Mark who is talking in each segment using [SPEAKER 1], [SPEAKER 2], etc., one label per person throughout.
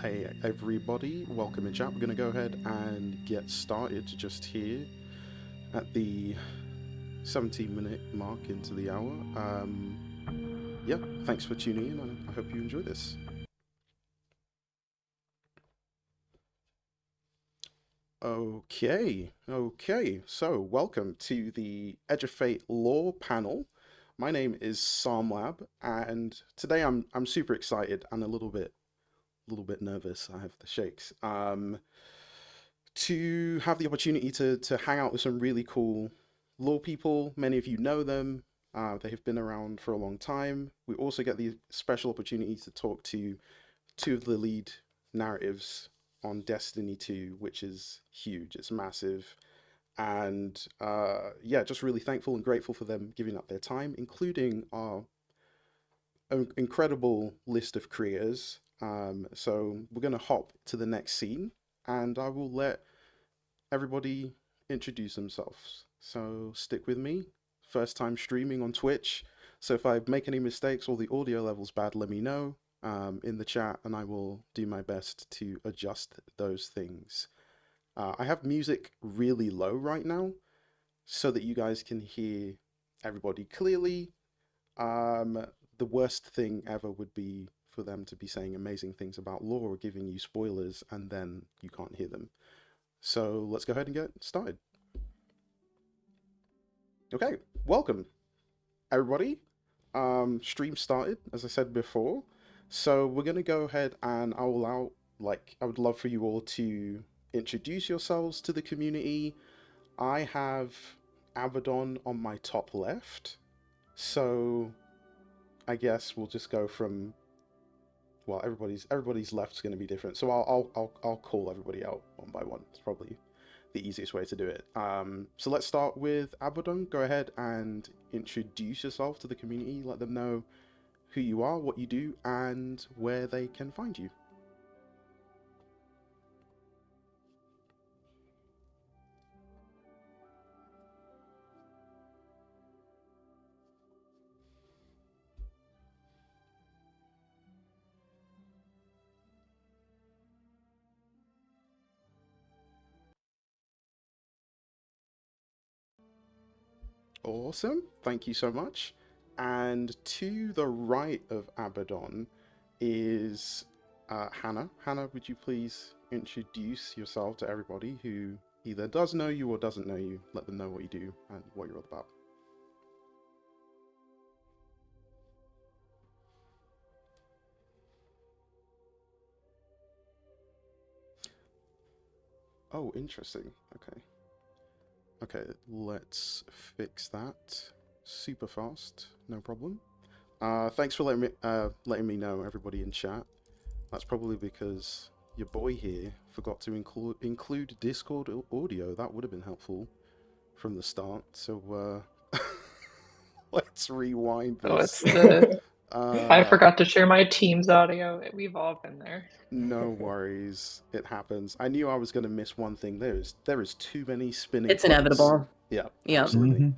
[SPEAKER 1] Hey everybody, welcome in chat. We're going to go ahead and get started just here at the 17-minute mark into the hour. Yeah, thanks for tuning in, and I hope you enjoy this. Okay, so welcome to the Edge of Fate lore panel. My name is Samlab, and today I'm super excited and a little bit nervous. I have the shakes. To have the opportunity to hang out with some really cool lore people. Many of you know them. They have been around for a long time. We also get the special opportunity to talk to two of the lead narratives on Destiny 2, which is huge. It's massive. And yeah, just really thankful and grateful for them giving up their time, including our incredible list of creators. So we're going to hop to the next scene, and I will let everybody introduce themselves. So stick with me. First time streaming on Twitch. So if I make any mistakes or the audio level's bad, let me know in the chat, and I will do my best to adjust those things. I have music really low right now so that you guys can hear everybody clearly. The worst thing ever would be for them to be saying amazing things about lore or giving you spoilers and then you can't hear them. So let's go ahead and get started. Okay, welcome everybody. Stream started, as I said before. So we're gonna go ahead and I would love for you all to introduce yourselves to the community. I have Abaddon on my top left. So I guess we'll just go from, well, everybody's left's going to be different. So I'll call everybody out one by one. It's probably the easiest way to do it. So let's start with Abaddon. Go ahead and introduce yourself to the community. Let them know who you are, what you do, and where they can find you. Awesome. Thank you so much. And to the right of Abaddon is Hannah. Hannah, would you please introduce yourself to everybody who either does know you or doesn't know you? Let them know what you do and what you're all about. Oh, interesting. Okay. Okay, let's fix that super fast. No problem. Thanks for letting me know, everybody in chat. That's probably because your boy here forgot to include Discord audio. That would have been helpful from the start. So let's rewind
[SPEAKER 2] Oh,
[SPEAKER 1] this.
[SPEAKER 2] it's the. I forgot to share my Teams audio. We've all been there.
[SPEAKER 1] No worries, it happens. I knew I was going to miss one thing. There is too many spinning.
[SPEAKER 3] It's
[SPEAKER 1] plates.
[SPEAKER 3] inevitable.
[SPEAKER 1] Yeah,
[SPEAKER 3] Yeah.
[SPEAKER 1] absolutely.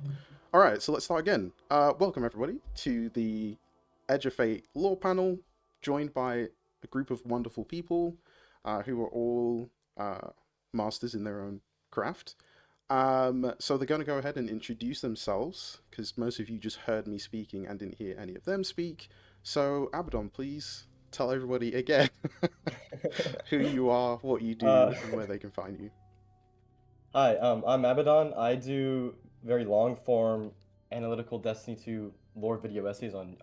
[SPEAKER 1] All right, so let's start again. Welcome everybody to the Edge of Fate lore panel, joined by a group of wonderful people who are all masters in their own craft. So they're going to go ahead and introduce themselves, because most of you just heard me speaking and didn't hear any of them speak. So Abaddon, please tell everybody again who you are, what you do, and where they can find you.
[SPEAKER 4] Hi, I'm Abaddon. I do very long-form analytical Destiny 2 lore video essays on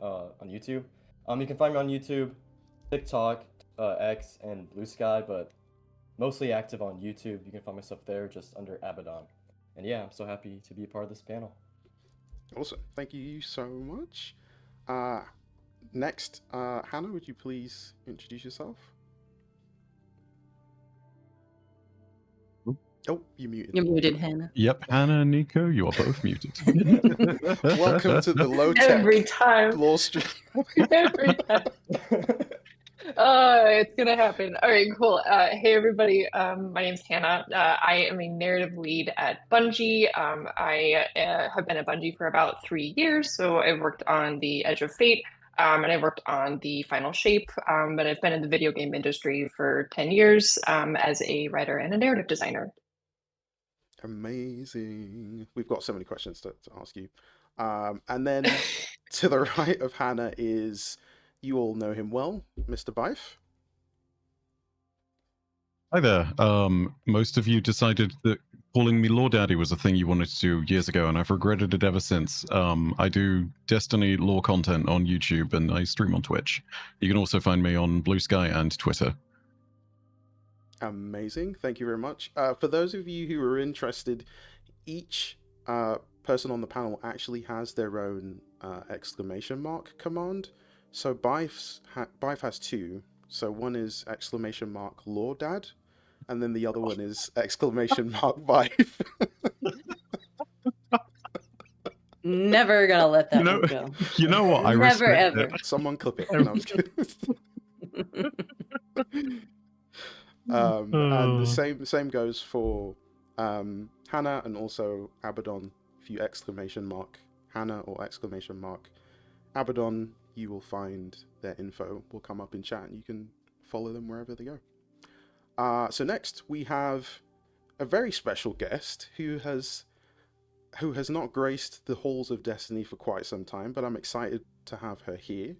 [SPEAKER 4] YouTube. You can find me on YouTube, TikTok, X, and Blue Sky, but mostly active on YouTube. You can find my stuff there just under Abaddon. And yeah, I'm so happy to be a part of this panel.
[SPEAKER 1] Awesome. Thank you so much. Next, Hannah, would you please introduce yourself? Oh, you muted.
[SPEAKER 3] You're muted, Hannah.
[SPEAKER 5] Yep, Hannah and Nico, you are both muted.
[SPEAKER 1] Welcome to the low tech
[SPEAKER 2] Every time.
[SPEAKER 1] lore stream.
[SPEAKER 2] Every time. It's gonna happen. All right, cool. Hey everybody. My name's Hannah. I am a narrative lead at Bungie. I have been at Bungie for about 3 years. So I've worked on the Edge of Fate, and I worked on the Final Shape. But I've been in the video game industry for 10 years as a writer and a narrative designer.
[SPEAKER 1] Amazing. We've got so many questions to ask you. And then to the right of Hannah is, you all know him well, Mr. Bife.
[SPEAKER 5] Hi there. Most of you decided that calling me Lore Daddy was a thing you wanted to do years ago, and I've regretted it ever since. I do Destiny lore content on YouTube, and I stream on Twitch. You can also find me on Blue Sky and Twitter.
[SPEAKER 1] Amazing. Thank you very much. For those of you who are interested, each person on the panel actually has their own exclamation mark command. So Bife has two. So one is exclamation mark Lore Dad, and then the other one is exclamation mark Vive.
[SPEAKER 3] Never gonna let that
[SPEAKER 5] You know-
[SPEAKER 3] one go.
[SPEAKER 5] You know what? I
[SPEAKER 3] Never,
[SPEAKER 5] respect
[SPEAKER 3] ever.
[SPEAKER 5] it.
[SPEAKER 1] Someone clip it. No, I'm just kidding. And the same goes for Hannah and also Abaddon. If you exclamation mark Hannah or exclamation mark Abaddon, you will find their info will come up in chat and you can follow them wherever they go. So next we have a very special guest who has not graced the halls of Destiny for quite some time, but I'm excited to have her here.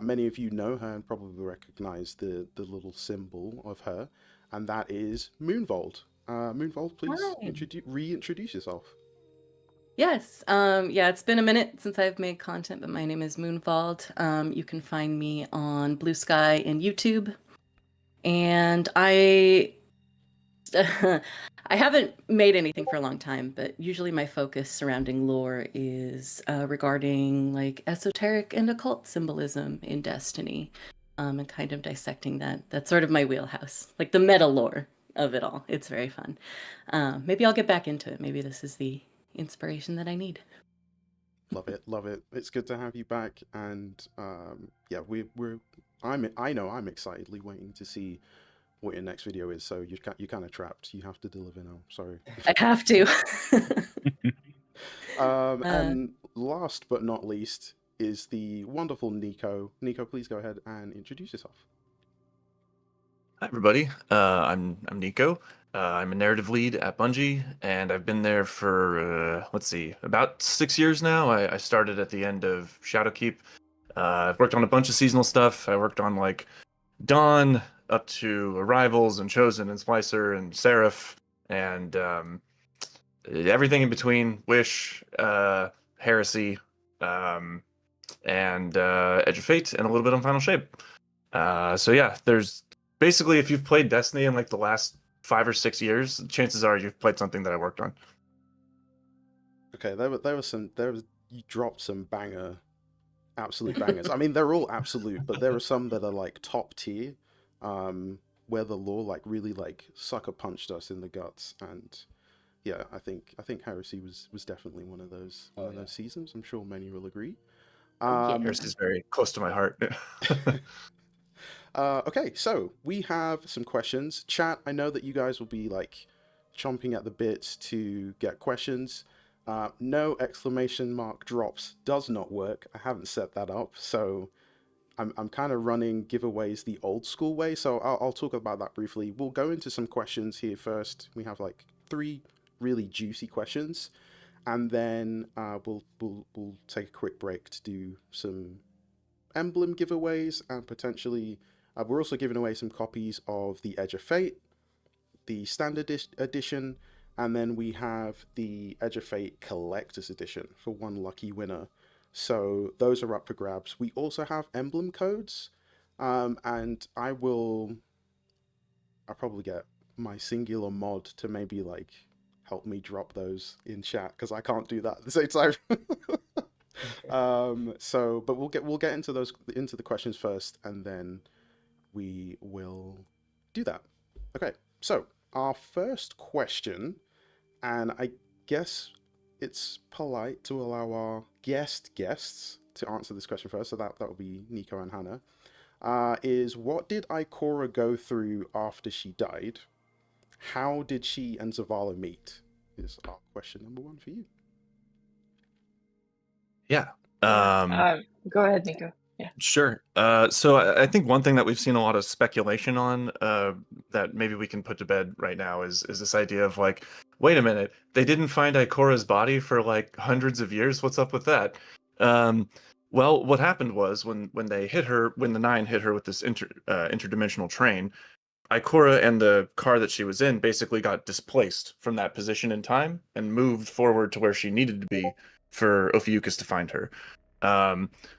[SPEAKER 1] Many of you know her and probably recognize the little symbol of her, and that is Moonvold. Moonvold, please reintroduce yourself.
[SPEAKER 3] Yes. Yeah, it's been a minute since I've made content, but my name is Moonvold. You can find me on Blue Sky and YouTube. And I haven't made anything for a long time, but usually my focus surrounding lore is regarding like esoteric and occult symbolism in Destiny, and kind of dissecting that. That's sort of my wheelhouse, like the meta lore of it all. It's very fun. Maybe I'll get back into it. Maybe this is the inspiration that I need.
[SPEAKER 1] Love it, love it. It's good to have you back, and yeah, I know I'm excitedly waiting to see what your next video is. So you're kind of trapped. You have to deliver now. Sorry.
[SPEAKER 3] I have to.
[SPEAKER 1] And last but not least is the wonderful Nico. Nico, please go ahead and introduce yourself.
[SPEAKER 6] Hi, everybody. I'm Nico. I'm a narrative lead at Bungie, and I've been there for, let's see, about 6 years now. I started at the end of Shadowkeep. I've worked on a bunch of seasonal stuff. I worked on, like, Dawn up to Arrivals and Chosen and Splicer and Seraph and everything in between, Wish, Heresy, and Edge of Fate, and a little bit on Final Shape. So yeah, there's basically, if you've played Destiny in like the last 5 or 6 years, chances are you've played something that I worked on.
[SPEAKER 1] Okay, you dropped some absolute bangers. I mean, they're all absolute, but there are some that are like top tier, where the lore like really like sucker punched us in the guts. And yeah, I think Heresy was definitely one of those seasons. I'm sure many will agree.
[SPEAKER 6] Heresy is very close to my heart.
[SPEAKER 1] Okay, so we have some questions. Chat, I know that you guys will be like chomping at the bits to get questions. No exclamation mark drops does not work. I haven't set that up, so I'm kind of running giveaways the old school way. So I'll talk about that briefly. We'll go into some questions here first. We have like 3 really juicy questions, and then we'll take a quick break to do some emblem giveaways, and potentially we're also giving away some copies of the Edge of Fate, the Standard Edition, and then we have the Edge of Fate Collector's Edition for one lucky winner. So those are up for grabs. We also have emblem codes, and I'll probably get my singular mod to maybe like help me drop those in chat, because I can't do that at the same time. But we'll get into the questions first, and then we will do that. Okay, so our first question, and I guess it's polite to allow our guests to answer this question first, so that will be Nico and Hannah, is what did Ikora go through after she died? How did she and Zavala meet? Is our question number 1 for you.
[SPEAKER 6] Yeah.
[SPEAKER 2] Go ahead, Nico. Yeah.
[SPEAKER 6] Sure. So I think one thing that we've seen a lot of speculation on, that maybe we can put to bed right now is this idea of like, wait a minute, they didn't find Ikora's body for like hundreds of years. What's up with that? Well, what happened was when the Nine hit her with this interdimensional train, Ikora and the car that she was in basically got displaced from that position in time and moved forward to where she needed to be for Ophiuchus to find her.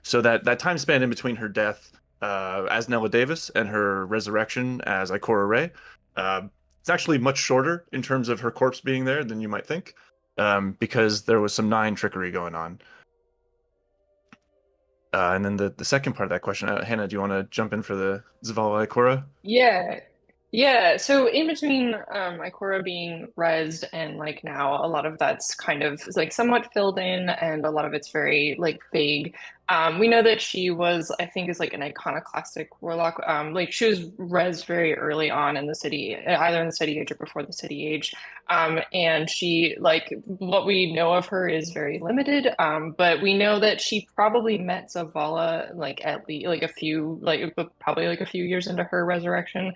[SPEAKER 6] So that time span in between her death as Nella Davis and her resurrection as Ikora Rey, it's actually much shorter in terms of her corpse being there than you might think, because there was some Nine trickery going on. And then the second part of that question, Hannah, do you want to jump in for the Zavala Ikora?
[SPEAKER 2] Yeah. Yeah, so in between Ikora being rezzed and like now a lot of that's kind of like somewhat filled in and a lot of it's very like vague. We know that she was, I think, is like an iconoclastic warlock. Like she was rezzed very early on in the city, either in the city age or before the city age. And she like what we know of her is very limited. But we know that she probably met Zavala like at least like a few like probably like a few years into her resurrection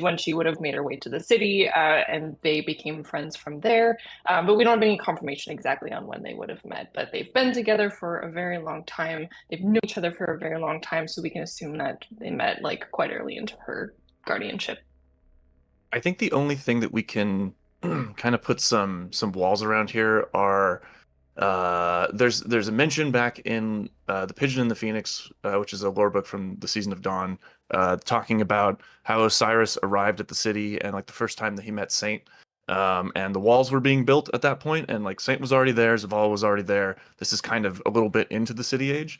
[SPEAKER 2] when she would have made her way to the city, and they became friends from there. But we don't have any confirmation exactly on when they would have met. But they've been together for a very long time. They've known each other for a very long time, so we can assume that they met like quite early into her guardianship.
[SPEAKER 6] I think the only thing that we can kind of put some walls around here are there's a mention back in The Pigeon and the Phoenix, which is a lore book from the Season of Dawn, talking about how Osiris arrived at the city and like the first time that he met Saint, and the walls were being built at that point, and like Saint was already there, Zavala was already there. This is kind of a little bit into the city age.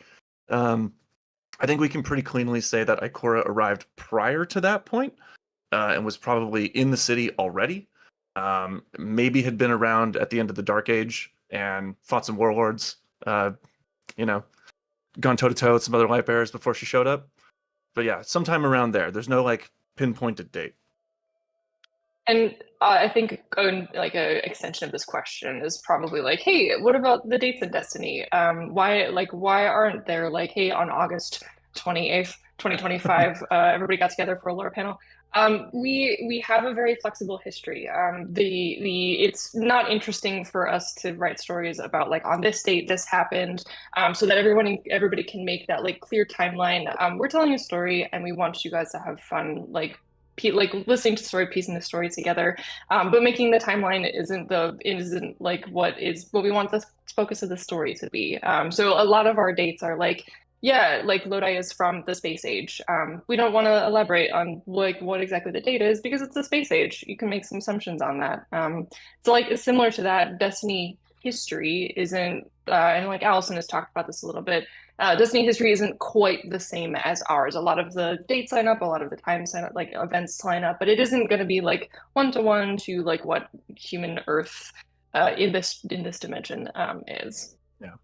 [SPEAKER 6] I think we can pretty cleanly say that Ikora arrived prior to that point, and was probably in the city already. Maybe had been around at the end of the Dark Age and fought some warlords, you know, gone toe to toe with some other light bearers before she showed up. But yeah, sometime around there. There's no like pinpointed date.
[SPEAKER 2] And I think like a extension of this question is probably like, hey, what about the dates in Destiny? Why aren't there like, hey, on August 28th, 2025, everybody got together for a lore panel? We have a very flexible history. It's not interesting for us to write stories about like on this date this happened, so that everybody can make that like clear timeline. We're telling a story, and we want you guys to have fun, like listening to the story, piecing the story together. But making the timeline isn't like what we want the focus of the story to be. So a lot of our dates are like, yeah, like Lodi is from the space age. We don't want to elaborate on like what exactly the date is because it's the space age. You can make some assumptions on that. So like it's similar to that. Destiny history isn't, and like Allison has talked about this a little bit. Destiny history isn't quite the same as ours. A lot of the dates line up, a lot of the times line up, like events line up, but it isn't going to be like one-to-one to like what human Earth in this dimension is.
[SPEAKER 6] Yeah.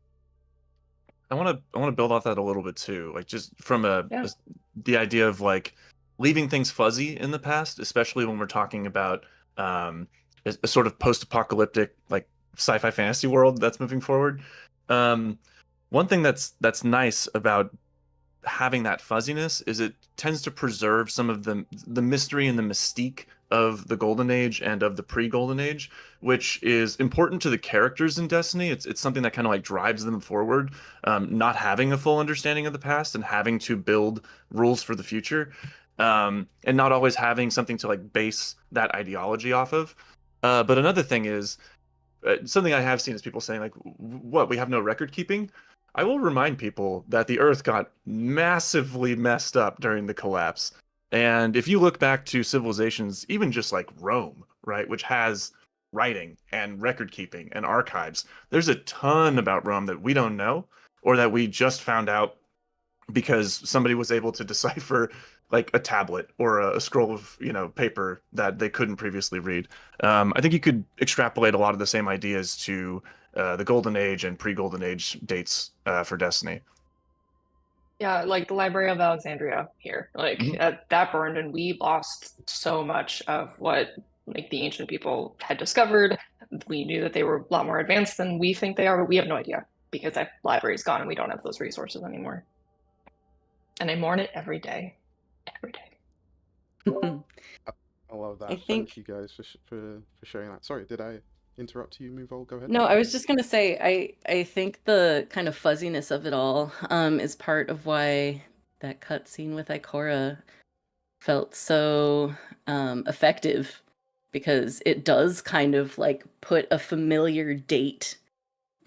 [SPEAKER 6] I want to build off that a little bit too, like just from the idea of like leaving things fuzzy in the past, especially when we're talking about a sort of post-apocalyptic like sci-fi fantasy world that's moving forward. One thing that's nice about having that fuzziness is it tends to preserve some of the mystery and the mystique of the Golden Age and of the pre-Golden Age, which is important to the characters in Destiny. It's something that kind of like drives them forward, not having a full understanding of the past and having to build rules for the future, and not always having something to like base that ideology off of. But another thing is something I have seen is people saying like, "What? We have no record keeping." I will remind people that the Earth got massively messed up during the collapse. And if you look back to civilizations, even just like Rome, right, which has writing and record keeping and archives, there's a ton about Rome that we don't know or that we just found out because somebody was able to decipher like a tablet or a scroll of paper that they couldn't previously read. I think you could extrapolate a lot of the same ideas to the Golden Age and pre-Golden Age dates for Destiny.
[SPEAKER 2] Yeah, like the Library of Alexandria here, like that burned, and we lost so much of what like the ancient people had discovered. We knew that they were a lot more advanced than we think they are, but we have no idea because that library's gone and we don't have those resources anymore. And I mourn it every day. Every day.
[SPEAKER 1] I love that.
[SPEAKER 3] I think-
[SPEAKER 1] Thank you guys for sharing that. Sorry, did I interrupt you, Movol? Go ahead.
[SPEAKER 3] No, I was just gonna say I think the kind of fuzziness of it all is part of why that cutscene with Ikora felt so effective, because it does kind of like put a familiar date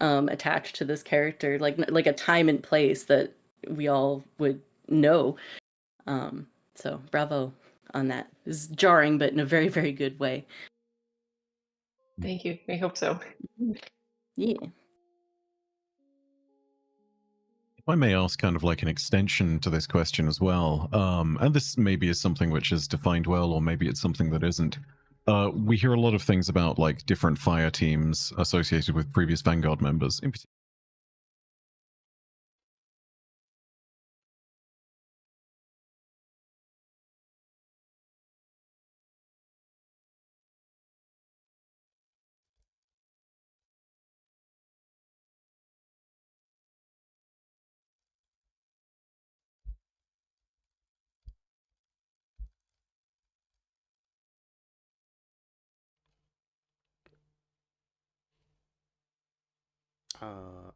[SPEAKER 3] attached to this character, like a time and place that we all would know. So bravo on that. It's jarring, but in a very, very good way.
[SPEAKER 2] Thank you. I hope so.
[SPEAKER 3] Yeah.
[SPEAKER 5] If I may ask kind of like an extension to this question as well, and this maybe is something which is defined well, or maybe it's something that isn't. We hear a lot of things about like different fire teams associated with previous Vanguard members. In particular,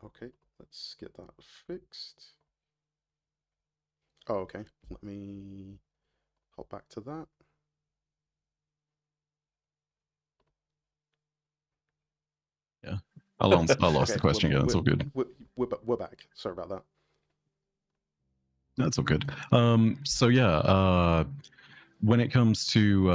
[SPEAKER 1] Okay, let's get that fixed. Oh, okay. Let me hop back to that.
[SPEAKER 5] yeah, I'll ask
[SPEAKER 1] Okay,
[SPEAKER 5] the question again. It's all good.
[SPEAKER 1] We're back. Sorry about that.
[SPEAKER 5] That's all good. So yeah, when it comes to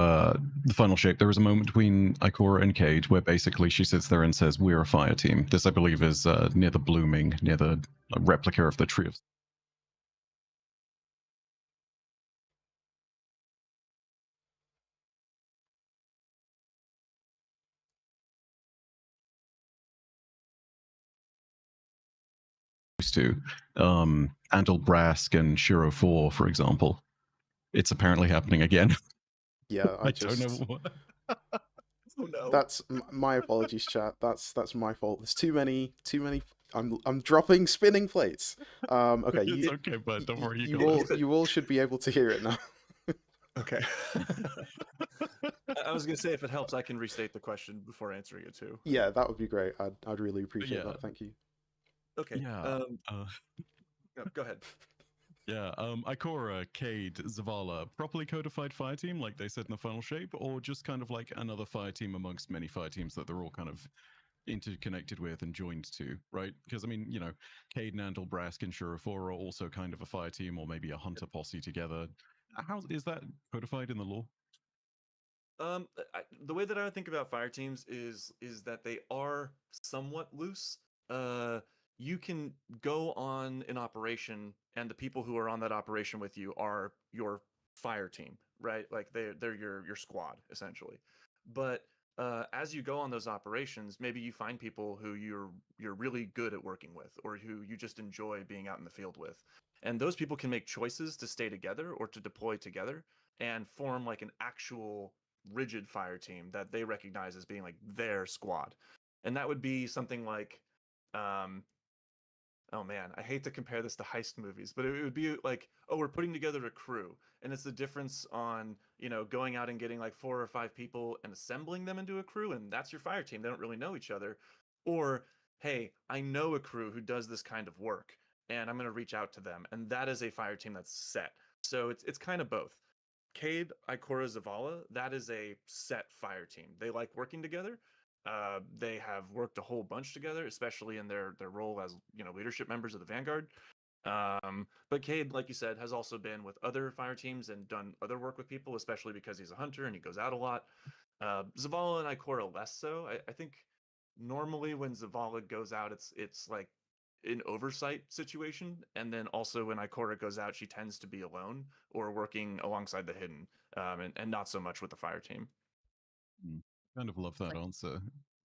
[SPEAKER 5] the final shape, there is a moment between Ikora and Cade where basically she sits there and says, "We're a fire team." This, I believe, is near the blooming, near the replica of the tree of to Andal Brask and Shiro 4, for example. It's apparently happening again.
[SPEAKER 1] Yeah, I
[SPEAKER 5] don't know what.
[SPEAKER 6] Oh no.
[SPEAKER 1] That's my apologies, chat. That's my fault. There's too many. I'm dropping spinning plates. Okay,
[SPEAKER 5] It's okay, but don't worry.
[SPEAKER 1] You all should be able to hear it now.
[SPEAKER 6] Okay. I was gonna say, if it helps, I can restate the question before answering it too.
[SPEAKER 1] Yeah, that would be great. I'd really appreciate that. Thank you.
[SPEAKER 6] Okay.
[SPEAKER 5] Yeah.
[SPEAKER 6] No, go ahead.
[SPEAKER 5] Yeah, Ikora, Cade, Zavala, properly codified fire team, like they said in the final shape, or just kind of like another fire team amongst many fire teams that they're all kind of interconnected with and joined to, right? Because I mean, you know, Cade, Nandal, Brask, and Shurafor are also kind of a fire team, or maybe a hunter posse together. How is that codified in the law?
[SPEAKER 6] The way that I would think about fire teams is that they are somewhat loose. You can go on an operation, and the people who are on that operation with you are your fire team, right? Like they're your squad essentially. But as you go on those operations, maybe you find people who you're really good at working with, or who you just enjoy being out in the field with, and those people can make choices to stay together or to deploy together and form like an actual rigid fire team that they recognize as being like their squad. And that would be something like oh man, I hate to compare this to heist movies, but it would be like, oh, we're putting together a crew. And it's the difference on, going out and getting like 4 or 5 people and assembling them into a crew, and that's your fire team. They don't really know each other. Or, hey, I know a crew who does this kind of work, and I'm going to reach out to them. And that is a fire team that's set. So it's kind of both. Cade, Ikora, Zavala, that is a set fire team. They like working together. They have worked a whole bunch together, especially in their role as leadership members of the Vanguard. But Cade, like you said, has also been with other fire teams and done other work with people, especially because he's a hunter and he goes out a lot. Zavala and Ikora less so. I think normally when Zavala goes out, it's like an oversight situation, and then also when Ikora goes out, she tends to be alone or working alongside the hidden, and not so much with the fire team.
[SPEAKER 5] Kind of love that answer,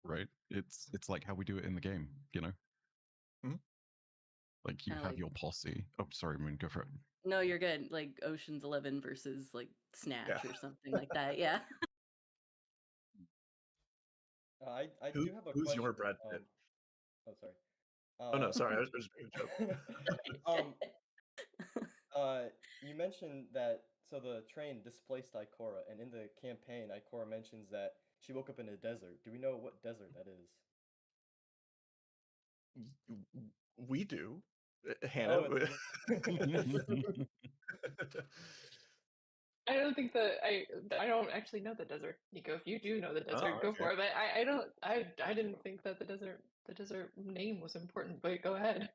[SPEAKER 5] right? It's like how we do it in the game,
[SPEAKER 6] Mhm.
[SPEAKER 5] Like you
[SPEAKER 3] Kinda
[SPEAKER 5] have
[SPEAKER 3] like-
[SPEAKER 5] your posse. Oh, sorry, Moon, go for it.
[SPEAKER 3] No, you're good. Like Ocean's 11 versus like Snatch
[SPEAKER 6] Yeah.
[SPEAKER 3] or something like that. Yeah.
[SPEAKER 4] I
[SPEAKER 6] Who-
[SPEAKER 4] do have a
[SPEAKER 6] who's
[SPEAKER 4] question.
[SPEAKER 6] your Brad Pitt?
[SPEAKER 4] Oh, sorry.
[SPEAKER 6] Oh no, sorry, I was making a joke.
[SPEAKER 4] You mentioned that the train displaced Ikora, and in the campaign, Ikora mentions that she woke up in a desert. Do we know what desert that is?
[SPEAKER 6] We do, Hannah.
[SPEAKER 4] Oh,
[SPEAKER 2] I don't think I don't actually know the desert, Nico. If you do know the desert, go
[SPEAKER 6] okay.
[SPEAKER 2] for it. But I didn't think that the desert name was important. But go ahead.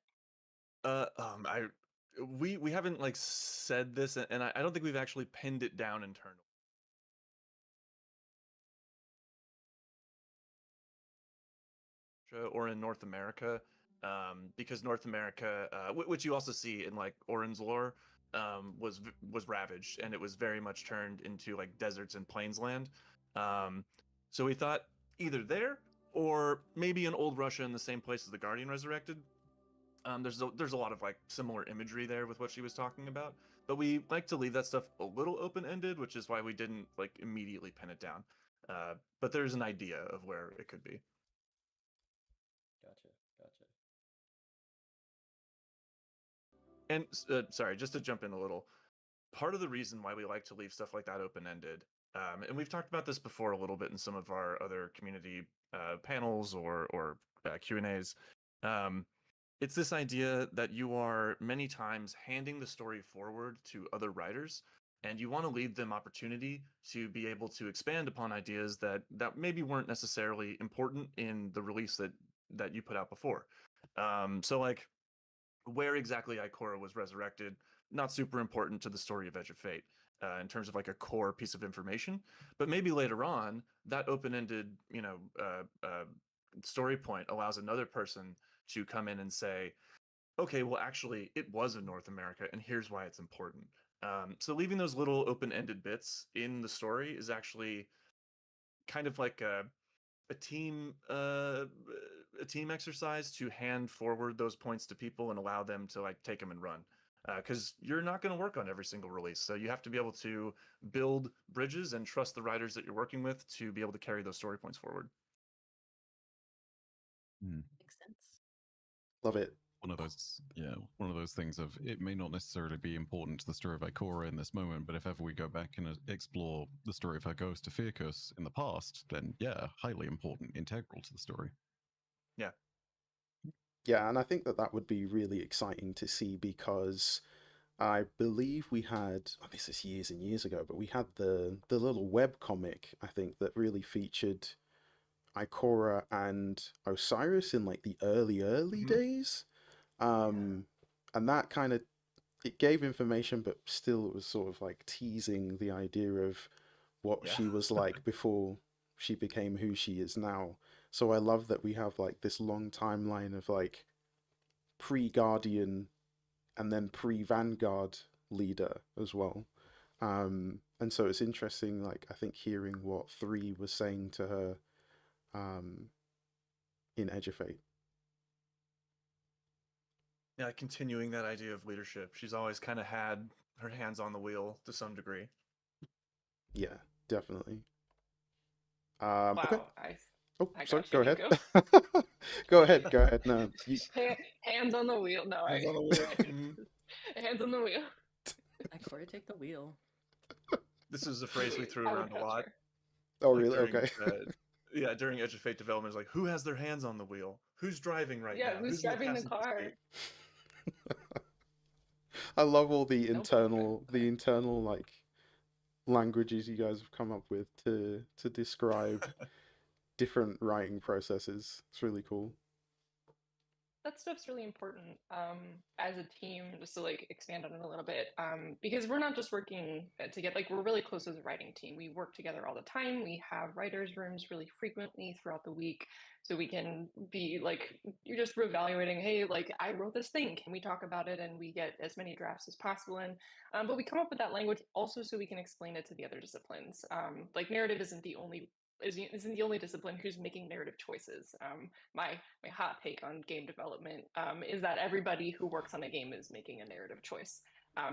[SPEAKER 6] We haven't like said this, and I don't think we've actually pinned it down internally. Or in North America, because North America, which you also see in like Orin's lore, was ravaged, and it was very much turned into like deserts and plains land. So we thought either there or maybe in old Russia in the same place as the Guardian resurrected. There's a lot of like similar imagery there with what she was talking about, but we like to leave that stuff a little open-ended, which is why we didn't like immediately pin it down. But there's an idea of where it could be.
[SPEAKER 4] Gotcha.
[SPEAKER 6] And sorry, just to jump in a little, part of the reason why we like to leave stuff like that open-ended, and we've talked about this before a little bit in some of our other community panels or Q&As. It's this idea that you are many times handing the story forward to other writers, and you want to leave them opportunity to be able to expand upon ideas that maybe weren't necessarily important in the release that you put out before. So like where exactly Ikora was resurrected, not super important to the story of Edge of Fate in terms of like a core piece of information, but maybe later on that open-ended, story point allows another person to come in and say, okay, well, actually, it was in North America, and here's why it's important. So leaving those little open-ended bits in the story is actually kind of like a team exercise to hand forward those points to people and allow them to like take them and run. Because you're not going to work on every single release, so you have to be able to build bridges and trust the writers that you're working with to be able to carry those story points forward.
[SPEAKER 3] Makes sense.
[SPEAKER 1] Love it.
[SPEAKER 5] One of those things of it may not necessarily be important to the story of Ikora in this moment, but if ever we go back and explore the story of her ghost to Firkus in the past, then yeah, highly important, integral to the story.
[SPEAKER 6] Yeah.
[SPEAKER 1] Yeah, and I think that would be really exciting to see, because I believe we had, this is years and years ago, but we had the little web comic, I think, that really featured Ikora and Osiris in like the early days. And that kind of, it gave information, but still it was sort of like teasing the idea of what she was like before she became who she is now. So I love that we have like this long timeline of like pre-Guardian and then pre-Vanguard leader as well. And so it's interesting, like, I think hearing what 3 was saying to her in Edge of Fate.
[SPEAKER 6] Yeah, continuing that idea of leadership. She's always kind of had her hands on the wheel to some degree.
[SPEAKER 1] Yeah, definitely.
[SPEAKER 2] Wow.
[SPEAKER 1] Okay.
[SPEAKER 2] I
[SPEAKER 1] Sorry,
[SPEAKER 2] got
[SPEAKER 1] go
[SPEAKER 2] you,
[SPEAKER 1] ahead.
[SPEAKER 2] Nico.
[SPEAKER 1] Go ahead. No,
[SPEAKER 2] Hands on the wheel. No,
[SPEAKER 6] Hands on the wheel.
[SPEAKER 2] Hands on the wheel.
[SPEAKER 3] Ikora, take the wheel.
[SPEAKER 6] This is a phrase we threw
[SPEAKER 2] I would
[SPEAKER 6] around a lot.
[SPEAKER 2] catch her.
[SPEAKER 1] Oh,
[SPEAKER 6] like
[SPEAKER 1] really?
[SPEAKER 6] during,
[SPEAKER 1] Okay.
[SPEAKER 6] During Edge of Fate development, is like, who has their hands on the wheel? Who's driving right now?
[SPEAKER 2] Yeah, who's
[SPEAKER 6] in
[SPEAKER 2] driving the
[SPEAKER 6] passenger
[SPEAKER 2] car?
[SPEAKER 6] seat?
[SPEAKER 1] I love all the
[SPEAKER 2] Nope.
[SPEAKER 1] internal like languages you guys have come up with to describe different writing processes. It's really cool.
[SPEAKER 2] That stuff's really important as a team, just to like expand on it a little bit, because we're not just working together, like we're really close as a writing team. We work together all the time. We have writers' rooms really frequently throughout the week, so we can be like, you're just reevaluating, hey, like I wrote this thing, can we talk about it? And we get as many drafts as possible in, but we come up with that language also so we can explain it to the other disciplines. Like narrative isn't the only discipline who's making narrative choices. My hot take on game development is that everybody who works on a game is making a narrative choice.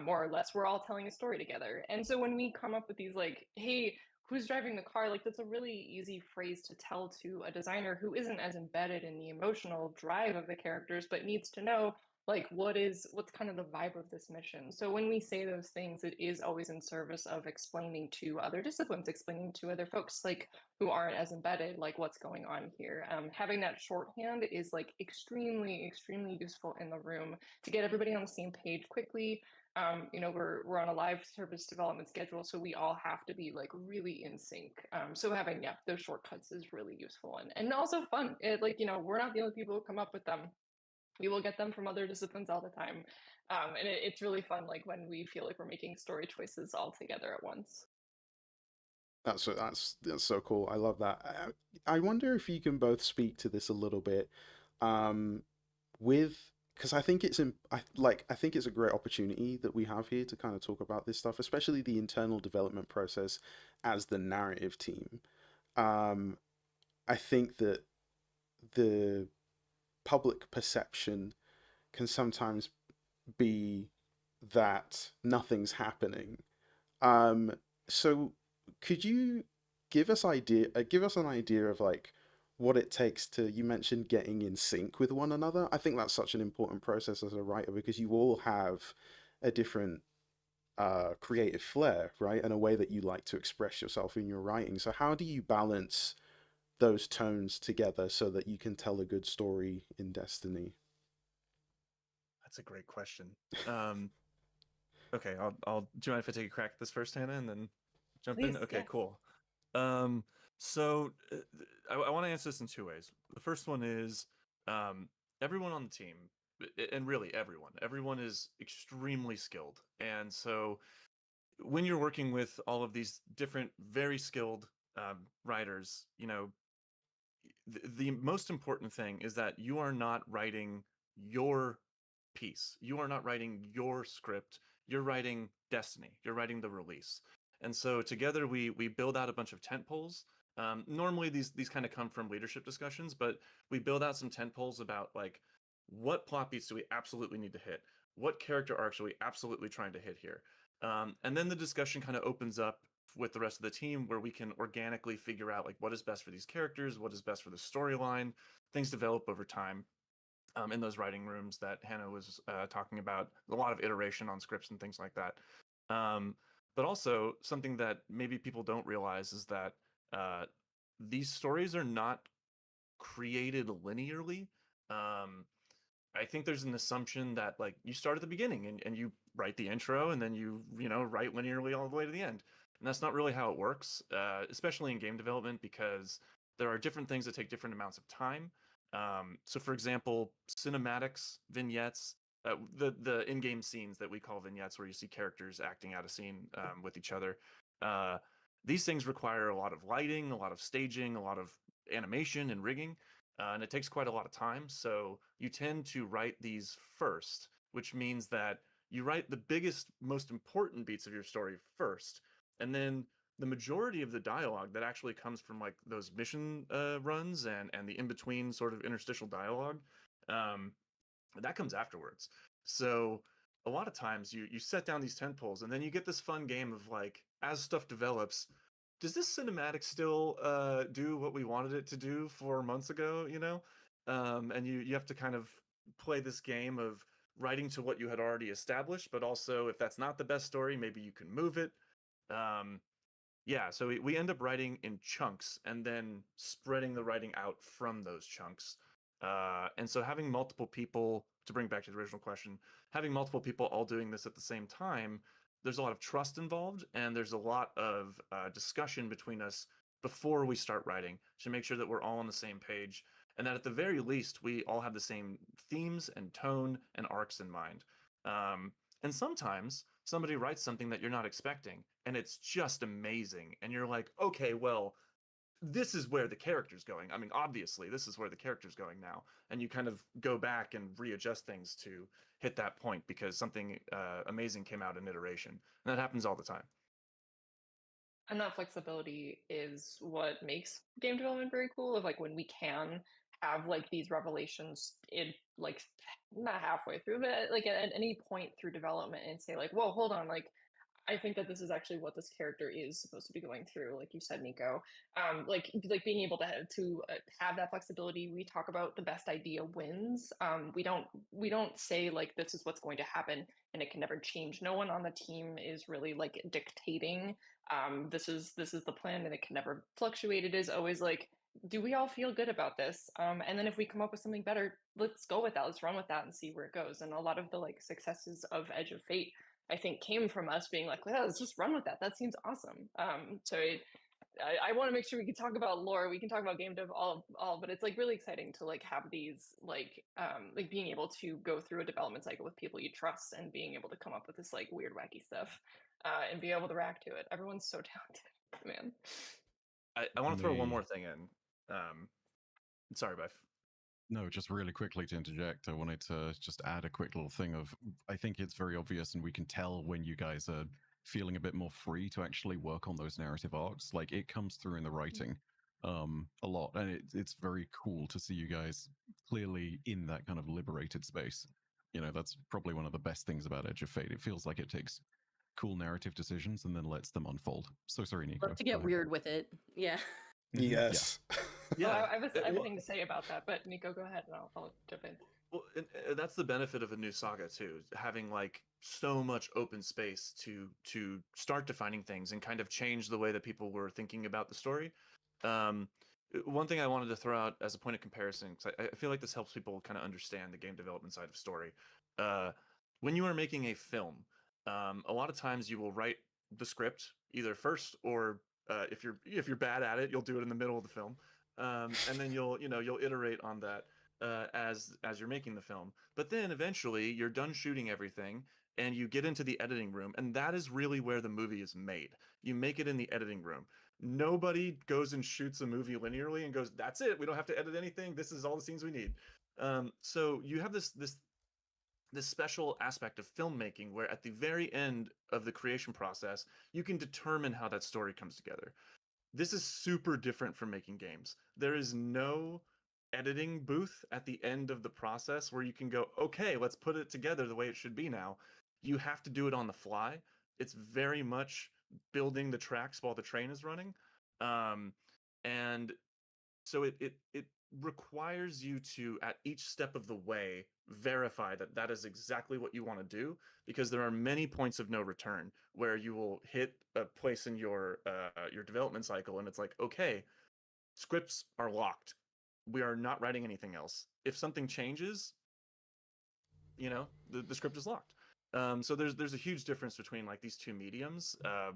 [SPEAKER 2] More or less, we're all telling a story together. And so when we come up with these like, hey, who's driving the car? Like that's a really easy phrase to tell to a designer who isn't as embedded in the emotional drive of the characters, but needs to know like what's kind of the vibe of this mission. So when we say those things, it is always in service of explaining to other disciplines, explaining to other folks like who aren't as embedded, like what's going on here. Having that shorthand is like extremely useful in the room to get everybody on the same page quickly. We're on a live service development schedule, so we all have to be like really in sync. So having those shortcuts is really useful and also fun. We're not the only people who come up with them. We will get them from other disciplines all the time. And it's really fun, like when we feel like we're making story choices all together at once.
[SPEAKER 1] That's so cool. I love that. I wonder if you can both speak to this a little bit. because I think I think it's a great opportunity that we have here to kind of talk about this stuff, especially the internal development process as the narrative team. Um, I think that the public perception can sometimes be that nothing's happening. Um, so could you give us an idea of like what it takes to, you mentioned getting in sync with one another. I think that's such an important process as a writer because you all have a different creative flair, right? And a way that you like to express yourself in your writing. So how do you balance those tones together so that you can tell a good story in Destiny?
[SPEAKER 6] That's a great question. Okay, do you mind if I take a crack at this first, Hannah, and then jump in?
[SPEAKER 2] Please,
[SPEAKER 6] Okay,
[SPEAKER 2] yeah.
[SPEAKER 6] cool. Um, so I want to answer this in two ways. The first one is everyone on the team, and really everyone is extremely skilled. And so when you're working with all of these different, very skilled writers, the most important thing is that you are not writing your piece. You are not writing your script. You're writing Destiny. You're writing the release. And so together we build out a bunch of tent poles. Normally these kind of come from leadership discussions, but we build out some tent poles about like what plot beats do we absolutely need to hit? What character arcs are we absolutely trying to hit here? And then the discussion kind of opens up with the rest of the team where we can organically figure out like what is best for these characters, what is best for the storyline. Things develop over time in those writing rooms that Hannah was talking about. A lot of iteration on scripts and things like that. But also something that maybe people don't realize is that uh, these stories are not created linearly. Um, I think there's an assumption that like you start at the beginning and you write the intro and then you write linearly all the way to the end. And that's not really how it works, especially in game development because there are different things that take different amounts of time. So for example, cinematics, vignettes, the in-game scenes that we call vignettes, where you see characters acting out a scene with each other. Uh, these things require a lot of lighting, a lot of staging, a lot of animation and rigging and it takes quite a lot of time. So you tend to write these first, which means that you write the biggest, most important beats of your story first, and then the majority of the dialogue that actually comes from like those mission runs and the in between sort of interstitial dialogue, um, that comes afterwards. So a lot of times you set down these tent poles and then you get this fun game of like as stuff develops, does this cinematic still do what we wanted it to do 4 months ago, and you have to kind of play this game of writing to what you had already established, but also if that's not the best story, maybe you can move it. um, yeah, so we end up writing in chunks and then spreading the writing out from those chunks. And so having multiple people, to bring back to the original question, having multiple people all doing this at the same time, there's a lot of trust involved and there's a lot of discussion between us before we start writing to make sure that we're all on the same page and that at the very least we all have the same themes and tone and arcs in mind. Um, and sometimes somebody writes something that you're not expecting, and it's just amazing. And you're like, okay, well, this is where the character's going. I mean, obviously, this is where the character's going now. And you kind of go back and readjust things to hit that point because something amazing came out in iteration. And that happens all the time.
[SPEAKER 2] And that flexibility is what makes game development very cool. Of like when we can have like these revelations in like not halfway through, but like at any point through development and say like, whoa, hold on, like I think that this is actually what this character is supposed to be going through, like you said, Nico. Like being able to have that flexibility. We talk about the best idea wins. We don't say like this is what's going to happen and it can never change. No one on the team is really like dictating. This is the plan and it can never fluctuate. It is always like, do we all feel good about this? And then if we come up with something better, let's go with that. Let's run with that and see where it goes. And a lot of the like successes of Edge of Fate I think came from us being like, well, let's just run with that. That seems awesome. I want to make sure we can talk about lore. We can talk about game dev all, but it's like really exciting to like have these like being able to go through a development cycle with people you trust and being able to come up with this like weird wacky stuff and be able to react to it. Everyone's so talented, man.
[SPEAKER 6] I want to throw one
[SPEAKER 5] Me.
[SPEAKER 6] more thing in. Sorry, Beth.
[SPEAKER 5] No, just really quickly to interject, I wanted to just add a quick little thing of I think it's very obvious and we can tell when you guys are feeling a bit more free to actually work on those narrative arcs. Like it comes through in the writing a lot. And it's very cool to see you guys clearly in that kind of liberated space. You know, that's probably one of the best things about Edge of Fate. It feels like it takes cool narrative decisions and then lets them unfold. So sorry, Nico.
[SPEAKER 3] Love to get weird with it. Yeah.
[SPEAKER 1] Yes.
[SPEAKER 2] Yeah. I have everything to say about that, but Nico, go ahead and I'll jump in.
[SPEAKER 6] Well, and that's the benefit of a new saga too, having like so much open space to start defining things and kind of change the way that people were thinking about the story. One thing I wanted to throw out as a point of comparison, because I feel like this helps people kind of understand the game development side of story. When you are making a film, a lot of times you will write the script either first or if you're bad at it, you'll do it in the middle of the film, and then you'll iterate on that as you're making the film. But then eventually you're done shooting everything and you get into the editing room, and that is really where the movie is made. You make it in the editing room. Nobody goes and shoots a movie linearly and goes, that's it, we don't have to edit anything, this is all the scenes we need. So you have this special aspect of filmmaking where at the very end of the creation process you can determine how that story comes together. This is super different from making games. There is no editing booth at the end of the process where you can go, okay, let's put it together the way it should be now. You have to do it on the fly. It's very much building the tracks while the train is running. And so it requires you to, at each step of the way, verify that that is exactly what you want to do, because there are many points of no return where you will hit a place in your development cycle and it's like, okay, scripts are locked. We are not writing anything else. If something changes, the script is locked. So there's a huge difference between like these two mediums. I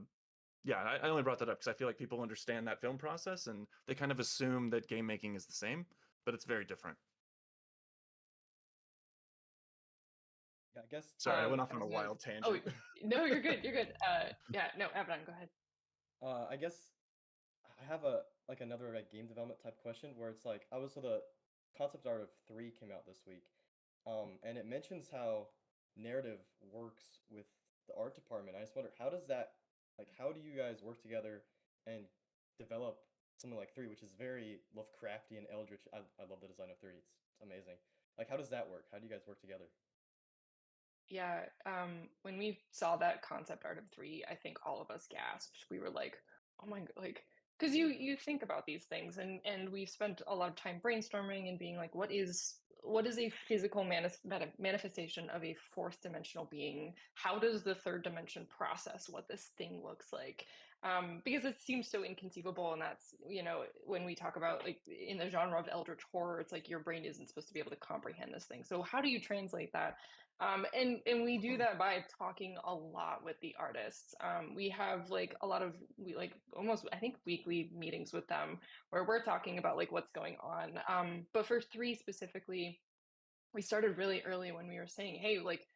[SPEAKER 6] only brought that up because I feel like people understand that film process and they kind of assume that game making is the same, but it's very different.
[SPEAKER 4] Yeah, I guess.
[SPEAKER 6] Sorry, I went off on a wild tangent.
[SPEAKER 2] Oh, no, you're good. You're good. Abaddon, go ahead.
[SPEAKER 4] I guess I have another game development type question where it's like so the concept art of 3 came out this week, and it mentions how narrative works with the art department. I just wonder, how do you guys work together and develop something like 3, which is very Lovecraftian, eldritch. I love the design of 3. It's amazing. Like, how does that work? How do you guys work together?
[SPEAKER 2] Yeah, when we saw that concept art of 3, I think all of us gasped. We were like, oh my god, like, because you think about these things, and we spent a lot of time brainstorming and being like, what is a physical manifestation of a fourth dimensional being? How does the third dimension process what this thing looks like? Because it seems so inconceivable, and that's, when we talk about like in the genre of eldritch horror, it's like your brain isn't supposed to be able to comprehend this thing. So how do you translate that? And we do that by talking a lot with the artists. We have like almost, I think, weekly meetings with them where we're talking about like what's going on. But for 3 specifically, we started really early when we were saying, hey, like,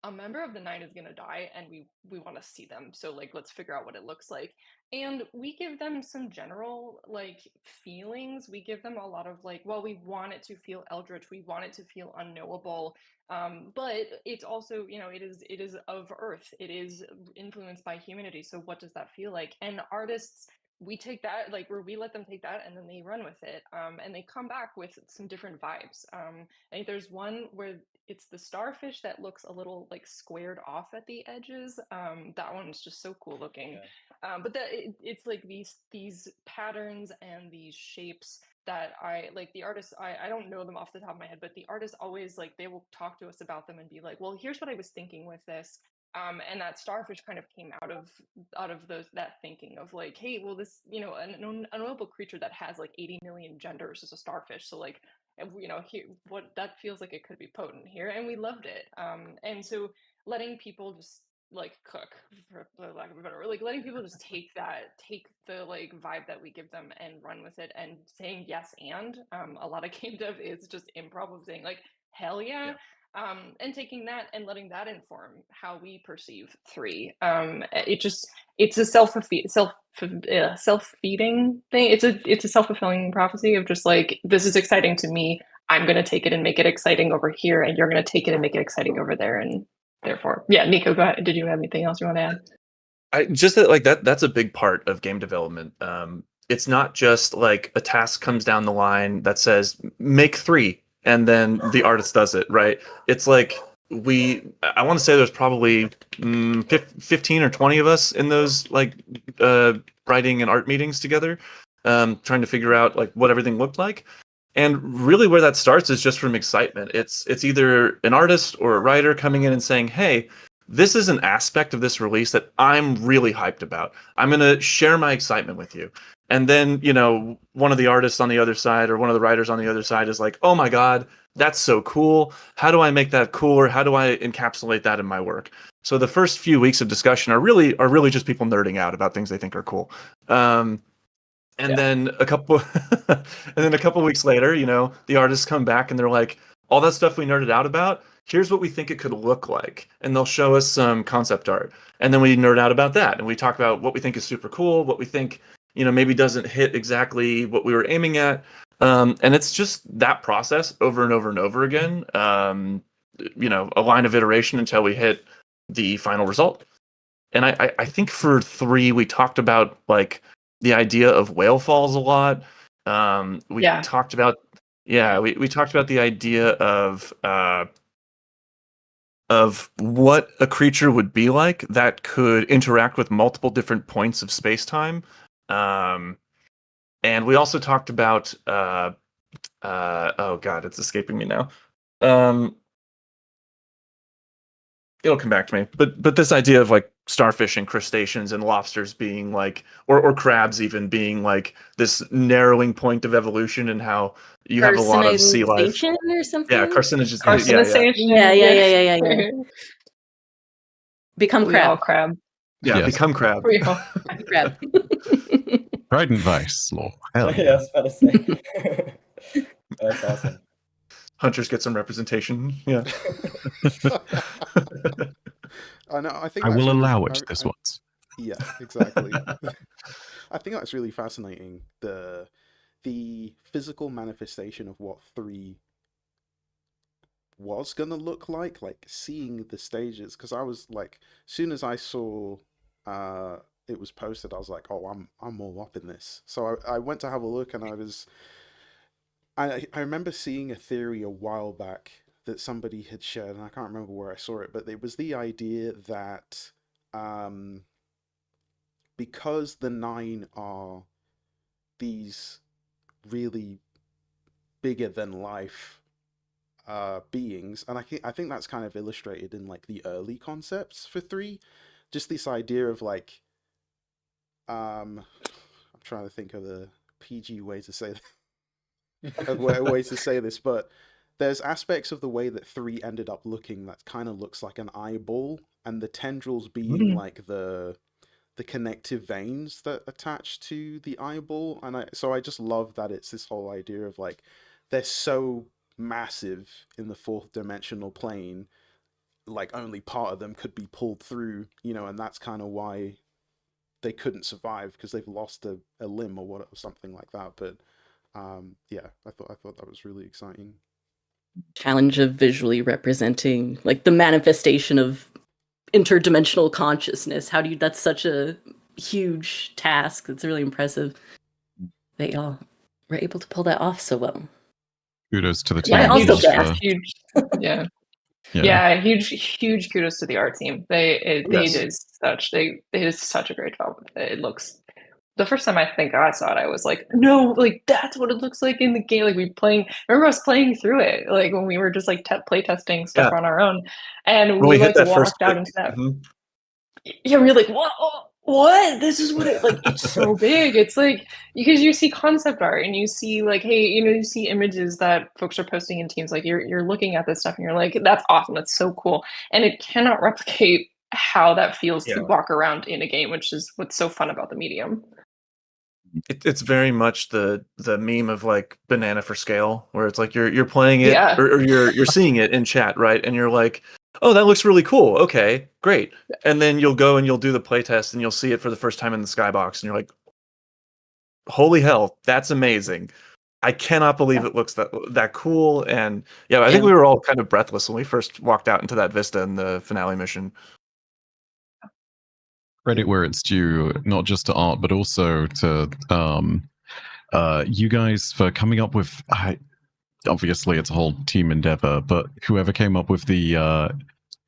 [SPEAKER 2] a member of the 9 is going to die and we want to see them, so like let's figure out what it looks like. And we give them some general like feelings. We give them a lot of like, well, we want it to feel eldritch, we want it to feel unknowable, but it's also, it is of earth, it is influenced by humanity, so what does that feel like? And artists, we take that, like, where we let them take that and then they run with it, and they come back with some different vibes. I think there's one where it's the starfish that looks a little like squared off at the edges. That one's just so cool looking.
[SPEAKER 4] Yeah.
[SPEAKER 2] But it's like these patterns and these shapes that I like. The artists, I don't know them off the top of my head, but the artists always, like, they will talk to us about them and be like, well, here's what I was thinking with this. And that starfish kind of came out of that thinking of like, hey, well, this, an unknowable creature that has like 80 million genders is a starfish, so like, here, what that feels like, it could be potent here, and we loved it. And so letting people just like cook, for lack of a better word, like letting people just take the like vibe that we give them and run with it, and saying yes. And a lot of game dev is just improv of saying like, hell yeah. And taking that and letting that inform how we perceive 3. It's a self-feeding thing. It's a self-fulfilling prophecy of just like, this is exciting to me, I'm going to take it and make it exciting over here, and you're going to take it and make it exciting over there. And therefore, yeah, Nico, go ahead. Did you have anything else you want to add?
[SPEAKER 6] I just that like that's a big part of game development. It's not just like a task comes down the line that says make 3 and then the artist does it, right? It's like I want to say there's probably 15 or 20 of us in those like writing and art meetings together, trying to figure out like what everything looked like. And really where that starts is just from excitement. It's either an artist or a writer coming in and saying, hey, this is an aspect of this release that I'm really hyped about. I'm going to share my excitement with you. And then, one of the artists on the other side or one of the writers on the other side is like, oh my God, that's so cool. How do I make that cooler? How do I encapsulate that in my work? So the first few weeks of discussion are really just people nerding out about things they think are cool. Then a couple weeks later, the artists come back and they're like, all that stuff we nerded out about, here's what we think it could look like. And they'll show us some concept art. And then we nerd out about that. And we talk about what we think is super cool, what we think, maybe doesn't hit exactly what we were aiming at. And it's just that process over and over and over again. A line of iteration until we hit the final result. And I think for 3, we talked about like the idea of whale falls a lot. We talked about we talked about the idea of what a creature would be like that could interact with multiple different points of space-time. And we also talked about oh God, it's escaping me now. It'll come back to me. But this idea of like starfish and crustaceans and lobsters being like, or crabs even being like this narrowing point of evolution, and how you have a lot of sea life.
[SPEAKER 3] Or something?
[SPEAKER 6] Yeah, carcinogen.
[SPEAKER 3] Yeah. Become crab.
[SPEAKER 2] All crab.
[SPEAKER 6] Yeah,
[SPEAKER 5] Yes.
[SPEAKER 6] become crab.
[SPEAKER 2] We all
[SPEAKER 3] Crab.
[SPEAKER 5] Trident Vice law. Hell
[SPEAKER 4] Yeah, I was about to say. That's awesome.
[SPEAKER 6] Hunters get some representation. Yeah.
[SPEAKER 1] I know. I think
[SPEAKER 5] I
[SPEAKER 1] that's
[SPEAKER 5] will
[SPEAKER 1] really-
[SPEAKER 5] allow it this once.
[SPEAKER 1] Yeah, exactly. I think that's really fascinating. The physical manifestation of what 3 was gonna look like seeing the stages. Because I was like, as soon as I saw it was posted, I was like, oh, I'm all up in this. So I went to have a look, and I remember seeing a theory a while back that somebody had shared, and I can't remember where I saw it, but it was the idea that because the 9 are these really bigger than life beings, and I think that's kind of illustrated in like the early concepts for 3, just this idea of like I'm trying to think of the PG way to say way to say this, but there's aspects of the way that 3 ended up looking that kind of looks like an eyeball, and the tendrils being like the connective veins that attach to the eyeball. And I just love that it's this whole idea of like they're so massive in the 4th dimensional plane, like only part of them could be pulled through, and that's kind of why they couldn't survive, because they've lost a limb or something like that. But yeah, I thought that was really exciting.
[SPEAKER 3] Challenge of visually representing like the manifestation of interdimensional consciousness. That's such a huge task. It's really impressive. They all were able to pull that off so well.
[SPEAKER 5] Kudos to the team.
[SPEAKER 3] Yeah, also
[SPEAKER 2] huge. Yeah, huge kudos to the art team. They did such a great job with it. It looks, the first time I think I saw it, I was like, no, like that's what it looks like in the game. Like remember us playing through it, like when we were just like play testing stuff on our own, and we like walked out into that. Yeah, we were like, what? This is what it like. It's so big. It's like, because you see concept art and you see like, hey, you see images that folks are posting in teams. Like you're looking at this stuff and you're like, that's awesome. That's so cool. And it cannot replicate how that feels to walk around in a game, which is what's so fun about the medium.
[SPEAKER 6] It's very much the meme of like banana for scale, where it's like you're playing it or you're seeing it in chat, right? And you're like, oh, that looks really cool. Okay, great. And then you'll go and you'll do the playtest and you'll see it for the first time in the skybox, and you're like, holy hell, that's amazing. I cannot believe it looks that cool. And yeah, I think
[SPEAKER 3] Yeah.
[SPEAKER 6] we were all kind of breathless when we first walked out into that vista in the finale mission.
[SPEAKER 5] Credit where it's due, not just to art, but also to you guys for coming up with. Obviously, it's a whole team endeavor, but whoever came up with the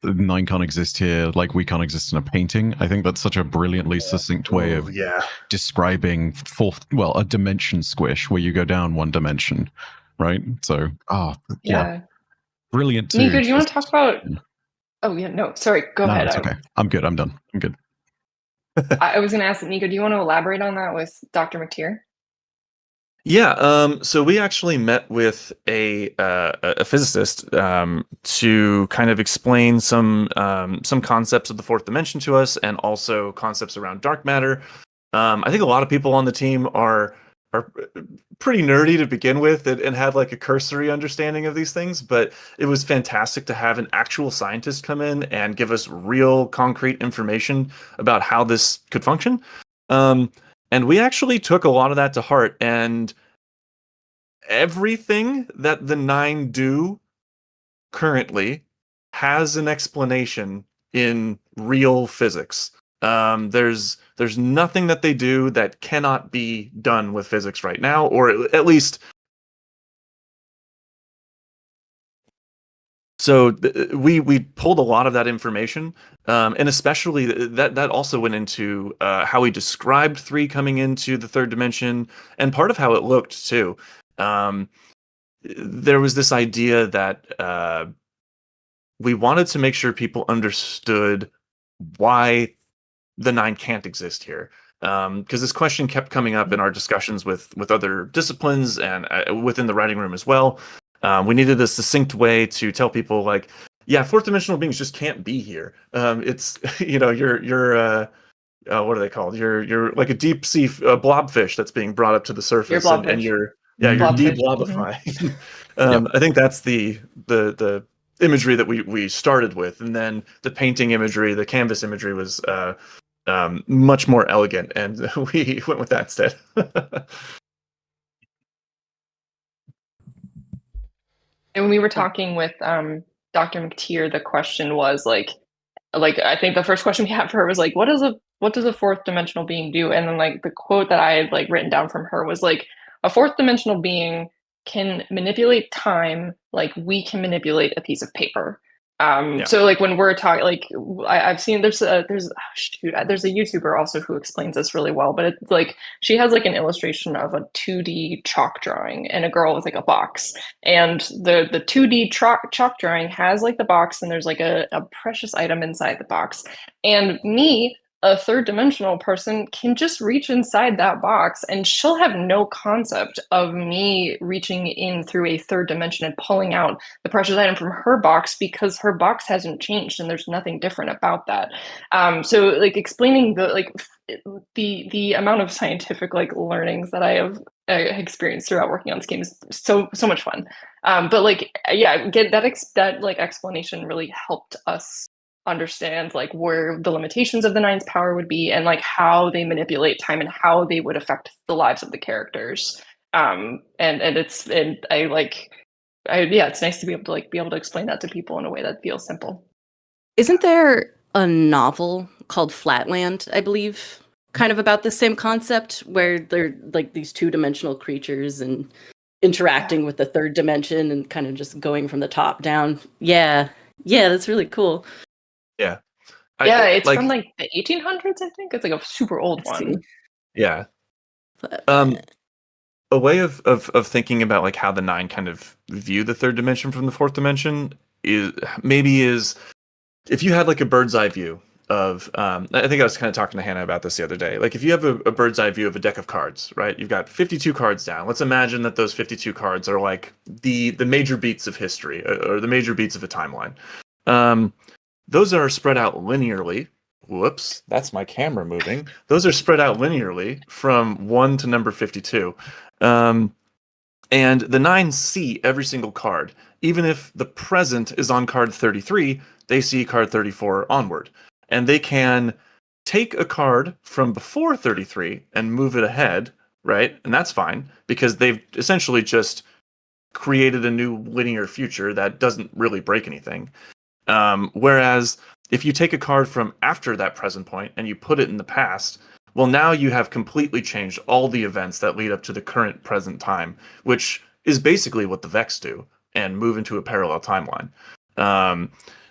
[SPEAKER 5] 9 can't exist here, like we can't exist in a painting. I think that's such a brilliantly succinct way
[SPEAKER 6] Ooh,
[SPEAKER 5] of
[SPEAKER 6] yeah.
[SPEAKER 5] describing a dimension squish where you go down 1 dimension, right? So, yeah, brilliant too.
[SPEAKER 2] Nico, do you want to talk about? Oh yeah, no, sorry. Go ahead.
[SPEAKER 5] It's okay. I'm good. I'm done. I'm good.
[SPEAKER 2] I was going to ask Nico, do you want to elaborate on that with Dr. McTeer?
[SPEAKER 6] Yeah, so we actually met with a physicist to kind of explain some concepts of the 4th dimension to us, and also concepts around dark matter. I think a lot of people on the team are pretty nerdy to begin with, and have like a cursory understanding of these things, but it was fantastic to have an actual scientist come in and give us real concrete information about how this could function. And we actually took a lot of that to heart, and everything that the 9 do currently has an explanation in real physics. There's nothing that they do that cannot be done with physics right now, or at least. So we pulled a lot of that information, and especially that also went into how we described 3 coming into the 3rd dimension, and part of how it looked too. There was this idea that we wanted to make sure people understood why the 9 can't exist here, because this question kept coming up in our discussions with other disciplines and within the writing room as well. We needed a succinct way to tell people, like, yeah, 4th dimensional beings just can't be here. It's you're what are they called? You're like a deep sea blobfish that's being brought up to the surface, and you're
[SPEAKER 2] Blobfish.
[SPEAKER 6] de-blobifying. I think that's the imagery that we started with, and then the painting imagery, the canvas imagery was much more elegant, and we went with that instead.
[SPEAKER 2] And when we were talking with Dr. McTeer, the question was like I think the first question we had for her was like, what does a 4th dimensional being do? And then like the quote that I had like written down from her was like, a 4th dimensional being can manipulate time like we can manipulate a piece of paper. So like when we're talking, like I've seen there's a YouTuber also who explains this really well, but it's like she has like an illustration of a 2D chalk drawing and a girl with like a box, and the 2D chalk drawing has like the box, and there's like a precious item inside the box, and me, a 3rd dimensional person, can just reach inside that box, and she'll have no concept of me reaching in through a 3rd dimension and pulling out the precious item from her box, because her box hasn't changed and there's nothing different about that. So like explaining the amount of scientific like learnings that I have experienced throughout working on this game is so much fun. But like, yeah, get that like explanation really helped us understand like where the limitations of the 9's power would be, and like how they manipulate time and how they would affect the lives of the characters. And it's nice to be able to explain that to people in a way that feels simple.
[SPEAKER 3] Isn't there a novel called Flatland, I believe, kind of about the same concept, where they're like these 2-dimensional creatures and interacting with the 3rd dimension and kind of just going from the top down? Yeah, that's really cool.
[SPEAKER 6] Yeah.
[SPEAKER 2] It's from like the 1800s, I think. It's like a super old one.
[SPEAKER 6] Yeah. A way of thinking about like how the 9 kind of view the 3rd dimension from the 4th dimension is if you had like a bird's eye view of I think I was kind of talking to Hannah about this the other day. Like if you have a bird's eye view of a deck of cards, right? You've got 52 cards down. Let's imagine that those 52 cards are like the major beats of history, or the major beats of a timeline. Those are spread out linearly. Whoops, that's my camera moving. Those are spread out linearly from 1 to number 52. And the 9 see every single card. Even if the present is on card 33, they see card 34 onward. And they can take a card from before 33 and move it ahead, right? And that's fine because they've essentially just created a new linear future that doesn't really break anything. Whereas if you take a card from after that present point and you put it in the past, well, now you have completely changed all the events that lead up to the current present time, which is basically what the Vex do, and move into a parallel timeline.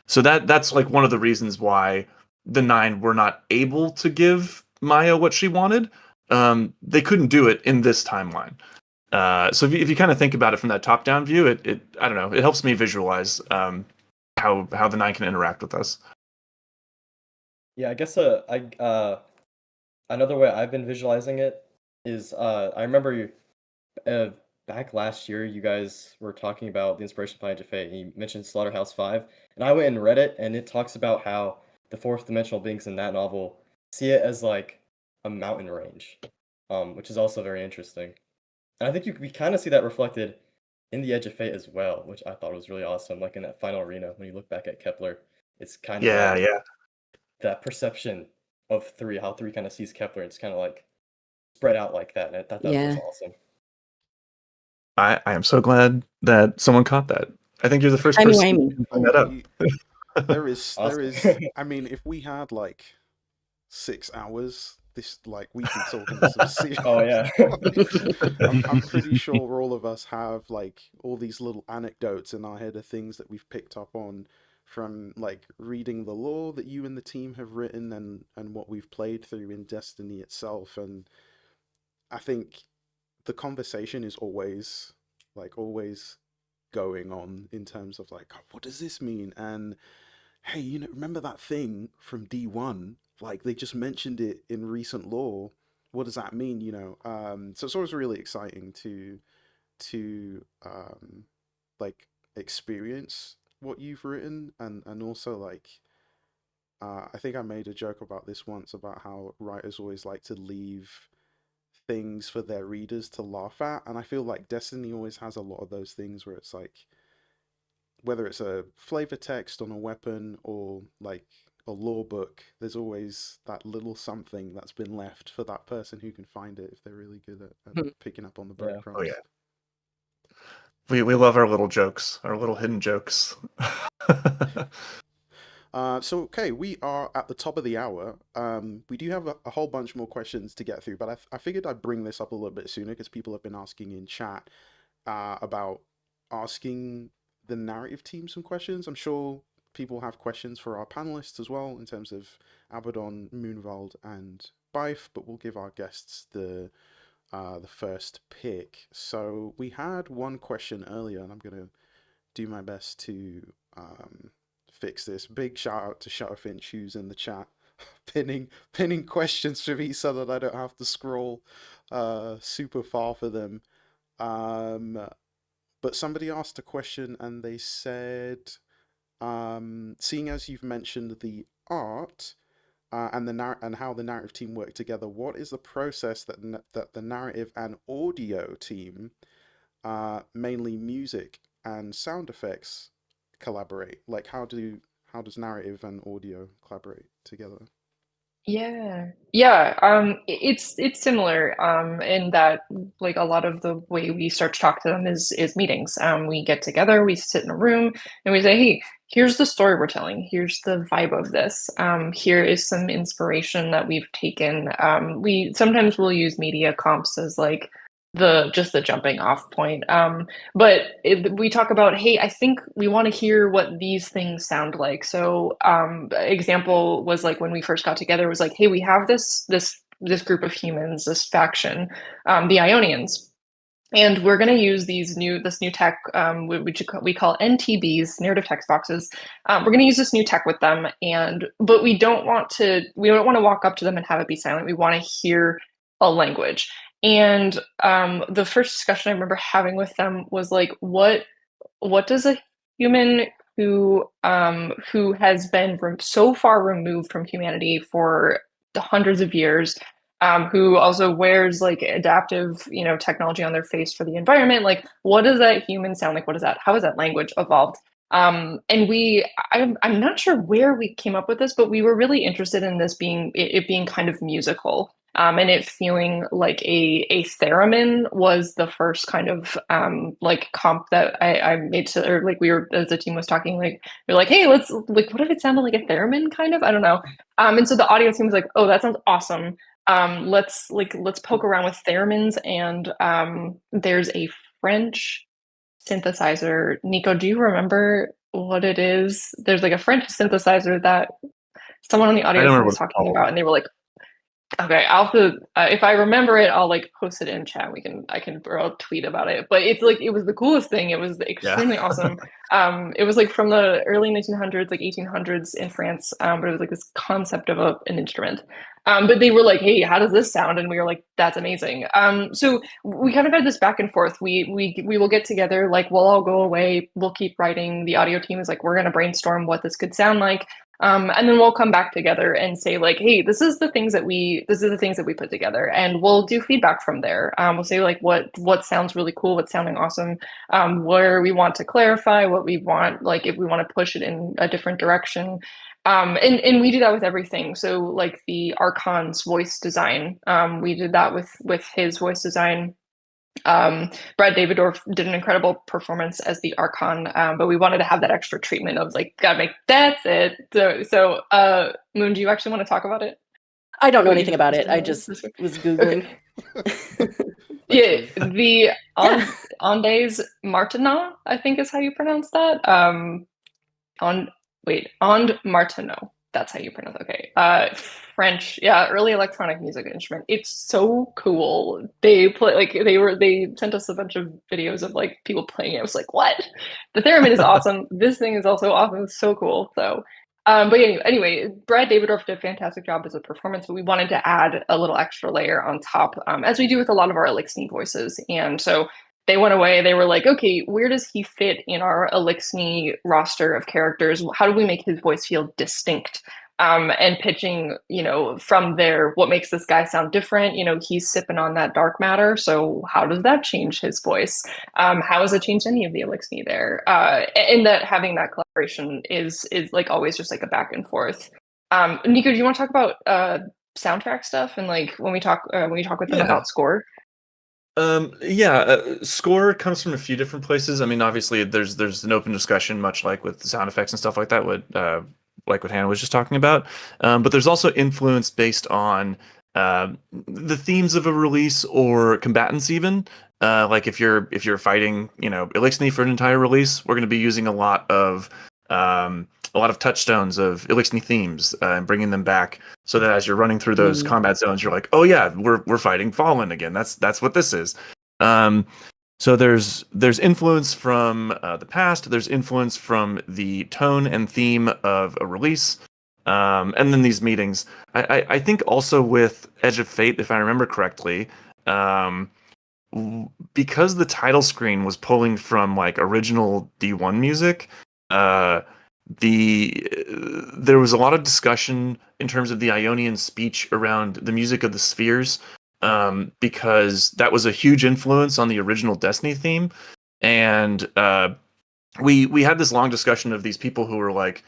[SPEAKER 6] So that's like one of the reasons why the 9 were not able to give Maya what she wanted. They couldn't do it in this timeline. So if you kind of think about it from that top-down view, it I don't know, it helps me visualize how the 9 can interact with us.
[SPEAKER 4] Yeah, I guess another way I've been visualizing it is I remember back last year you guys were talking about the inspiration behind Jaffe. You mentioned Slaughterhouse 5, and I went and read it, and it talks about how the fourth dimensional beings in that novel see it as like a mountain range, which is also very interesting. And I think we kind of see that reflected in the Edge of Fate as well, which I thought was really awesome. Like in that final arena, when you look back at Kepler, it's kind of like
[SPEAKER 6] Yeah.
[SPEAKER 4] that perception of 3, how 3 kind of sees Kepler. It's kind of like spread out like that, and I thought that was
[SPEAKER 3] Yeah.
[SPEAKER 4] awesome.
[SPEAKER 6] I am so glad that someone caught that. I think you're the first person
[SPEAKER 3] Timey-wimey.
[SPEAKER 6] to bring that up.
[SPEAKER 1] There is,
[SPEAKER 4] Awesome.
[SPEAKER 1] I mean, if we had like 6 hours, this like we'd be talking some serious.
[SPEAKER 4] Oh yeah.
[SPEAKER 1] I'm pretty sure all of us have like all these little anecdotes in our head of things that we've picked up on from like reading the lore that you and the team have written and what we've played through in Destiny itself. And I think the conversation is always going on in terms of like, what does this mean? And hey, remember that thing from D1? Like they just mentioned it in recent lore. What does that mean? So it's always really exciting to like experience what you've written and also like I think I made a joke about this once about how writers always like to leave things for their readers to laugh at, and I feel like Destiny always has a lot of those things where it's like whether it's a flavor text on a weapon or like a lore book, there's always that little something that's been left for that person who can find it if they're really good at picking up on the breadcrumbs.
[SPEAKER 6] Oh yeah. We love our little jokes, our little hidden jokes.
[SPEAKER 1] So okay, we are at the top of the hour. We do have a whole bunch more questions to get through, but I figured I'd bring this up a little bit sooner because people have been asking in chat about asking the narrative team some questions. I'm sure people have questions for our panelists as well in terms of Abaddon, Moonvald, and Bife, but we'll give our guests the first pick. So we had one question earlier, and I'm gonna do my best to fix this. Big shout out to Shutterfinch who's in the chat, pinning questions for me so that I don't have to scroll super far for them. But somebody asked a question and they said, seeing as you've mentioned the art and and how the narrative team work together, what is the process that the narrative and audio team, mainly music and sound effects, collaborate? Like how does narrative and audio collaborate together?
[SPEAKER 2] Yeah. It's similar in that like a lot of the way we start to talk to them is meetings. We get together, we sit in a room, and we say, hey, here's the story we're telling. Here's the vibe of this. Here is some inspiration that we've taken. We sometimes will use media comps as like the jumping off point. But we talk about, hey, I think we want to hear what these things sound like. So example was like when we first got together was like, hey, we have this group of humans, this faction, the Ionians. And we're going to use this new tech, which we call NTBs, narrative text boxes. We're going to use this new tech with them, but we don't want to walk up to them and have it be silent. We want to hear a language. And the first discussion I remember having with them was like, what does a human who has been so far removed from humanity for hundreds of years, who also wears like adaptive, technology on their face for the environment, like what does that human sound like? How has that language evolved? And I'm not sure where we came up with this, but we were really interested in this being kind of musical. and it feeling like a theremin was the first kind of like comp that I made to, or like we were, as the team was talking, like we're like, hey, let's like, what if it sounded like a theremin kind of? I don't know. And so the audio team was like, oh, that sounds awesome. Let's poke around with theremins, and there's a French synthesizer. Nico, do you remember what it is? There's like a French synthesizer that someone on the
[SPEAKER 6] I
[SPEAKER 2] audio
[SPEAKER 6] don't
[SPEAKER 2] team
[SPEAKER 6] remember
[SPEAKER 2] was
[SPEAKER 6] what it's
[SPEAKER 2] talking
[SPEAKER 6] called.
[SPEAKER 2] about, and they were like, okay, I'll have to, if I remember it, I'll like post it in chat. Or I'll tweet about it. But it's like, it was the coolest thing. It was extremely awesome. It was like from the early 1900s, like 1800s in France. But it was like this concept of an instrument. But they were like, hey, how does this sound? And we were like, that's amazing. So we kind of had this back and forth. We will get together, like we'll all go away, we'll keep writing. The audio team is like, we're gonna brainstorm what this could sound like. And then we'll come back together and say like, hey, this is the things that we put together, and we'll do feedback from there. We'll say like what sounds really cool, what's sounding awesome, where we want to clarify, what we want, like if we want to push it in a different direction. And we do that with everything. So like the Archon's voice design, we did that with his voice design. Brad Davidorf did an incredible performance as the Archon, but we wanted to have that extra treatment of like, gotta make that's it. So Moon, do you actually want to talk about it?
[SPEAKER 3] I don't know anything about it. I just was Googling.
[SPEAKER 2] Yeah, the Andes Martineau, I think is how you pronounce that. And Martineau. That's how you pronounce it. Okay. French, yeah, early electronic music instrument. It's so cool. They sent us a bunch of videos of like people playing it. I was like, what? The theremin is awesome. This thing is also awesome. It's so cool. So but anyway, Brad Davidorf did a fantastic job as a performance, but we wanted to add a little extra layer on top, as we do with a lot of our Elixir voices. And so they went away. They were like, okay, where does he fit in our Elixir roster of characters? How do we make his voice feel distinct? And pitching, from there, what makes this guy sound different? He's sipping on that dark matter. So how does that change his voice? How has it changed any of the Elixir there? And that having that collaboration is like always just like a back and forth. Nico, do you want to talk about soundtrack stuff and like when we talk with them about score?
[SPEAKER 6] Score comes from a few different places. I mean, obviously there's an open discussion, much like with sound effects and stuff like that, like what Hannah was just talking about. But there's also influence based on the themes of a release or combatants even. Like if you're fighting, Elixir for an entire release, we're going to be using a lot of touchstones of Elixir themes and bringing them back, so that as you're running through those combat zones, you're like, oh yeah, we're fighting Fallen again. That's what this is. So there's influence from the past. There's influence from the tone and theme of a release, and then these meetings. I think also with Edge of Fate, if I remember correctly, because the title screen was pulling from like original D1 music, there was a lot of discussion in terms of the Ionian speech around the music of the spheres, because that was a huge influence on the original Destiny theme. And we had this long discussion of these people who were like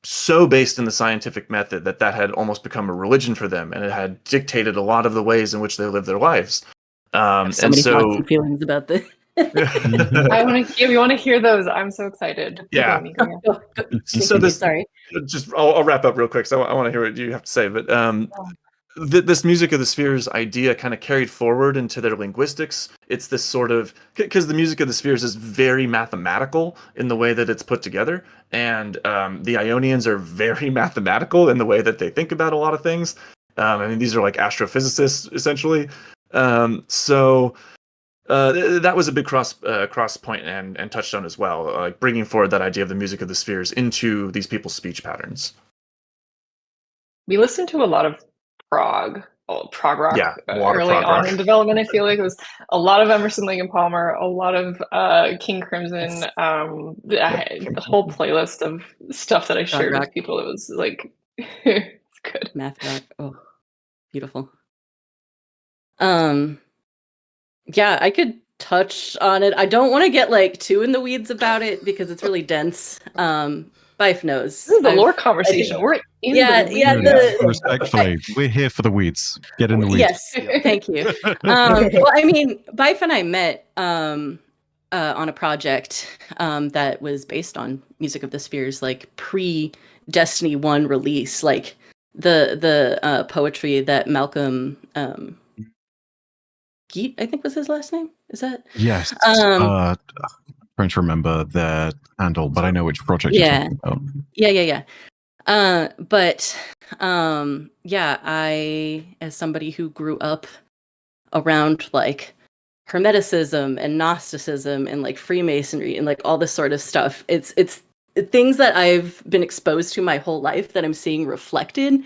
[SPEAKER 6] so based in the scientific method that had almost become a religion for them, and it had dictated a lot of the ways in which they live their lives.
[SPEAKER 3] I have so many thoughts and feelings about this.
[SPEAKER 2] You want to hear those? I'm so excited.
[SPEAKER 6] Yeah.
[SPEAKER 3] So sorry.
[SPEAKER 6] I'll wrap up real quick. So I want to hear what you have to say. But this music of the spheres idea kind of carried forward into their linguistics. It's this sort of, because the music of the spheres is very mathematical in the way that it's put together, and the Ionians are very mathematical in the way that they think about a lot of things. I mean, these are like astrophysicists essentially. So that was a big cross point and touchstone as well, like bringing forward that idea of the music of the spheres into these people's speech patterns.
[SPEAKER 2] We listened to a lot of prog rock early on in development. I feel like it was a lot of Emerson, Lake and Palmer, a lot of King Crimson, the whole playlist of stuff that I shared with people. It was like it's good.
[SPEAKER 3] Math rock. Oh, beautiful. Yeah, I could touch on it. I don't want to get like too in the weeds about it because it's really dense. Bife knows.
[SPEAKER 2] This is a lore conversation. In
[SPEAKER 3] Yeah,
[SPEAKER 2] the
[SPEAKER 3] yeah,
[SPEAKER 2] weeds.
[SPEAKER 5] Respectfully, we're here for the weeds. Get in the weeds.
[SPEAKER 3] Yes, thank you. Well, I mean, Bife and I met on a project that was based on Music of the Spheres, like pre-Destiny 1 release, like the poetry that Malcolm Geet, I think was his last name. Is that?
[SPEAKER 5] Yes. Trying to remember their handle, but I know which project you're
[SPEAKER 3] Yeah.
[SPEAKER 5] talking about.
[SPEAKER 3] Yeah. But yeah, I, as somebody who grew up around like Hermeticism and Gnosticism and like Freemasonry and like all this sort of stuff, it's things that I've been exposed to my whole life that I'm seeing reflected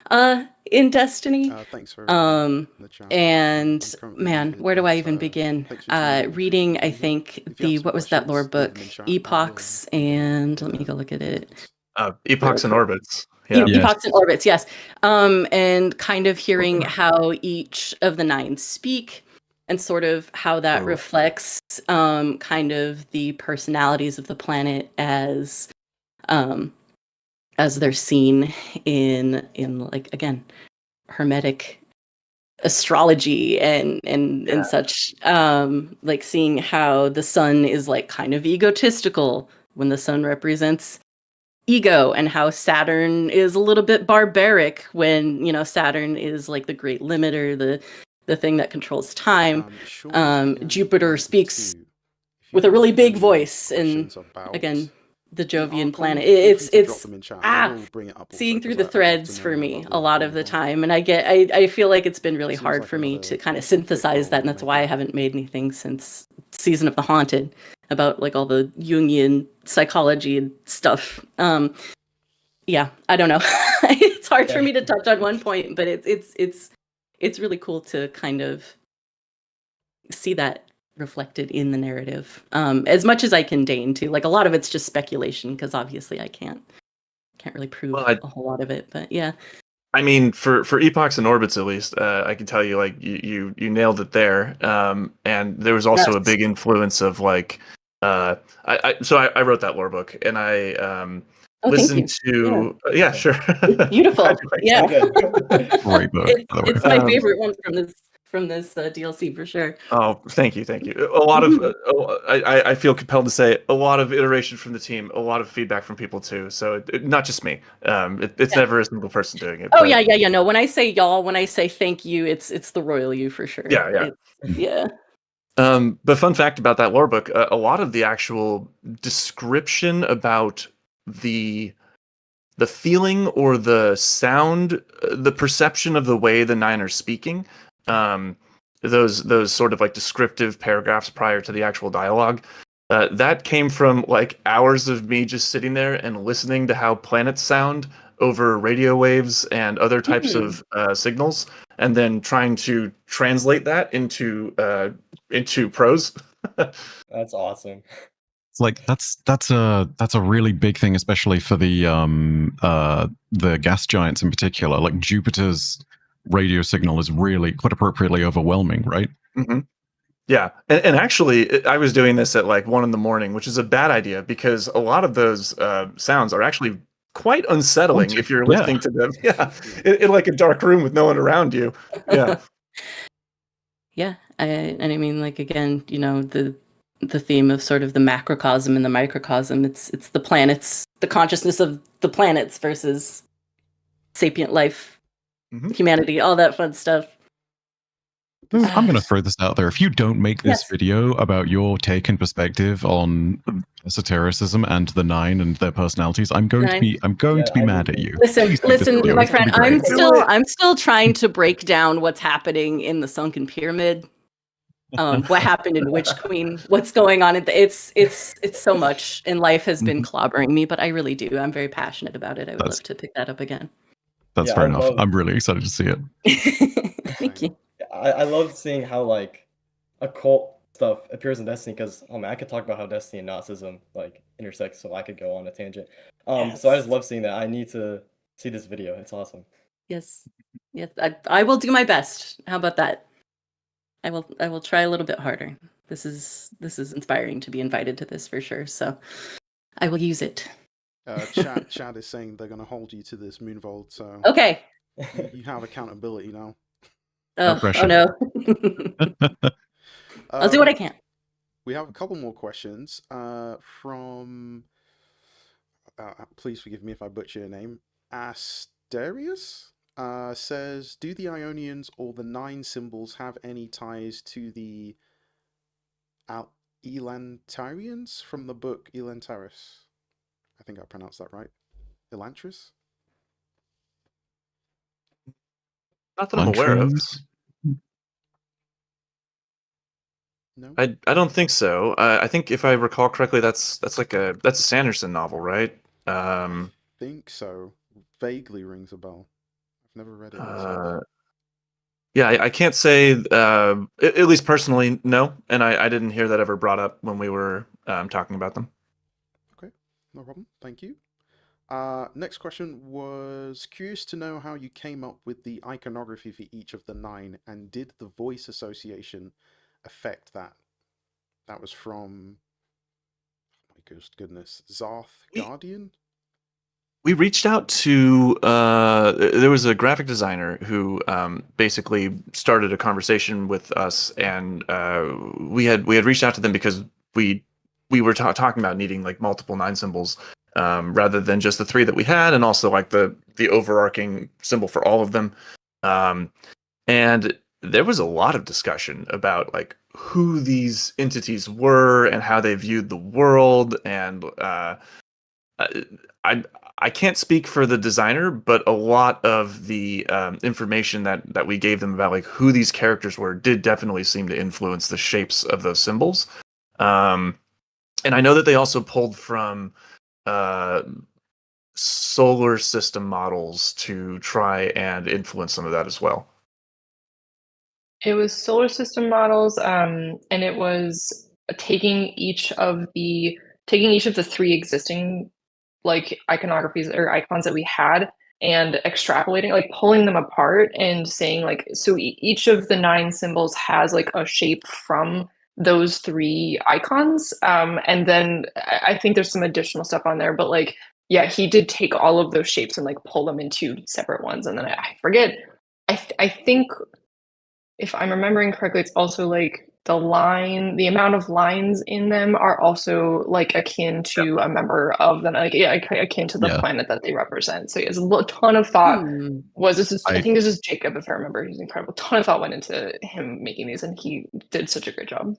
[SPEAKER 3] in Destiny.
[SPEAKER 1] Thanks for the chat.
[SPEAKER 3] And
[SPEAKER 1] I'm currently
[SPEAKER 3] man,
[SPEAKER 1] muted,
[SPEAKER 3] where do I
[SPEAKER 1] but,
[SPEAKER 3] even begin?
[SPEAKER 1] thanks for tuning in.
[SPEAKER 3] Reading, I
[SPEAKER 1] If you
[SPEAKER 3] think
[SPEAKER 1] if you have some
[SPEAKER 3] what was that lore
[SPEAKER 1] questions, leave
[SPEAKER 3] book?
[SPEAKER 1] them in chat.
[SPEAKER 3] Epochs, and let me go look at it.
[SPEAKER 6] Epochs and Orbits. Yeah.
[SPEAKER 5] Yes.
[SPEAKER 3] Epochs and Orbits, yes. And kind of hearing how each of the 9 speak and sort of how that reflects kind of the personalities of the planet as they're seen in like, again, Hermetic astrology and such, like seeing how the sun is like kind of egotistical when the sun represents ego, and how Saturn is a little bit barbaric when, you know, Saturn is like the great limiter, the thing that controls time. Jupiter speaks with a really big voice, and again, the Jovian planet. It's seeing through the threads for me a lot of the time, and I feel like it's been really hard for me to kind of synthesize that, and that's why I haven't made anything since Season of the Haunted about like all the Jungian psychology and stuff. Yeah, I don't know. It's hard for me to touch on one point, but it's really cool to kind of see that reflected in the narrative, as much as I can deign to. Like, a lot of it's just speculation, because obviously I can't really prove a whole lot of it, but yeah.
[SPEAKER 6] I mean, for Epochs and Orbits, at least, I can tell you, like, you nailed it there. And there was also a big influence of like, I wrote that lore book, and I listened to sure,
[SPEAKER 3] beautiful, yeah.
[SPEAKER 5] Great book.
[SPEAKER 3] It's my favorite one from this DLC for sure.
[SPEAKER 6] Oh, thank you. A lot of I feel compelled to say a lot of iteration from the team, a lot of feedback from people too. So not just me. It's never a single person doing it.
[SPEAKER 3] Oh, but... yeah. No, when I say y'all, when I say thank you, it's the royal you for sure.
[SPEAKER 6] Yeah. But fun fact about that lore book, a lot of the actual description about the feeling or the sound, the perception of the way the 9 are speaking, those sort of like descriptive paragraphs prior to the actual dialogue, that came from like hours of me just sitting there and listening to how planets sound over radio waves and other types of signals, and then trying to translate that into prose.
[SPEAKER 4] That's awesome.
[SPEAKER 5] It's like that's a really big thing, especially for the gas giants in particular. Like, Jupiter's radio signal is really quite appropriately overwhelming, right?
[SPEAKER 6] Mm-hmm. Yeah, and actually, I was doing this at like 1 a.m, which is a bad idea, because a lot of those sounds are actually quite unsettling if you're listening to them. Yeah, in like a dark room with no one around you. Yeah.
[SPEAKER 3] Yeah, and I mean, like, again, you know, the theme of sort of the macrocosm and the microcosm. It's the planets, the consciousness of the planets versus sapient life, humanity, all that fun stuff.
[SPEAKER 5] I'm going to throw this out there. If you don't make this video about your take and perspective on esotericism and the 9 and their personalities, I'm going to be mad at you.
[SPEAKER 3] Listen, my friend, I'm still trying to break down what's happening in the Sunken Pyramid. What happened in Witch Queen? What's going on? It's so much, and life has been clobbering me. But I really do. I'm very passionate about it. I would love to pick that up again.
[SPEAKER 5] That's fair enough. I'm really excited to see it.
[SPEAKER 3] Thank you.
[SPEAKER 4] I love seeing how like occult stuff appears in Destiny, because I could talk about how Destiny and Nazism like intersect, so I could go on a tangent. So I just love seeing that. I need to see this video. It's awesome.
[SPEAKER 3] Yes. I will do my best. How about that? I will try a little bit harder. This is inspiring to be invited to this for sure. So I will use it.
[SPEAKER 1] Chad is saying they're gonna hold you to this Moonvolt, so
[SPEAKER 3] Okay.
[SPEAKER 1] you have accountability now.
[SPEAKER 5] No
[SPEAKER 3] Oh
[SPEAKER 5] pressure.
[SPEAKER 3] no. I'll do what I
[SPEAKER 1] Um,
[SPEAKER 3] can.
[SPEAKER 1] we have a couple more questions from. Please forgive me if I butcher your name. Asterius says, "Do the Ionians or the Nine Symbols have any ties to the Elantarians from the book Elantaris?" I think I pronounced that right. Elantris?
[SPEAKER 6] Not that I'm aware of.
[SPEAKER 5] Lantrians?
[SPEAKER 1] No,
[SPEAKER 6] I don't think so. I think if I recall correctly, that's a Sanderson novel, right? Um,
[SPEAKER 1] think so. Vaguely rings a bell. I've never read it myself.
[SPEAKER 6] uh, yeah, I can't say at least personally, no, and I didn't hear that ever brought up when we were talking about them.
[SPEAKER 1] Okay, no problem. Thank you. Next question was curious to know how you came up with the iconography for each of the nine, and did the voice association affect that? That was from, oh my goodness, Zarth
[SPEAKER 6] We
[SPEAKER 1] Guardian?
[SPEAKER 6] we reached out to there was a graphic designer who basically started a conversation with us, and we had reached out to them because we were talking about needing like multiple nine symbols rather than just the three that we had, and also like the overarching symbol for all of them. Um, and there was a lot of discussion about like who these entities were and how they viewed the world, and I I can't speak for the designer, but a lot of the information that we gave them about like who these characters were did definitely seem to influence the shapes of those symbols. Um, and I know that they also pulled from uh, solar system models to try and influence some of that as well.
[SPEAKER 2] It was solar system models, and it was taking each of the three existing like iconographies or icons that we had and extrapolating, like pulling them apart and saying like, so each of the nine symbols has like a shape from those three icons. And then I think there's some additional stuff on there, but like, yeah, he did take all of those shapes and like pull them into separate ones. And then I forget, I think if I'm remembering correctly, it's also like the amount of lines in them are also like akin to a member of the like yeah, akin to the
[SPEAKER 5] Yeah.
[SPEAKER 2] planet that they represent. So yeah, there's a ton of thought. I
[SPEAKER 5] I
[SPEAKER 2] think this is Jacob, if I remember. He's incredible. A ton of thought went into him making these, and he did such a great job.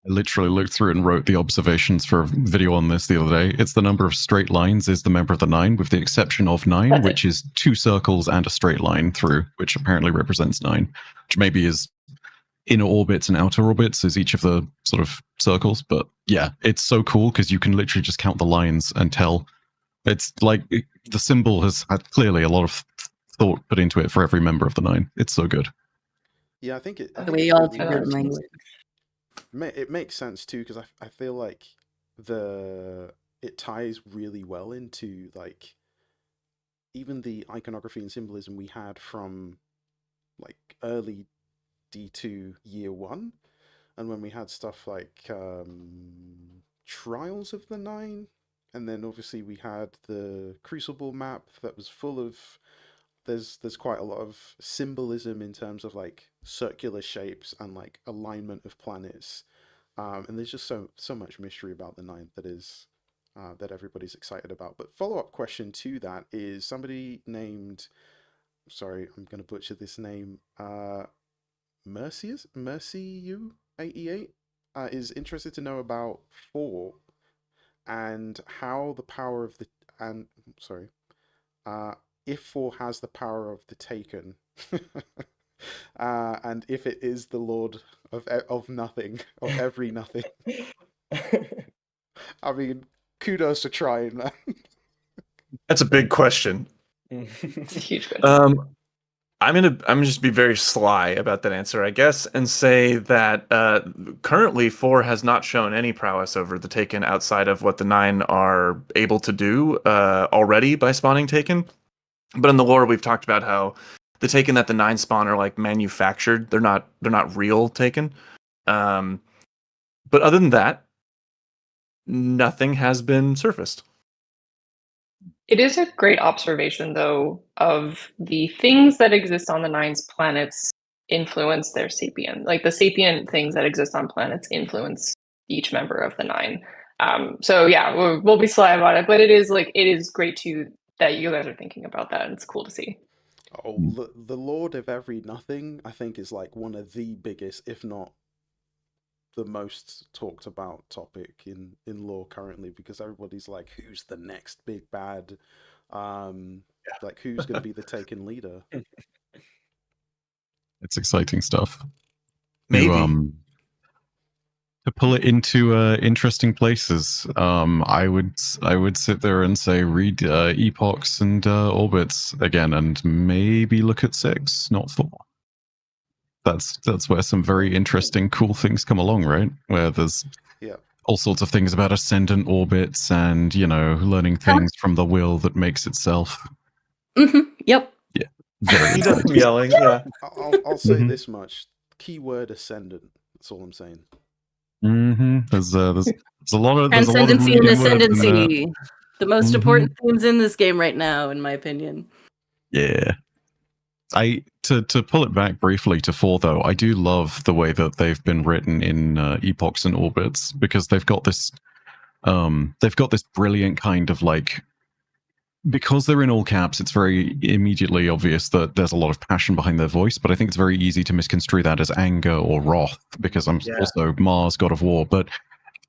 [SPEAKER 5] literally looked through and wrote the observations for a video on this the other day. It's the number of straight lines is the member of the nine, with the exception of nine,
[SPEAKER 2] That's
[SPEAKER 5] which is two circles and a straight line through, which apparently represents nine, which maybe is inner orbits and outer orbits is each of the sort of circles. But yeah, it's so cool because you can literally just count the lines and tell. It's like the symbol has had clearly a lot of thought put into it for every member of the nine. It's so good.
[SPEAKER 1] Yeah, I think it. I
[SPEAKER 3] The
[SPEAKER 1] think
[SPEAKER 3] way
[SPEAKER 1] it's
[SPEAKER 3] y'all
[SPEAKER 1] really
[SPEAKER 3] do written
[SPEAKER 1] interesting.
[SPEAKER 3] language.
[SPEAKER 1] It makes sense too because I feel like it ties really well into like even the iconography and symbolism we had from like early D2 year one, and when we had stuff like Trials of the Nine, and then obviously we had the Crucible map that was full of there's quite a lot of symbolism in terms of like circular shapes and like alignment of planets, and there's just so much mystery about the ninth that is that everybody's excited about. But follow-up question to that is somebody named, sorry, I'm gonna butcher this name, Mercy U88 is interested to know about four and how the power of the and sorry, uh, if four has the power of the Taken, and if it is the Lord of nothing, of every nothing. I mean, kudos to trying, man.
[SPEAKER 6] That's a big question.
[SPEAKER 2] It's a huge question.
[SPEAKER 6] I'm gonna just be very sly about that answer, I guess, and say that currently four has not shown any prowess over the Taken outside of what the nine are able to do already by spawning Taken. But in the lore, we've talked about how the Taken that the nine spawn are like manufactured. They're not real Taken. Um, but other than that, nothing has been surfaced.
[SPEAKER 2] It is a great observation, though, of the things that exist on the Nine's planets influence their sapient. Like the sapient things that exist on planets influence each member of the Nine. So yeah, we'll be sly about it, but it is great that you guys are thinking about that, and it's cool to see.
[SPEAKER 1] Oh, the Lord of Every Nothing, I think, is like one of the biggest, if not the most talked about topic in lore currently, because everybody's like, who's the next big bad? Like, who's going to be the taken leader?
[SPEAKER 5] It's exciting stuff.
[SPEAKER 6] Maybe.
[SPEAKER 5] To pull it into interesting places, I would sit there and say read epochs and orbits again, and maybe look at 6, not 4. That's where some very interesting, cool things come along, right? Where there's all sorts of things about ascendant orbits and learning things from the will that makes itself.
[SPEAKER 3] Yep.
[SPEAKER 5] Yeah. Very.
[SPEAKER 6] He does some yelling. Yeah.
[SPEAKER 1] I'll say this much: keyword ascendant. That's all I'm saying.
[SPEAKER 5] There's a lot of
[SPEAKER 3] transcendency and ascendancy.
[SPEAKER 5] In
[SPEAKER 3] the most important themes in this game right now, in my opinion.
[SPEAKER 5] Yeah. To pull it back briefly to 4, though, I do love the way that they've been written in epochs and orbits, because they've got this brilliant kind of like, because they're in all caps, it's very immediately obvious that there's a lot of passion behind their voice, but I think it's very easy to misconstrue that as anger or wrath, because I'm also Mars, god of war, but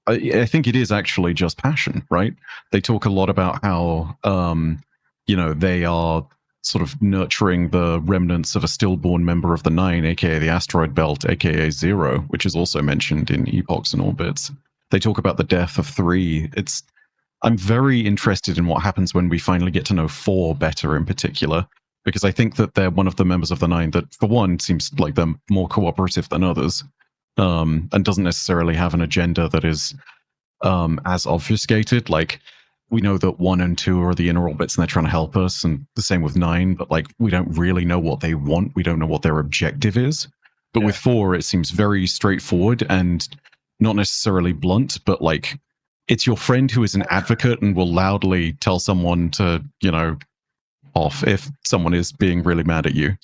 [SPEAKER 5] I think it is actually just passion, right? They talk a lot about how, they are sort of nurturing the remnants of a stillborn member of the Nine, aka the asteroid belt, aka Zero, which is also mentioned in epochs and orbits. They talk about the death of 3. I'm very interested in what happens when we finally get to know 4 better in particular, because I think that they're one of the members of the Nine that, for one, seems like they're more cooperative than others, and doesn't necessarily have an agenda that is as obfuscated. Like, we know that 1 and 2 are the inner orbits and they're trying to help us, and the same with 9, but like, we don't really know what they want. We don't know what their objective is. But with 4, it seems very straightforward and not necessarily blunt, but like, it's your friend who is an advocate and will loudly tell someone to, off if someone is being really mad at you,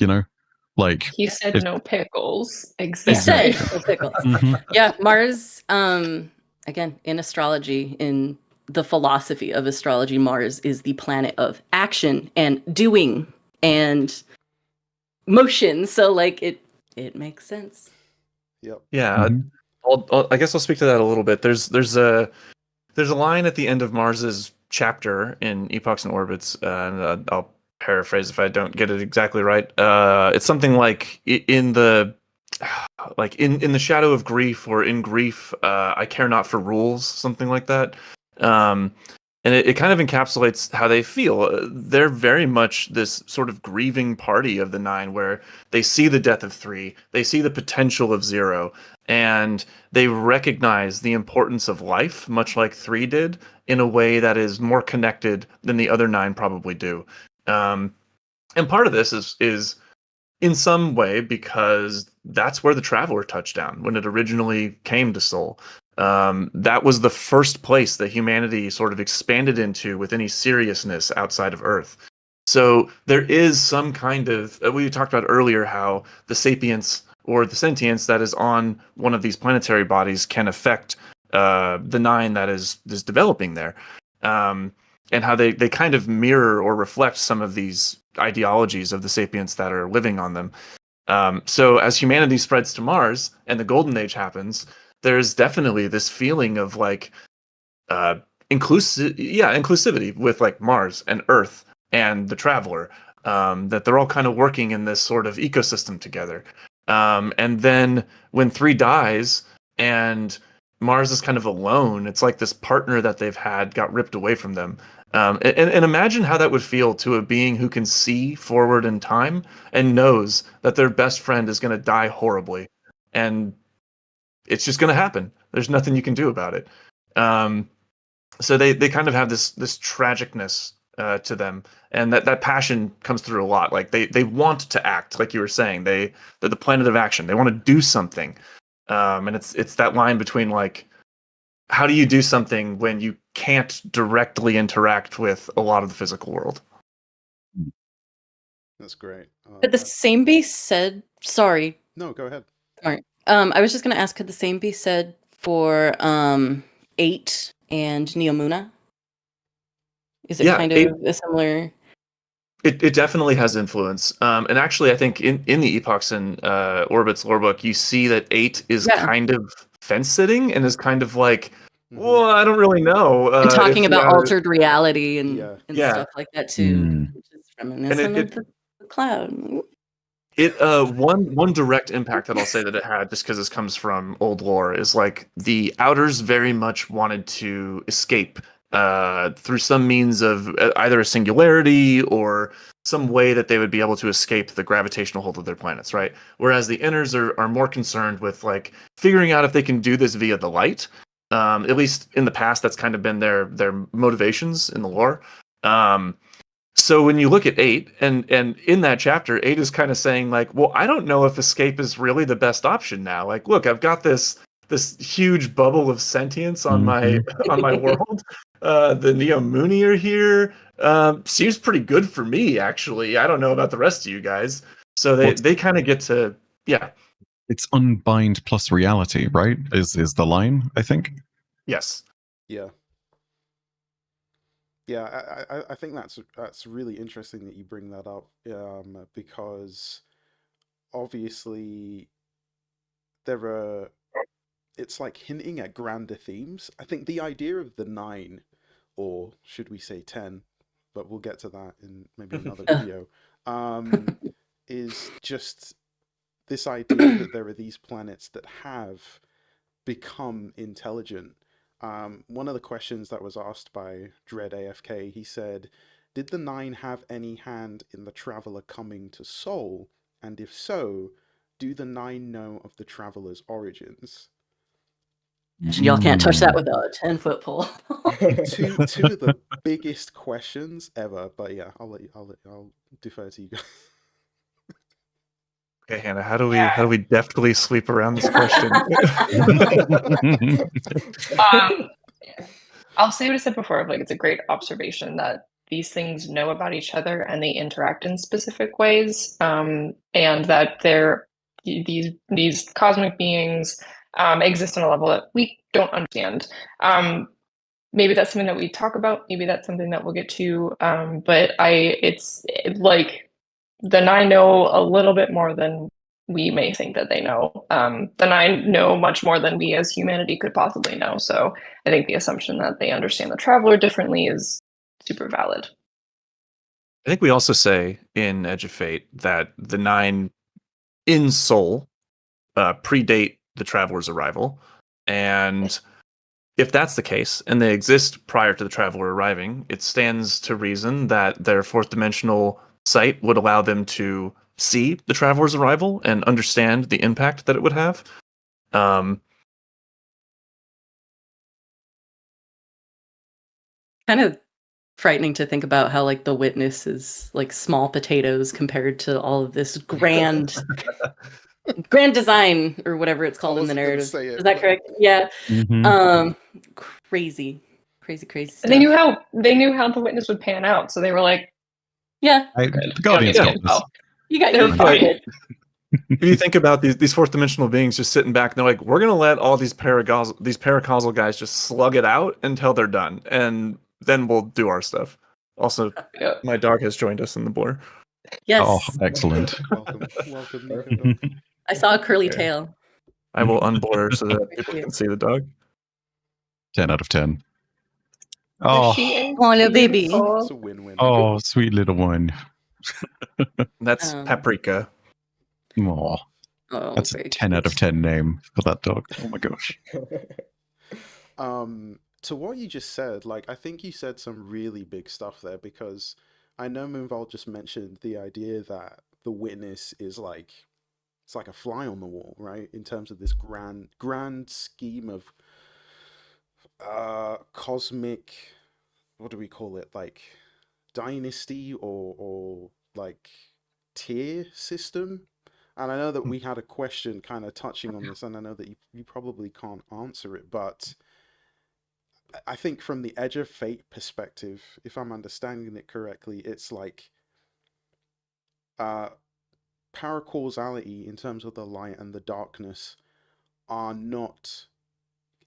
[SPEAKER 5] Like,
[SPEAKER 2] he said no pickles.
[SPEAKER 3] Exactly. He said no pickles. Yeah, Mars, again, in astrology, in the philosophy of astrology, Mars is the planet of action and doing and motion. So like it makes sense.
[SPEAKER 1] Yep.
[SPEAKER 6] Yeah. I guess I'll speak to that a little bit. There's a line at the end of Mars's chapter in Epochs and Orbits, and I'll paraphrase if I don't get it exactly right. It's something like in the shadow of grief, or in grief, I care not for rules, something like that. And it kind of encapsulates how they feel. They're very much this sort of grieving party of the Nine, where they see the death of 3, they see the potential of 0, and they recognize the importance of life, much like 3 did, in a way that is more connected than the other 9 probably do. And part of this is in some way because that's where the Traveler touched down when it originally came to Sol. That was the first place that humanity sort of expanded into with any seriousness outside of Earth. So there is some kind of, we talked about earlier how the sapience or the sentience that is on one of these planetary bodies can affect the 9 that is developing there. And how they kind of mirror or reflect some of these ideologies of the sapients that are living on them. So as humanity spreads to Mars and the Golden Age happens, there's definitely this feeling of like inclusivity with like Mars and Earth and the Traveler, that they're all kind of working in this sort of ecosystem together. And then when 3 dies and Mars is kind of alone, it's like this partner that they've had got ripped away from them. And imagine how that would feel to a being who can see forward in time and knows that their best friend is going to die horribly. And it's just going to happen. There's nothing you can do about it. So they kind of have this tragicness to them, and that passion comes through a lot. Like they want to act, like you were saying. They're the planet of action. They want to do something. And it's that line between like how do you do something when you can't directly interact with a lot of the physical world?
[SPEAKER 1] That's great.
[SPEAKER 3] Could the same be said? Sorry.
[SPEAKER 1] No, go ahead.
[SPEAKER 3] All right. I was just going to ask, could the same be said for 8 and Neomuna? Is it
[SPEAKER 6] Yeah,
[SPEAKER 3] kind
[SPEAKER 6] 8
[SPEAKER 3] of a similar?
[SPEAKER 6] It definitely has influence. And actually, I think in the Epochs and Orbits lorebook, you see that 8 is
[SPEAKER 3] Yeah.
[SPEAKER 6] kind of fence sitting and is kind of like,
[SPEAKER 1] Mhm.
[SPEAKER 6] well, I don't really know.
[SPEAKER 3] And talking
[SPEAKER 6] if
[SPEAKER 3] about
[SPEAKER 6] yeah,
[SPEAKER 3] altered reality and,
[SPEAKER 1] Yeah.
[SPEAKER 3] and
[SPEAKER 6] Yeah.
[SPEAKER 3] stuff like that too,
[SPEAKER 5] Mm.
[SPEAKER 3] which is reminiscent of the cloud.
[SPEAKER 6] It one direct impact that I'll say that it had, just because this comes from old lore, is like the Outers very much wanted to escape through some means of either a singularity or some way that they would be able to escape the gravitational hold of their planets, right? Whereas the Inners are more concerned with like figuring out if they can do this via the light. At least in the past, that's kind of been their motivations in the lore. So when you look at 8, and in that chapter, 8 is kind of saying like, well, I don't know if escape is really the best option now. Like, look, I've got this huge bubble of sentience on my on my world. The Neo Mooney are here. Seems pretty good for me, actually. I don't know about the rest of you guys. So they kind of get to, yeah.
[SPEAKER 5] It's unbind plus reality, right? Is the line, I think.
[SPEAKER 6] Yes.
[SPEAKER 1] Yeah. Yeah, I think that's really interesting that you bring that up, because obviously there are, it's like hinting at grander themes. I think the idea of the 9, or should we say 10, but we'll get to that in maybe another video, is just this idea that there are these planets that have become intelligent. One of the questions that was asked by Dread AFK, he said, did the 9 have any hand in the Traveler coming to Sol? And if so, do the 9 know of the Traveler's origins?
[SPEAKER 3] Y'all can't touch that without a 10-foot pole.
[SPEAKER 1] Two of the biggest questions ever, but yeah, I'll defer to you guys.
[SPEAKER 6] Okay, Hannah, how do we deftly sweep around this question?
[SPEAKER 2] I'll say what I said before. Like, it's a great observation that these things know about each other and they interact in specific ways, and that these cosmic beings exist on a level that we don't understand. Maybe that's something that we talk about. Maybe that's something that we'll get to. But it's like the 9 know a little bit more than we may think that they know. The 9 know much more than we as humanity could possibly know. So I think the assumption that they understand the Traveler differently is super valid.
[SPEAKER 6] I think we also say in Edge of Fate that the 9 in Sol predate the Traveler's arrival. And if that's the case, and they exist prior to the Traveler arriving, it stands to reason that their 4th dimensional sight would allow them to see the Traveler's arrival and understand the impact that it would have.
[SPEAKER 3] Kind of frightening to think about how like the Witness is like small potatoes compared to all of this grand design or whatever it's called in the narrative. Is that correct? Yeah. Crazy stuff.
[SPEAKER 2] And they knew how the Witness would pan out, so they were like,
[SPEAKER 3] yeah,
[SPEAKER 5] the Guardians got this.
[SPEAKER 3] You got
[SPEAKER 2] They're
[SPEAKER 3] your
[SPEAKER 2] fine.
[SPEAKER 6] If you think about these 4th dimensional beings just sitting back, and they're like, we're gonna let all these paracausal guys just slug it out until they're done, and then we'll do our stuff. Also, my dog has joined us in the blur.
[SPEAKER 3] Yes.
[SPEAKER 5] Oh, excellent.
[SPEAKER 1] Welcome, Nico.
[SPEAKER 3] I saw a curly tail.
[SPEAKER 6] I will unblur so that people can see the dog.
[SPEAKER 5] 10 out of 10.
[SPEAKER 2] Oh,
[SPEAKER 3] little baby.
[SPEAKER 1] It's a win-win.
[SPEAKER 5] Oh, sweet little one.
[SPEAKER 6] That's Paprika.
[SPEAKER 5] Oh, that's a 10 out of 10 name for that dog. Oh my gosh.
[SPEAKER 1] To what you just said, like, I think you said some really big stuff there, because I know Moonval just mentioned the idea that the Witness is like, it's like a fly on the wall, right? In terms of this grand scheme of cosmic, what do we call it? Like dynasty or like tier system. And I know that we had a question kind of touching on this, and I know that you probably can't answer it, but I think from the Edge of Fate perspective, if I'm understanding it correctly, it's like uh, power causality in terms of the light and the darkness are not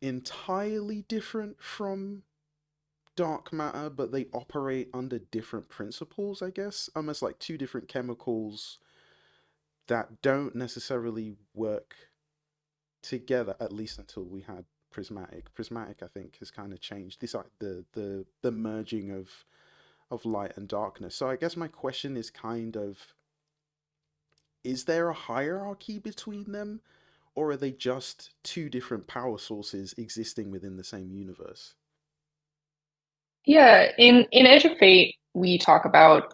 [SPEAKER 1] entirely different from dark matter, but they operate under different principles, I guess. Almost like two different chemicals that don't necessarily work together, at least until we had prismatic. Prismatic, I think, has kind of changed this, like the merging of light and darkness. So I guess my question is kind of, is there a hierarchy between them, or are they just two different power sources existing within the same universe?
[SPEAKER 2] Yeah, in Edge of Fate, we talk about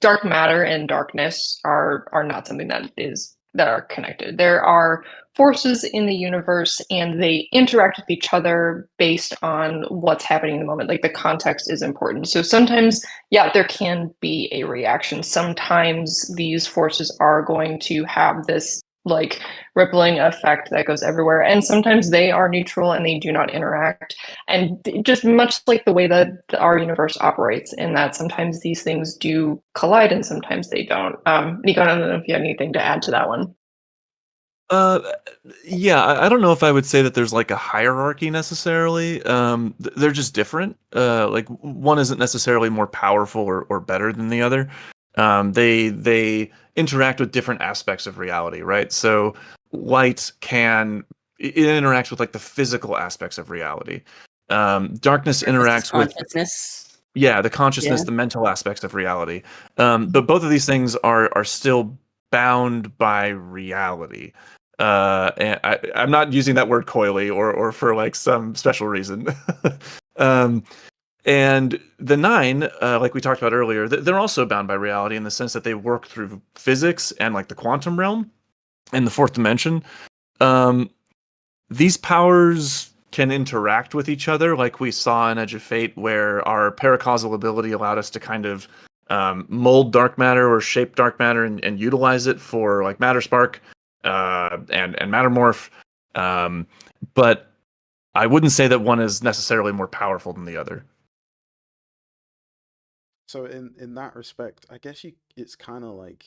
[SPEAKER 2] dark matter and darkness are not something that are connected. There are forces in the universe, and they interact with each other based on what's happening in the moment. Like the context is important. So sometimes, yeah, there can be a reaction. Sometimes these forces are going to have this like rippling effect that goes everywhere, and sometimes they are neutral and they do not interact. And just much like the way that our universe operates, in that sometimes these things do collide and sometimes they don't. Nico, I don't know if you have anything to add to that one.
[SPEAKER 6] Uh, yeah, I don't know if I would say that there's like a hierarchy necessarily. They're just different. Like one isn't necessarily more powerful or better than the other. They interact with different aspects of reality, right? So light it interacts with like the physical aspects of reality. Darkness interacts with
[SPEAKER 3] consciousness.
[SPEAKER 6] the consciousness,
[SPEAKER 3] Yeah.
[SPEAKER 6] the mental aspects of reality. But both of these things are still bound by reality. And I'm not using that word coyly or for like some special reason. And the nine, like we talked about earlier, they're also bound by reality in the sense that they work through physics and like the quantum realm and the fourth dimension. These powers can interact with each other, like we saw in Edge of Fate, where our paracausal ability allowed us to kind of mold dark matter or shape dark matter and utilize it for like matter spark and mattermorph. But I wouldn't say that one is necessarily more powerful than the other.
[SPEAKER 1] So in that respect, I guess it's kind of like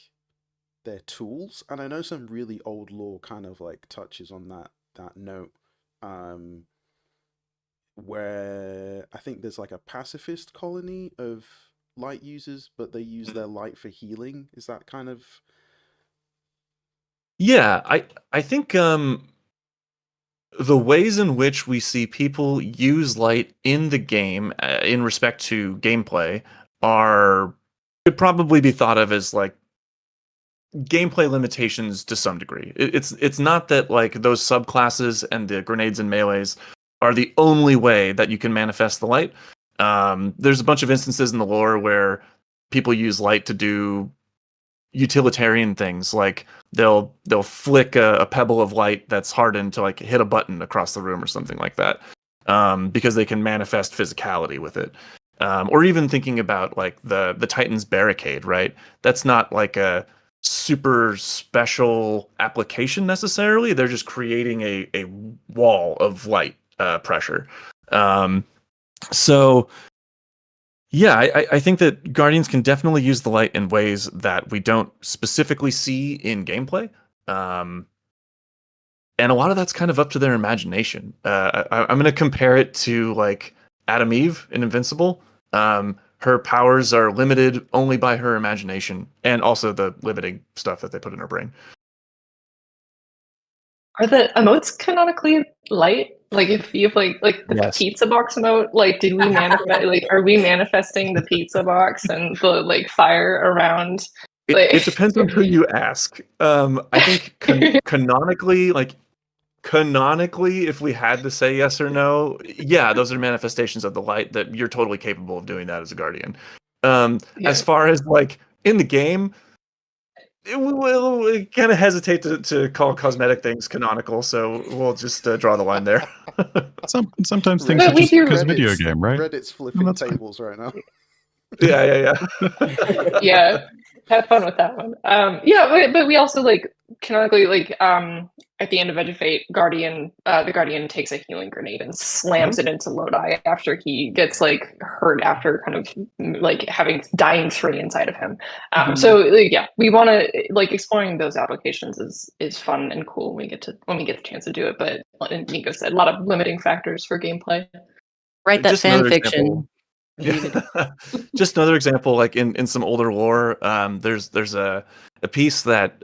[SPEAKER 1] they're tools, and I know some really old lore kind of like touches on that note, where I think there's like a pacifist colony of light users, but they use their light for healing. Is that kind of?
[SPEAKER 6] Yeah, I think the ways in which we see people use light in the game, in respect to gameplay, could probably be thought of as like gameplay limitations to some degree. It's not that like those subclasses and the grenades and melees are the only way that you can manifest the light. There's a bunch of instances in the lore where people use light to do utilitarian things, like they'll flick a pebble of light that's hardened to like hit a button across the room or something like that, because they can manifest physicality with it. Or even thinking about like the Titan's barricade, right? That's not like a super special application necessarily. They're just creating a wall of light pressure. So yeah, I think that Guardians can definitely use the light in ways that we don't specifically see in gameplay. And a lot of that's kind of up to their imagination. I'm going to compare it to like Adam Eve in Invincible. Her powers are limited only by her imagination and also the limiting stuff that they put in her brain.
[SPEAKER 2] Are the emotes canonically light? Like if you have like the
[SPEAKER 6] Yes.
[SPEAKER 2] pizza box emote, like did we manifest like are we manifesting the pizza box and the like fire around? Like...
[SPEAKER 6] It depends on who you ask. I think canonically, if we had to say yes or no, yeah, those are manifestations of the light that you're totally capable of doing that as a guardian. As far as like in the game, we kind of hesitate to call cosmetic things canonical, so we'll just draw the line there.
[SPEAKER 5] Sometimes things are just because video game, right?
[SPEAKER 1] Reddit's flipping tables right now.
[SPEAKER 6] Yeah.
[SPEAKER 2] Yeah, have fun with that one. Yeah, but we also like canonically, like at the end of Edge of Fate, the Guardian takes a healing grenade and slams it into Lodi after he gets like hurt after kind of like having dying free inside of him. So yeah, we want to like exploring those applications is fun and cool when we get the chance to do it. But like Nico said, a lot of limiting factors for gameplay.
[SPEAKER 3] Write that
[SPEAKER 6] Just
[SPEAKER 3] fan
[SPEAKER 6] another
[SPEAKER 3] fiction.
[SPEAKER 6] example. Yeah. Just another example, like in some older lore, there's a piece that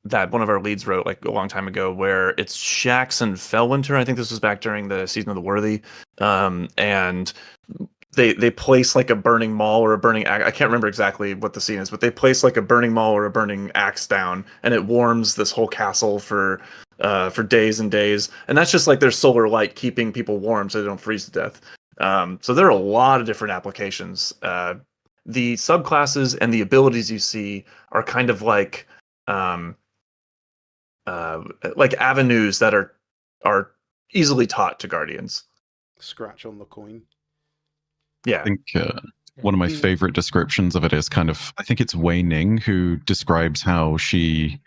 [SPEAKER 6] that one of our leads wrote like a long time ago, where it's Shax and Felwinter. I think this was back during the season of the Worthy, and they place like a burning maul or a burning axe. I can't remember exactly what the scene is, but they place like a burning maul or a burning axe down, and it warms this whole castle for days and days. And that's just like their solar light keeping people warm so they don't freeze to death. So there are a lot of different applications. The subclasses and the abilities you see are kind of like avenues that are easily taught to Guardians.
[SPEAKER 1] Scratch on the coin.
[SPEAKER 6] Yeah.
[SPEAKER 5] I think one of my favorite descriptions of it is kind of, I think it's Wei Ning who describes how she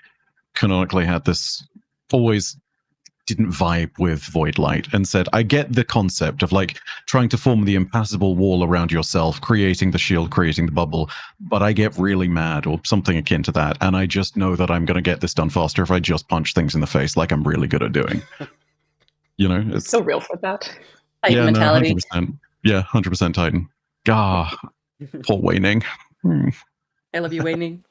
[SPEAKER 5] canonically had this, always didn't vibe with Void Light, and said, I get the concept of like trying to form the impassable wall around yourself, creating the shield, creating the bubble, but I get really mad, or something akin to that, and I just know that I'm going to get this done faster if I just punch things in the face like I'm really good at doing. You know? It's
[SPEAKER 2] so real for that.
[SPEAKER 3] Titan mentality.
[SPEAKER 5] 100%. Yeah, 100% Titan. Ah, poor Wei Ning.
[SPEAKER 3] I love you, Wei Ning.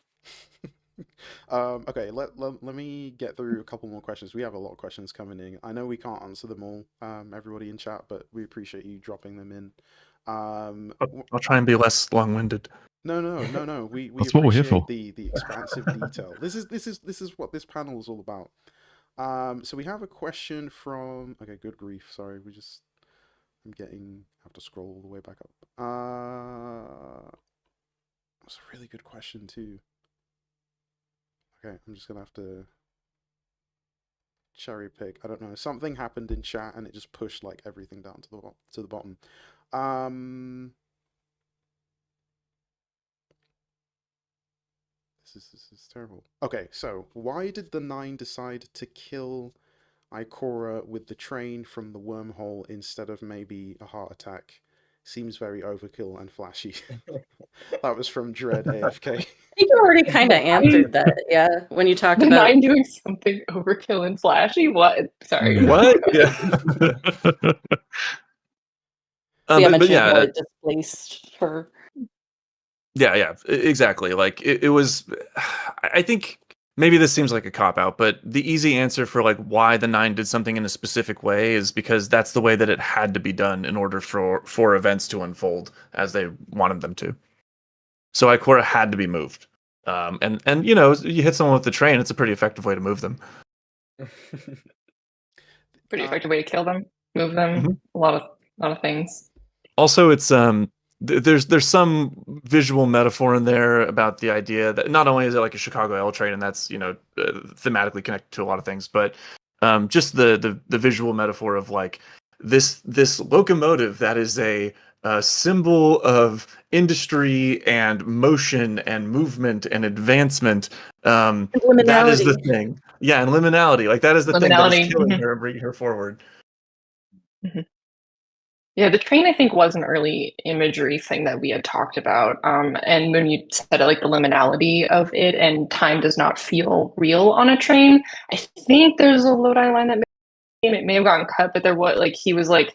[SPEAKER 1] Okay, let me get through a couple more questions. We have a lot of questions coming in. I know we can't answer them all, everybody in chat, but we appreciate you dropping them in.
[SPEAKER 6] I'll try and be less long-winded.
[SPEAKER 1] No. We
[SPEAKER 5] That's what we're here for.
[SPEAKER 1] the expansive detail. This is what this panel is all about. So we have a question from. Okay, good grief. Sorry, have to scroll all the way back up. That's a really good question too. Okay, I'm just gonna have to cherry pick. I don't know. Something happened in chat and it just pushed like everything down to the bottom. This is terrible. Okay, so why did the 9 decide to kill Ikora with the train from the wormhole instead of maybe a heart attack? Seems very overkill and flashy. That was from Dread AFK.
[SPEAKER 3] I think you already kind of answered that, yeah, when you talked
[SPEAKER 2] The
[SPEAKER 3] about
[SPEAKER 2] 9 doing something overkill and flashy. What? Sorry.
[SPEAKER 6] What? Yeah.
[SPEAKER 3] but yeah, it displaced her.
[SPEAKER 6] Yeah, exactly. Like it was. I think maybe this seems like a cop out, but the easy answer for like why the 9 did something in a specific way is because that's the way that it had to be done in order for events to unfold as they wanted them to. So Ikora had to be moved. And you know, you hit someone with the train, it's a pretty effective way to move them.
[SPEAKER 2] Pretty effective way to kill them, move them. A lot of things.
[SPEAKER 6] Also, it's there's some visual metaphor in there about the idea that not only is it like a Chicago L train, and that's, you know, thematically connected to a lot of things, but just the visual metaphor of like this locomotive that is a symbol of industry and motion and movement and advancement. That is the thing. Yeah, and liminality. Like that is the thing that is killing her and bringing her forward.
[SPEAKER 2] Yeah, the train I think was an early imagery thing that we had talked about. And when you said it, like the liminality of it and time does not feel real on a train, I think there's a Lodi line that may have gotten cut, but there was like he was like,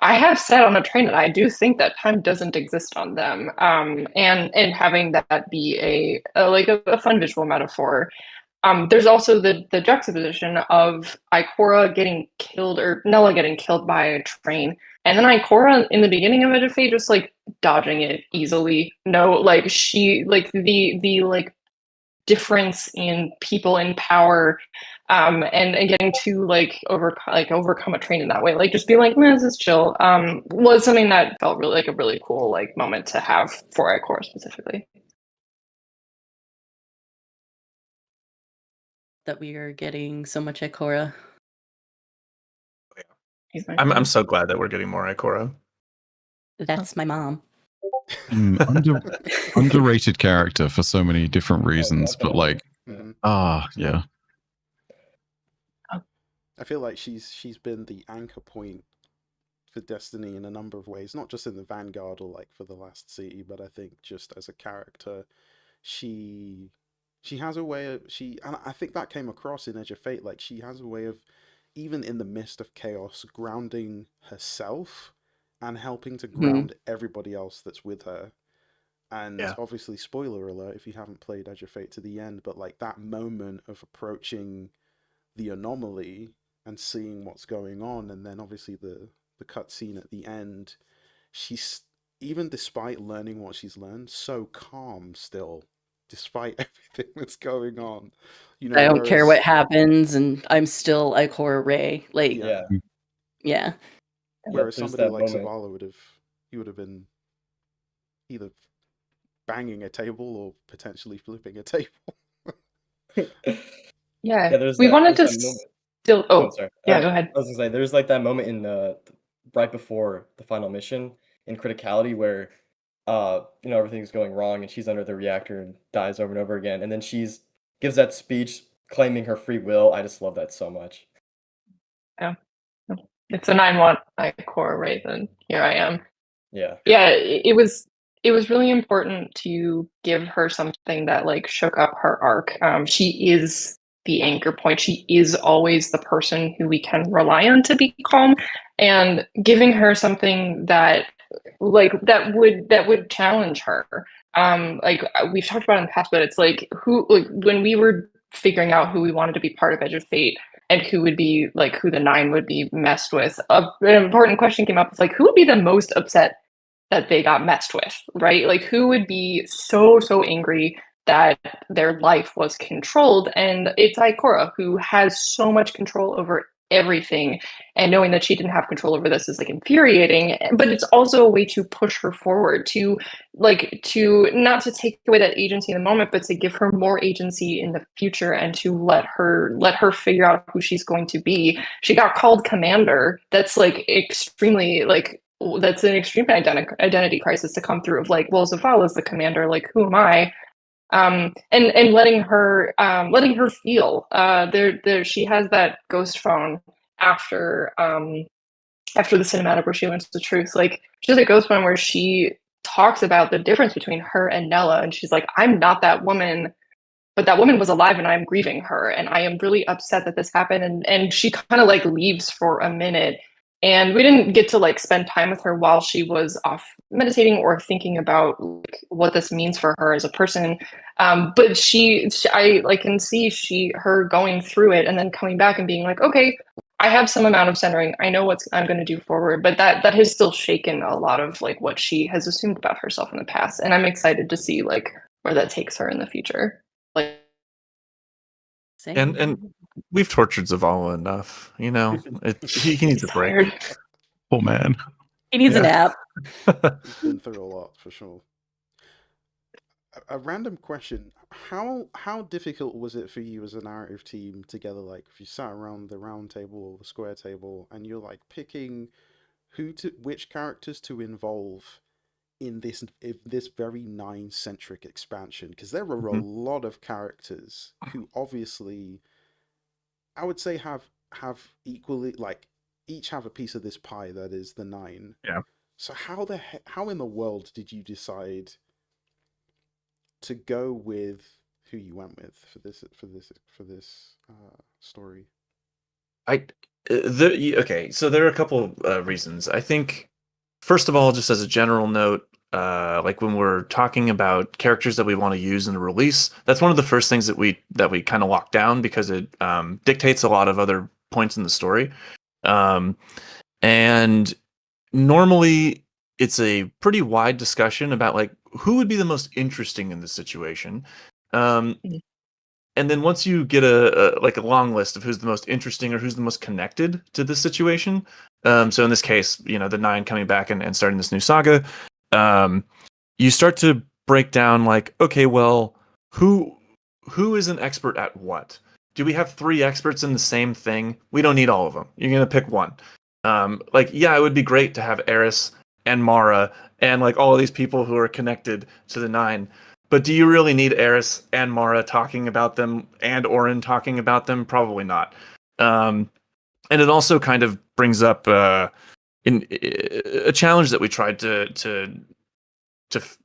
[SPEAKER 2] I have said on a train that I do think that time doesn't exist on them. And having that be a fun visual metaphor. There's also the juxtaposition of Ikora getting killed or Nella getting killed by a train, and then Ikora in the beginning of Edge of Fate just like dodging it easily. No, like she like the like difference in people in power, and getting to like overcome a train in that way, like just being like, man, this is chill. Was something that felt really like a really cool like moment to have for Ikora specifically.
[SPEAKER 3] That we are getting so much Ikora.
[SPEAKER 6] I'm so glad that we're getting more Ikora.
[SPEAKER 3] That's my mom.
[SPEAKER 5] Underrated character for so many different reasons, but like
[SPEAKER 1] Mhm.
[SPEAKER 5] Yeah.
[SPEAKER 1] I feel like she's been the anchor point for Destiny in a number of ways, not just in the Vanguard or like for the last city, but I think just as a character, she she has a way of and I think that came across in Edge of Fate. Like she has a way of, even in the midst of chaos, grounding herself and helping to ground everybody else that's with her. And
[SPEAKER 6] Yeah.
[SPEAKER 1] obviously, spoiler alert if you haven't played Edge of Fate to the end, but like that moment of approaching the anomaly and seeing what's going on, and then obviously the cutscene at the end, she's, even despite learning what she's learned, so calm still, despite everything that's going on. You know,
[SPEAKER 3] I don't care
[SPEAKER 1] whereas
[SPEAKER 3] what happens, and I'm still Ikora Ray. Like,
[SPEAKER 1] yeah,
[SPEAKER 3] yeah.
[SPEAKER 1] whereas
[SPEAKER 4] there's
[SPEAKER 1] somebody
[SPEAKER 4] that
[SPEAKER 1] like
[SPEAKER 4] moment.
[SPEAKER 1] Zavala would have been either banging a table or potentially flipping a table.
[SPEAKER 2] Yeah,
[SPEAKER 4] there's
[SPEAKER 2] we
[SPEAKER 4] that
[SPEAKER 2] wanted
[SPEAKER 4] there's
[SPEAKER 2] to
[SPEAKER 4] that moment.
[SPEAKER 2] still.
[SPEAKER 4] Oh,
[SPEAKER 2] Oh,
[SPEAKER 4] sorry.
[SPEAKER 2] yeah, go ahead.
[SPEAKER 4] I was gonna say there's like that moment in right before the final mission in Criticality where everything's going wrong and she's under the reactor and dies over and over again, and then gives that speech claiming her free will. I just love that so much.
[SPEAKER 2] Yeah, it's a 9-1 core Raven. Here I am.
[SPEAKER 4] Yeah.
[SPEAKER 2] Yeah, it was really important to give her something that like shook up her arc. She is the anchor point. She is always the person who we can rely on to be calm, and giving her something that that would challenge her. Like we've talked about in the past, but it's like when we were figuring out who we wanted to be part of Edge of Fate and who would be like who the 9 would be messed with. An important question came up. It's like who would be the most upset that they got messed with, right? Like who would be so angry that their life was controlled? And it's Ikora, who has so much control over everything, and knowing that she didn't have control over this is like infuriating, but it's also a way to push her forward, to not to take away that agency in the moment, but to give her more agency in the future, and to let her figure out who she's going to be. She got called commander. That's like extremely like that's an extreme identity crisis to come through of like, well, Zavala's the commander, like who am I? And letting her feel there she has that ghost phone after after the cinematic where she learns the truth. Like she has a ghost phone where she talks about the difference between her and Nella, and she's like, I'm not that woman, but that woman was alive and I'm grieving her, and I am really upset that this happened. And she kind of like leaves for a minute, and we didn't get to like spend time with her while she was off meditating or thinking about like, what this means for her as a person. But I like can see her going through it and then coming back and being like, okay, I have some amount of centering, I know what I'm going to do forward. But that has still shaken a lot of like what she has assumed about herself in the past, and I'm excited to see like where that takes her in the future. Like,
[SPEAKER 6] And we've tortured Zavala enough, you know. He needs a break.
[SPEAKER 2] tired.
[SPEAKER 5] Poor man.
[SPEAKER 3] He needs a nap.
[SPEAKER 1] He's been through a lot for sure. A random question: how difficult was it for you as a narrative team together? Like, if you sat around the round table or the square table, and you're like picking which characters to involve in this very 9-centric expansion, because there are a lot of characters who obviously, I would say, have equally, like, each have a piece of this pie that is the 9.
[SPEAKER 6] Yeah.
[SPEAKER 1] So how in the world did you decide to go with who you went with for this story?
[SPEAKER 6] Okay, so there are a couple reasons. I think, first of all, just as a general note, like when we're talking about characters that we want to use in a release, that's one of the first things that we kind of lock down, because it dictates a lot of other points in the story. And normally it's a pretty wide discussion about like who would be the most interesting in this situation. And then once you get a long list of who's the most interesting or who's the most connected to this situation, so in this case, the 9 coming back and starting this new saga, you start to break down like, okay, well, who is an expert at what? Do we have 3 experts in the same thing? We don't need all of them. You're gonna pick one. It would be great to have Eris and Mara and like all of these people who are connected to the 9. But do you really need Eris and Mara talking about them and Orin talking about them? Probably not. And it also kind of brings up a challenge that we tried to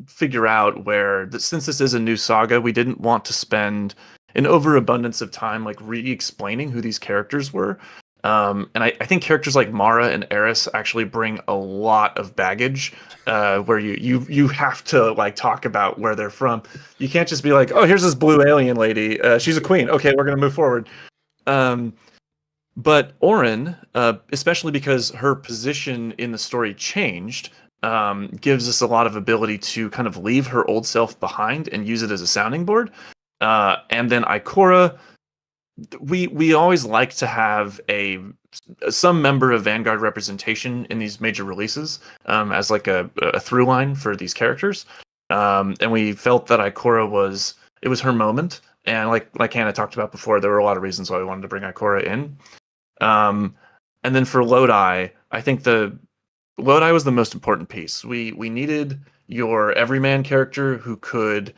[SPEAKER 6] figure out, where since this is a new saga, we didn't want to spend an overabundance of time like re-explaining who these characters were. And I think characters like Mara and Eris actually bring a lot of baggage, where you have to like talk about where they're from. You can't just be like, oh, here's this blue alien lady. She's a queen. Okay, we're gonna move forward. But Orin, especially because her position in the story changed, gives us a lot of ability to kind of leave her old self behind and use it as a sounding board. And then Ikora, we always like to have some member of Vanguard representation in these major releases, as like a through line for these characters. And we felt that Ikora was her moment. And like Hannah talked about before, there were a lot of reasons why we wanted to bring Ikora in. And then for Lodi, I think Lodi was the most important piece. We needed your everyman character who could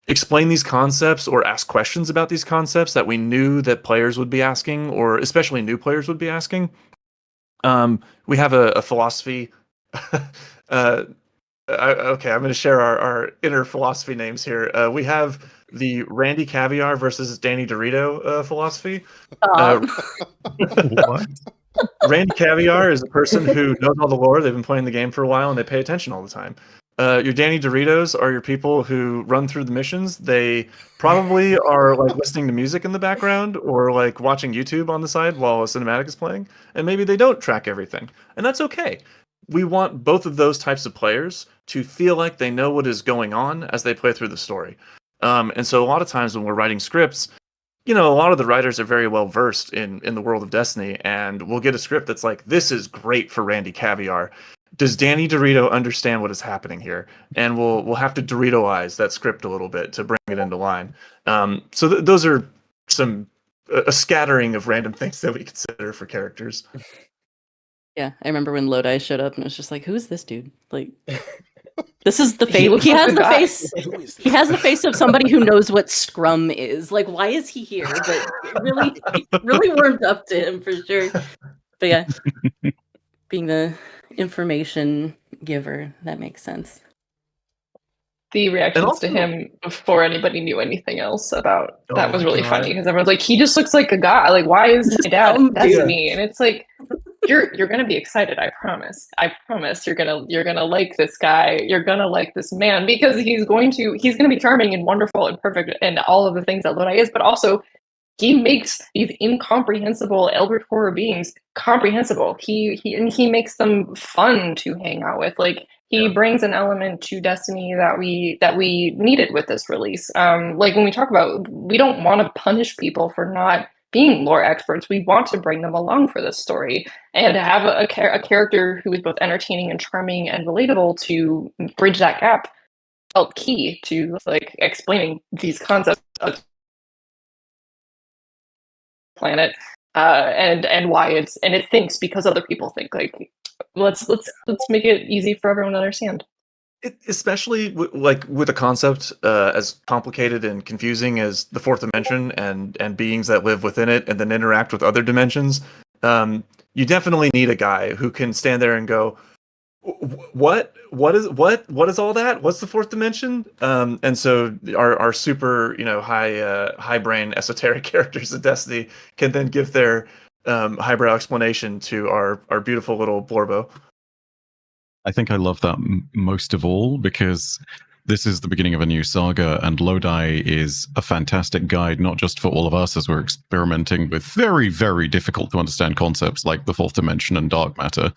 [SPEAKER 6] explain these concepts or ask questions about these concepts that we knew that players would be asking, or especially new players would be asking. We have a philosophy. Okay, I'm going to share our inner philosophy names here. We have the Randy Caviar versus Danny Dorito philosophy.
[SPEAKER 5] What?
[SPEAKER 6] Randy Caviar is a person who knows all the lore. They've been playing the game for a while and they pay attention all the time. Your Danny Doritos are your people who run through the missions. They probably are like listening to music in the background or like watching YouTube on the side while a cinematic is playing. And maybe they don't track everything. And that's okay. We want both of those types of players to feel like they know what is going on as they play through the story. And so a lot of times when we're writing scripts, a lot of the writers are very well versed in the world of Destiny, and we'll get a script that's like, this is great for Randy Caviar. Does Danny Dorito understand what is happening here? And we'll have to Doritoize that script a little bit to bring it into line. So those are a scattering of random things that we consider for characters.
[SPEAKER 3] Yeah, I remember when Lodi showed up and it was just like, who's this dude? Like, this is the face. He has the face. He has the face of somebody who knows what Scrum is. Like, why is he here? But it really warmed up to him for sure. But yeah, being the information giver, that makes sense.
[SPEAKER 2] The reactions to him before anybody knew anything else about that was really funny, because everyone's like, he just looks like a guy. Like, why is his dad Destiny? And it's like, you're gonna be excited. I promise. You're gonna like this guy. You're gonna like this man, because he's gonna be charming and wonderful and perfect and all of the things that Lodi is, but also he makes these incomprehensible Eldritch horror beings comprehensible. He makes them fun to hang out with. Like, he brings an element to Destiny that we needed with this release. Like, when we talk about, we don't want to punish people for not being lore experts. We want to bring them along for this story, and to have a character who is both entertaining and charming and relatable to bridge that gap felt key to like explaining these concepts of planet, and why it thinks because other people think. Like, let's make it easy for everyone to understand.
[SPEAKER 6] Especially with a concept as complicated and confusing as the fourth dimension and beings that live within it and then interact with other dimensions, you definitely need a guy who can stand there and go, what is all that? What's the fourth dimension? And so our super high brain esoteric characters of Destiny can then give their highbrow explanation to our beautiful little Blorbo.
[SPEAKER 5] I think I love that most of all because this is the beginning of a new saga, and Lodi is a fantastic guide, not just for all of us as we're experimenting with very, very difficult to understand concepts like the fourth dimension and dark matter,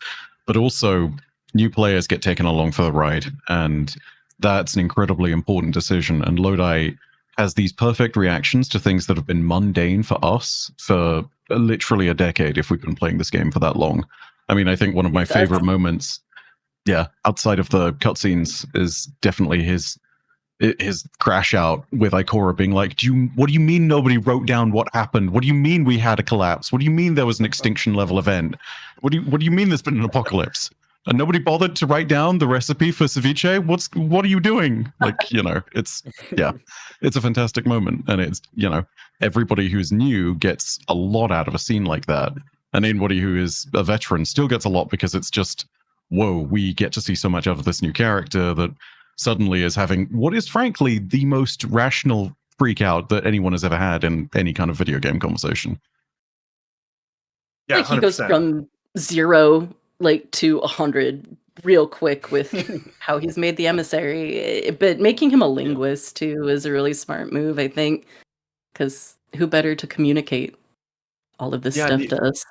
[SPEAKER 5] but also new players get taken along for the ride, and that's an incredibly important decision. And Lodi has these perfect reactions to things that have been mundane for us for literally a decade if we've been playing this game for that long. I mean, I think one of my favorite moments, outside of the cutscenes, is definitely his crash out with Ikora being like, what do you mean nobody wrote down what happened? What do you mean we had a collapse? What do you mean there was an extinction level event? What do you mean there's been an apocalypse? And nobody bothered to write down the recipe for ceviche. What are you doing? Like, it's a fantastic moment, and it's everybody who's new gets a lot out of a scene like that, and anybody who is a veteran still gets a lot because it's just whoa, we get to see so much out of this new character that suddenly is having what is frankly the most rational freak out that anyone has ever had in any kind of video game conversation.
[SPEAKER 6] Yeah,
[SPEAKER 3] like he goes
[SPEAKER 6] 100%.
[SPEAKER 3] from 0 to 100 real quick with how he's made the emissary. But making him a linguist too is a really smart move, I think, because who better to communicate all of this stuff to us?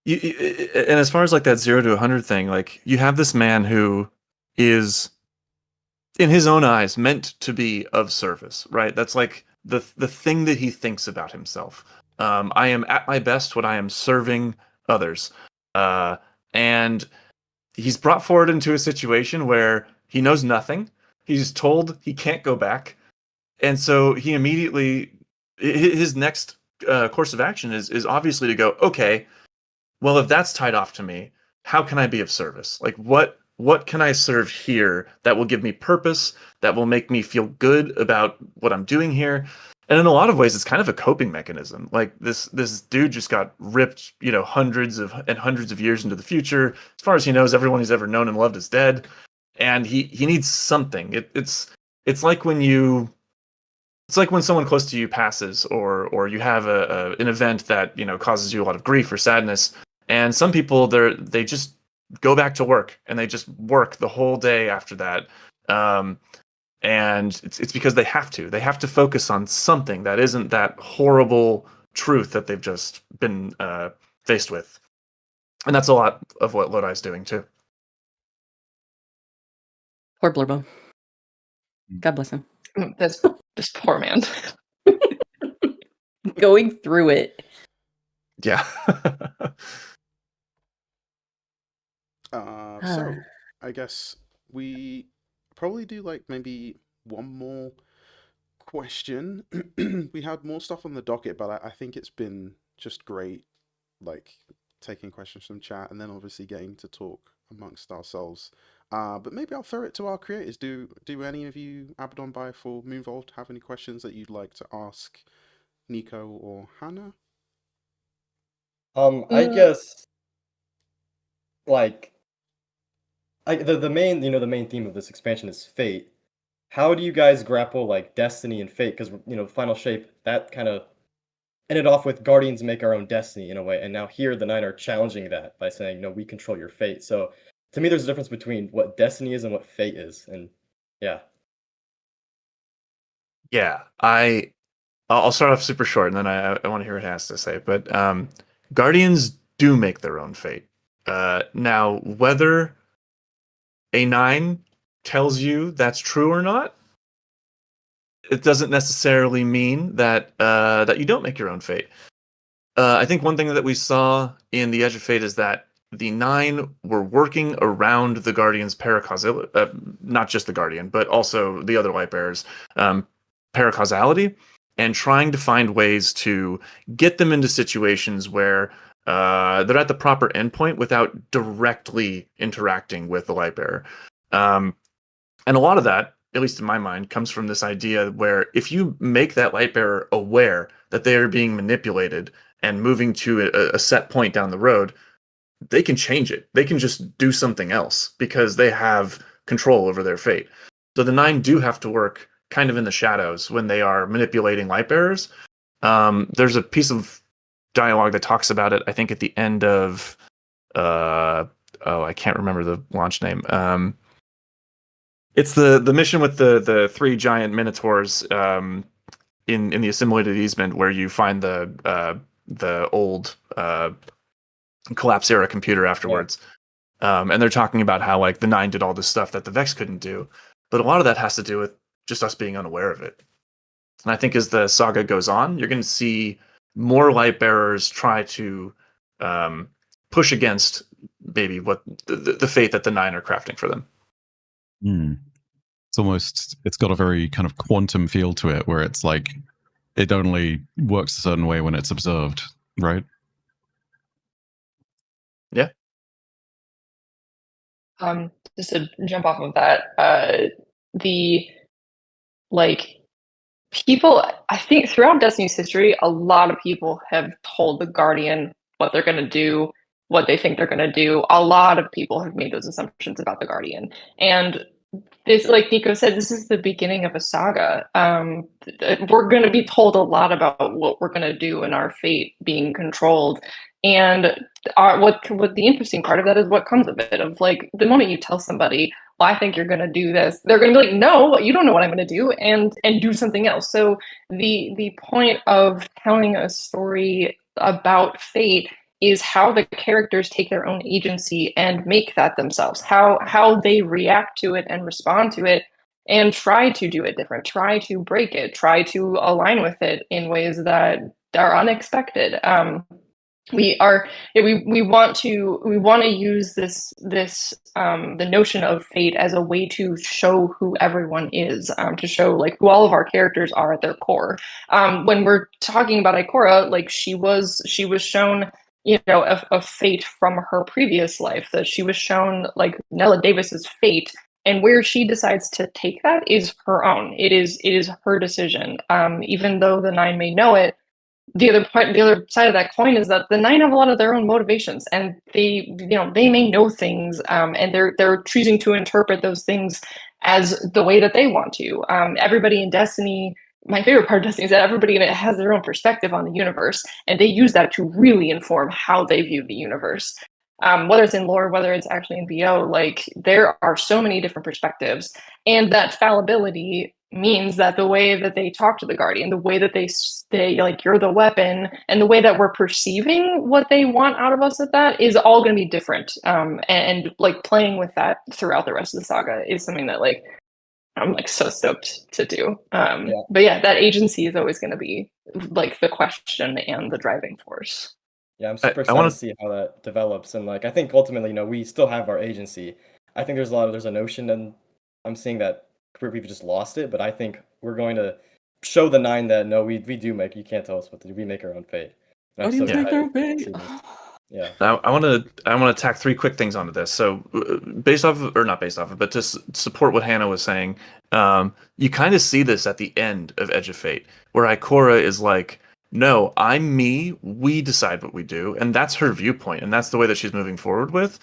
[SPEAKER 6] And as far as like that 0 to 100 thing, like you have this man who is, in his own eyes, meant to be of service, right? That's like the thing that he thinks about himself. I am at my best when I am serving others. And he's brought forward into a situation where he knows nothing. He's told he can't go back. And so he immediately, his next course of action is obviously to go, okay, well, if that's tied off to me, how can I be of service? Like, what can I serve here that will give me purpose, that will make me feel good about what I'm doing here? And in a lot of ways, it's kind of a coping mechanism. Like this dude just got ripped, hundreds of years into the future. As far as he knows, everyone he's ever known and loved is dead, and he needs something. It's like when someone close to you passes, or you have an event that causes you a lot of grief or sadness. And some people they just go back to work and they just work the whole day after that. And it's because they have to focus on something that isn't that horrible truth that they've just been faced with. And that's a lot of what Lodi's doing too.
[SPEAKER 3] Poor Blurbo. God bless him.
[SPEAKER 2] This poor man.
[SPEAKER 3] Going through it.
[SPEAKER 6] Yeah.
[SPEAKER 1] So I guess we probably do like maybe one more question. We had more stuff on the docket, but I think it's been just great, like taking questions from chat and then obviously getting to talk amongst ourselves. But maybe I'll throw it to our creators. Do any of you, Abaddon, Biaf, or Moonvolt, have any questions that you'd like to ask Nico or Hannah?
[SPEAKER 4] I guess like the main the main theme of this expansion is fate. How do you guys grapple like destiny and fate? Because Final Shape, that kind of ended off with Guardians make our own destiny in a way, and now here the Nine are challenging that by saying, no, we control your fate. So to me, there's a difference between what destiny is and what fate is, and yeah.
[SPEAKER 6] Yeah, I'll start off super short, and then I want to hear what it has to say. But Guardians do make their own fate. Now, whether a 9 tells you that's true or not, it doesn't necessarily mean that that you don't make your own fate. I think one thing that we saw in the Edge of Fate is that the 9 were working around the Guardian's paracausality, not just the Guardian, but also the other light bearers, paracausality, and trying to find ways to get them into situations where they're at the proper endpoint without directly interacting with the light bearer. And a lot of that, at least in my mind, comes from this idea where if you make that light bearer aware that they are being manipulated and moving to a set point down the road, they can change it. They can just do something else because they have control over their fate. So the 9 do have to work kind of in the shadows when they are manipulating light bearers. There's a piece of dialogue that talks about it, I think at the end of I can't remember the launch name. It's the mission with the 3 giant minotaurs in the assimilated easement, where you find the old collapse era computer afterwards. Yeah. And they're talking about how like the 9 did all this stuff that the Vex couldn't do, but a lot of that has to do with just us being unaware of it. And I think as the saga goes on, you're going to see more light bearers try to push against maybe what the fate that the 9 are crafting for them.
[SPEAKER 5] It's got a very kind of quantum feel to it, where it's like it only works a certain way when it's observed, right?
[SPEAKER 6] Yeah.
[SPEAKER 2] Just to jump off of that, the like people, I think throughout Destiny's history, a lot of people have told the Guardian what they're going to do, what they think they're going to do. A lot of people have made those assumptions about the Guardian. And it's like Nico said, this is the beginning of a saga. We're going to be told a lot about what we're going to do and our fate being controlled. And what the interesting part of that is what comes of it. Of like the moment you tell somebody, "Well, I think you're going to do this," they're going to be like, "No, you don't know what I'm going to do," and do something else. So the point of telling a story about fate is how the characters take their own agency and make that themselves, how they react to it and respond to it and try to do it different, try to break it, try to align with it in ways that are unexpected. We want to use this the notion of fate as a way to show who everyone is, to show like who all of our characters are at their core. When we're talking about Ikora, like she was shown, you know, a fate from her previous life, that she was shown like Nella Davis's fate, and where she decides to take that is her own. It is her decision. Even though the Nine may know it, the other side of that coin is that the Nine have a lot of their own motivations, and they may know things, and they're choosing to interpret those things as the way that they want to. Everybody in Destiny, my favorite part of Destiny is that everybody in it has their own perspective on the universe, and they use that to really inform how they view the universe. Whether it's in lore, whether it's actually in VO, like there are so many different perspectives, and that fallibility means that the way that they talk to the Guardian, the way that they like you're the weapon, and the way that we're perceiving what they want out of us at that is all going to be different. And like playing with that throughout the rest of the saga is something that like I'm like so stoked to do. But yeah, that agency is always going to be like the question and the driving force.
[SPEAKER 4] Yeah, I'm super excited to see how that develops, and like I think ultimately, you know, we still have our agency. I think there's a notion, and I'm seeing that we've just lost it, but I think we're going to show the Nine that no, we do make. You can't tell us what to do. We make our own fate. And I'm so excited to see this. Yeah.
[SPEAKER 6] I want to tack three quick things onto this. So, based off of, or not based off of, but to support what Hannah was saying, you kind of see this at the end of Edge of Fate, where Ikora is like, "No, I'm me. We decide what we do," and that's her viewpoint, and that's the way that she's moving forward with.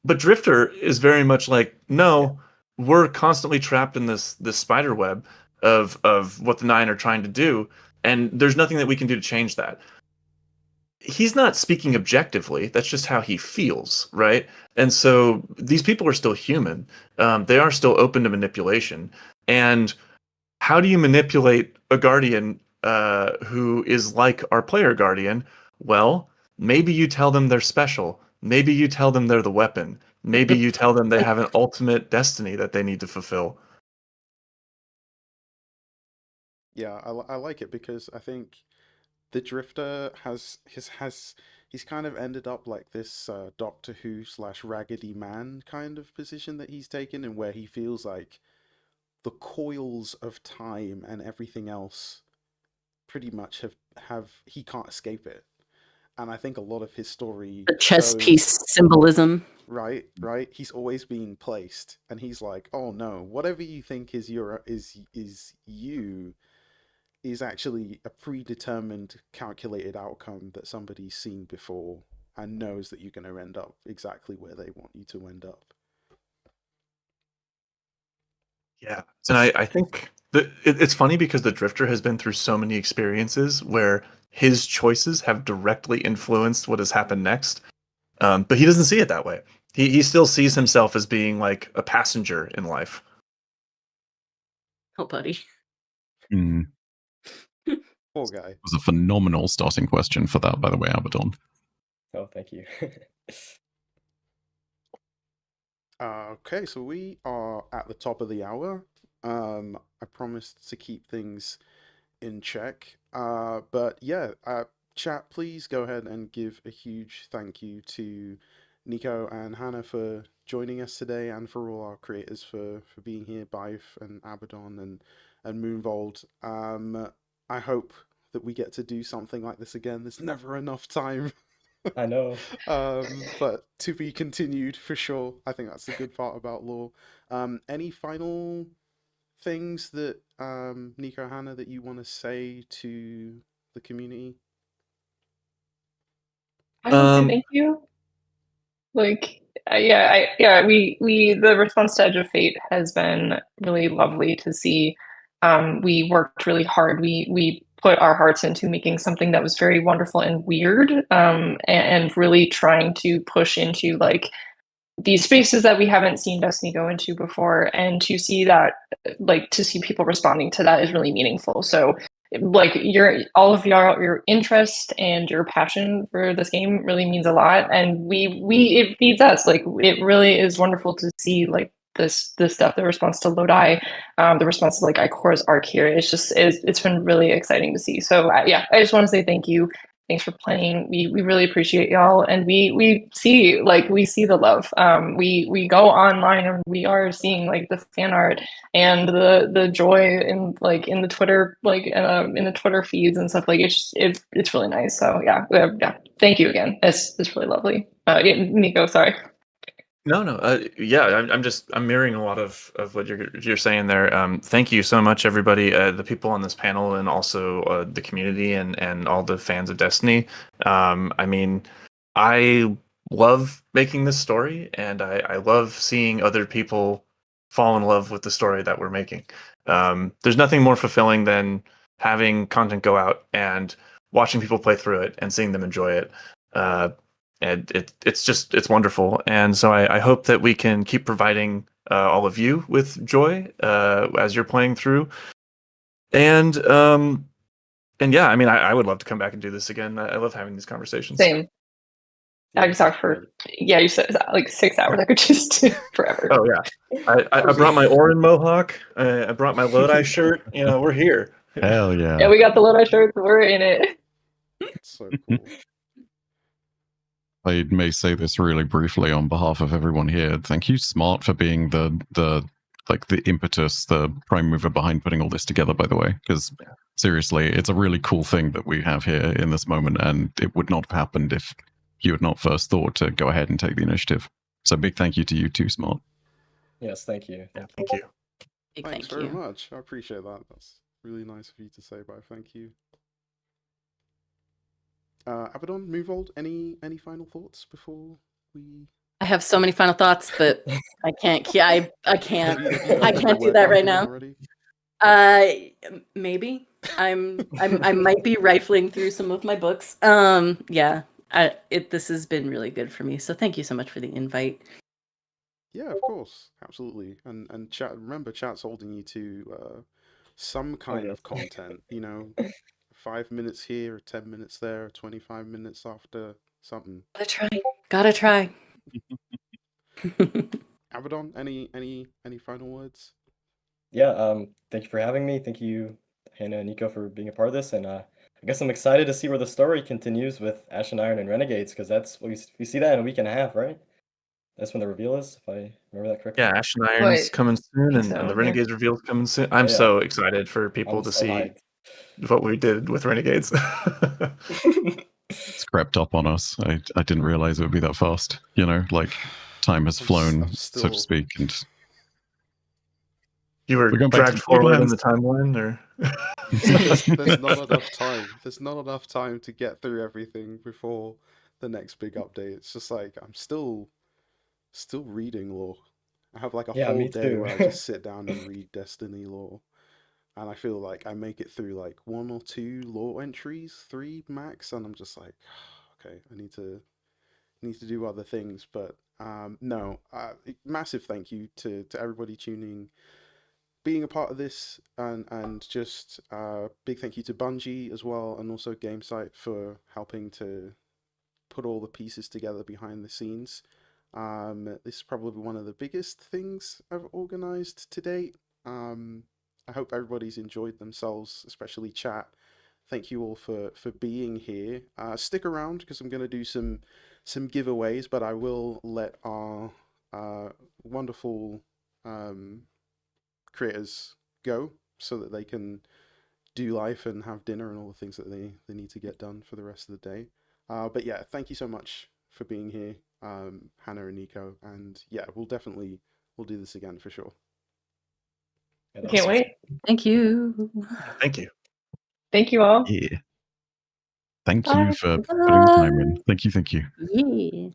[SPEAKER 6] But Drifter is very much like, "No, we're constantly trapped in this spider web of what the Nine are trying to do, and there's nothing that we can do to change that." He's not speaking objectively. That's just how he feels, right? And so these people are still human. They are still open to manipulation. And how do you manipulate a Guardian who is like our player Guardian? Well, maybe you tell them they're special. Maybe you tell them they're the weapon. Maybe you tell them they have an ultimate destiny that they need to fulfill.
[SPEAKER 1] Yeah, I like it because I think the Drifter he's kind of ended up like this Doctor Who / Raggedy Man kind of position that he's taken, and where he feels like the coils of time and everything else pretty much have he can't escape it. And I think a lot of his story
[SPEAKER 3] The chess piece symbolism.
[SPEAKER 1] Right. He's always being placed, and he's like, "Oh no, whatever you think is you is actually a predetermined, calculated outcome that somebody's seen before and knows that you're going to end up exactly where they want you to end up."
[SPEAKER 6] Yeah, and I think that it's funny because the Drifter has been through so many experiences where his choices have directly influenced what has happened next, but he doesn't see it that way. He still sees himself as being like a passenger in life.
[SPEAKER 3] Oh, buddy.
[SPEAKER 1] Poor guy.
[SPEAKER 5] It was a phenomenal starting question for that, by the way, Abaddon.
[SPEAKER 4] Oh, thank you.
[SPEAKER 1] Okay, so we are at the top of the hour. I promised to keep things in check. But yeah, chat, please go ahead and give a huge thank you to Nico and Hannah for joining us today, and for all our creators for being here, Bife and Abaddon and Moonvold. I hope that we get to do something like this again. There's never enough time.
[SPEAKER 4] I know.
[SPEAKER 1] But to be continued for sure. I think that's the good part about lore. Any final things that Nico, Hannah, that you want to say to the community?
[SPEAKER 2] I want to say
[SPEAKER 6] Um,
[SPEAKER 2] thank you. Like, we the response to Edge of Fate has been really lovely to see. We worked really hard. We put our hearts into making something that was very wonderful and weird, and really trying to push into like these spaces that we haven't seen Destiny go into before, and to see that, like, to see people responding to that is really meaningful. So like all of your interest and your passion for this game really means a lot, and we it feeds us. Like, it really is wonderful to see like this stuff, the response to Lodi, the response to like Ikora's arc here. It's been really exciting to see. So yeah, I just want to say thank you. Thanks for playing. We really appreciate y'all, and we see the love. We go online and we are seeing like the fan art and the joy in like in the Twitter in the Twitter feeds and stuff. Like, it's really nice. So yeah. Thank you again. It's really lovely. Nico, sorry.
[SPEAKER 6] No. Yeah, I'm mirroring a lot of what you're saying there. Thank you so much, everybody, the people on this panel, and also the community and all the fans of Destiny. I mean, I love making this story, and I love seeing other people fall in love with the story that we're making. There's nothing more fulfilling than having content go out and watching people play through it and seeing them enjoy it. And it's wonderful. And so I hope that we can keep providing all of you with joy as you're playing through. And yeah, I mean, I would love to come back and do this again. I love having these conversations.
[SPEAKER 2] Same. I could talk for you said like 6 hours. I could just do forever.
[SPEAKER 6] Oh yeah, I brought my Orin mohawk. I brought my Lodi shirt. You know, we're here.
[SPEAKER 5] Hell yeah.
[SPEAKER 2] Yeah, we got the Lodi shirts. We're in it.
[SPEAKER 1] So cool.
[SPEAKER 5] I may say this really briefly on behalf of everyone here. Thank you, Smart, for being the impetus, the prime mover behind putting all this together, by the way. Because seriously, it's a really cool thing that we have here in this moment, and it would not have happened if you had not first thought to go ahead and take the initiative. So big thank you to you too, Smart.
[SPEAKER 4] Yes, thank you.
[SPEAKER 6] Yeah, thank you.
[SPEAKER 3] Big
[SPEAKER 1] Thanks
[SPEAKER 3] thank
[SPEAKER 1] very
[SPEAKER 3] you.
[SPEAKER 1] much. I appreciate that. That's really nice of you to say, but thank you. Abaddon, Movold, any final thoughts before we?
[SPEAKER 3] I have so many final thoughts, but I can't. I can't.
[SPEAKER 1] Have you
[SPEAKER 3] I
[SPEAKER 1] got
[SPEAKER 3] can't
[SPEAKER 1] the
[SPEAKER 3] do that right
[SPEAKER 1] word
[SPEAKER 3] now.
[SPEAKER 1] already?
[SPEAKER 3] Maybe I might be rifling through some of my books. Yeah. This has been really good for me. So thank you so much for the invite.
[SPEAKER 1] Yeah, of course, absolutely. And chat. Remember, chat's holding you to some kind
[SPEAKER 4] yes.
[SPEAKER 1] of content. 5 minutes here, or 10 minutes there, 25 minutes after something.
[SPEAKER 3] Gotta try.
[SPEAKER 1] Abaddon, any final words?
[SPEAKER 4] Yeah, thank you for having me. Thank you, Hannah and Nico, for being a part of this. And I guess I'm excited to see where the story continues with Ashen Iron and Renegades, because that's we see that in a week and a half, right? That's when the reveal is, if I remember that correctly.
[SPEAKER 6] Yeah, Ashen Iron's coming soon, and the
[SPEAKER 2] yeah.
[SPEAKER 6] Renegades reveal is coming soon. I'm
[SPEAKER 4] Yeah.
[SPEAKER 6] so excited for people
[SPEAKER 4] I'm
[SPEAKER 6] to
[SPEAKER 4] so
[SPEAKER 6] see
[SPEAKER 4] hyped.
[SPEAKER 6] what we did with Renegades.
[SPEAKER 5] It's crept up on us. I didn't realize it would be that fast. Like time has flown, so to speak, and
[SPEAKER 6] You were
[SPEAKER 5] We're going back to
[SPEAKER 6] dragged
[SPEAKER 5] the
[SPEAKER 6] forward in
[SPEAKER 5] Borderlands.
[SPEAKER 6] the timeline, or
[SPEAKER 1] There's not enough time. There's not enough time to get through everything before the next big update. It's just like I'm still reading lore. I have like a
[SPEAKER 4] Yeah,
[SPEAKER 1] whole
[SPEAKER 4] me
[SPEAKER 1] day
[SPEAKER 4] too.
[SPEAKER 1] where I just sit down and read Destiny lore, and I feel like I make it through like 1 or 2 lore entries, 3 max, and I'm just like, okay, I need to do other things. But no, massive thank you to everybody tuning, being a part of this, and just big thank you to Bungie as well, and also Gamesite for helping to put all the pieces together behind the scenes. This is probably one of the biggest things I've organized to date. I hope everybody's enjoyed themselves, especially chat. Thank you all for being here. Stick around because I'm going to do some giveaways, but I will let our wonderful creators go so that they can do life and have dinner and all the things that they need to get done for the rest of the day. But yeah, thank you so much for being here, Hannah and Nico. And yeah, we'll do this again for sure.
[SPEAKER 4] Yeah,
[SPEAKER 2] Can't wait.
[SPEAKER 3] Thank you.
[SPEAKER 6] Thank you.
[SPEAKER 2] Thank you all.
[SPEAKER 5] Yeah. Thank
[SPEAKER 2] Bye.
[SPEAKER 5] you for putting the time in. Thank you. Thank you.
[SPEAKER 3] Yeah.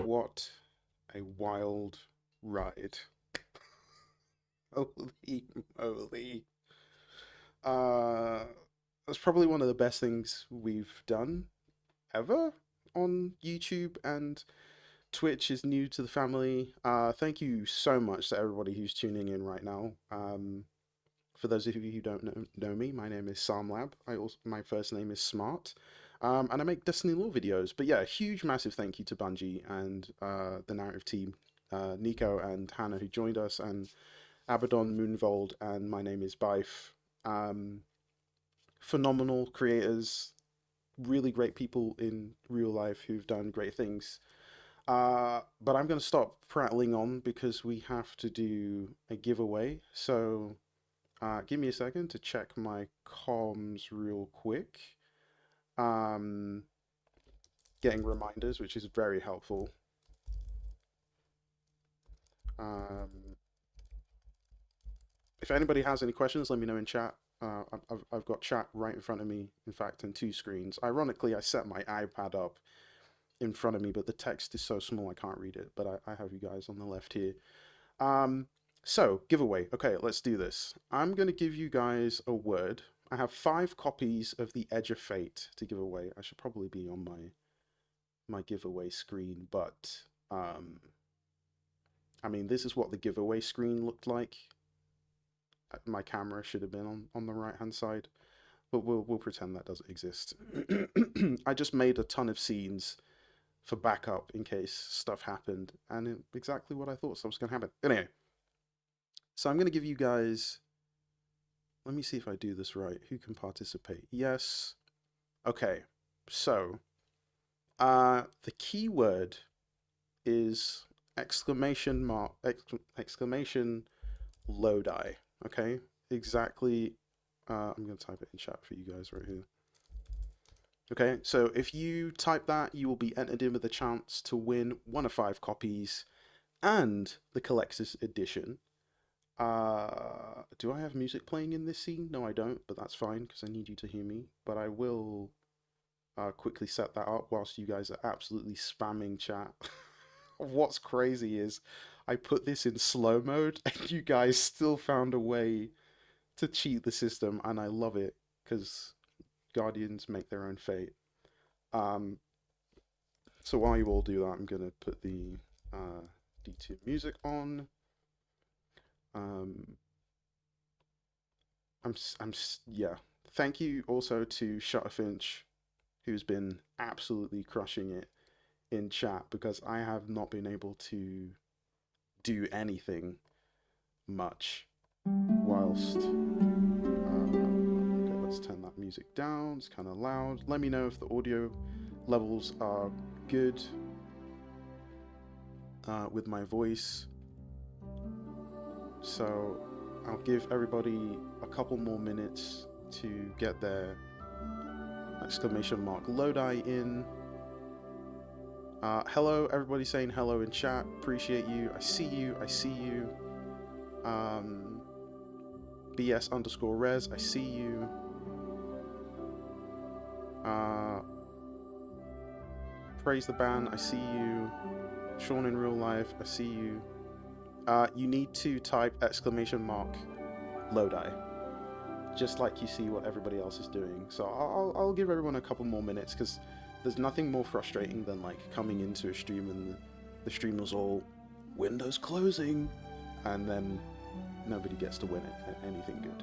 [SPEAKER 1] What a wild ride. Holy moly. That's probably one of the best things we've done ever on YouTube, and Twitch is new to the family. Thank you so much to everybody who's tuning in right now. For those of you who don't know me, my name is Samlab. My first name is Smart. And I make Destiny lore videos. But yeah, huge, massive thank you to Bungie and the narrative team, Nico and Hannah, who joined us, and Abaddon, Moonvold, and my name is Bife. Phenomenal creators, really great people in real life who've done great things. But I'm going to stop prattling on because we have to do a giveaway. So give me a second to check my comms real quick. Getting reminders, which is very helpful. If anybody has any questions, let me know in chat. I've got chat right in front of me, in fact, on 2 screens. Ironically, I set my iPad up in front of me, but the text is so small I can't read it, but I have you guys on the left here. So, giveaway. Okay, let's do this. I'm going to give you guys a word. I have 5 copies of the Edge of Fate to give away. I should probably be on my giveaway screen, but I mean, this is what the giveaway screen looked like. My camera should have been on the right hand side, but we'll pretend that doesn't exist. I just made a ton of scenes for backup in case stuff happened, and exactly what I thought was going to happen. Anyway, so I'm going to give you guys, let me see if I do this right. Who can participate? Yes. Okay, so the keyword is exclamation Lodi. Okay, exactly. I'm going to type it in chat for you guys right here. Okay, so if you type that, you will be entered in with a chance to win 1 of 5 copies and the collector's edition. Do I have music playing in this scene? No, I don't, but that's fine because I need you to hear me. But I will quickly set that up whilst you guys are absolutely spamming chat. What's crazy is I put this in slow mode and you guys still found a way to cheat the system, and I love it because Guardians make their own fate. So while you all do that, I'm gonna put the D2 music on. Yeah. Thank you also to Shutterfinch, who's been absolutely crushing it in chat, because I have not been able to do anything much whilst okay, let's turn that music down. It's kind of loud. Let me know if the audio levels are good with my voice. So I'll give everybody a couple more minutes to get their exclamation mark Lodi in. Hello, everybody saying hello in chat. Appreciate you. I see you. I see you. BS_res. I see you. Praise the ban. I see you. Sean in real life. I see you. You need to type exclamation mark Lodi, just like you see what everybody else is doing. So I'll give everyone a couple more minutes, because there's nothing more frustrating than like coming into a stream and the streamer's all windows closing, and then nobody gets to win anything good.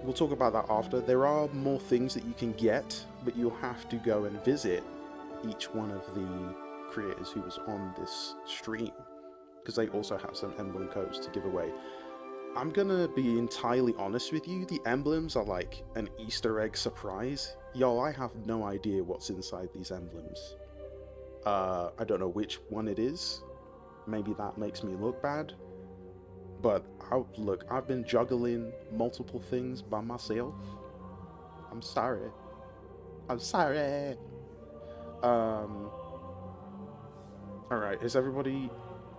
[SPEAKER 1] We'll talk about that after. There are more things that you can get, but you'll have to go and visit each one of the creators who was on this stream, because they also have some emblem codes to give away. I'm gonna be entirely honest with you, the emblems are like an Easter egg surprise. Yo, I have no idea what's inside these emblems. I don't know which one it is. Maybe that makes me look bad. But look, I've been juggling multiple things by myself. I'm sorry. I'm sorry. Alright, is everybody...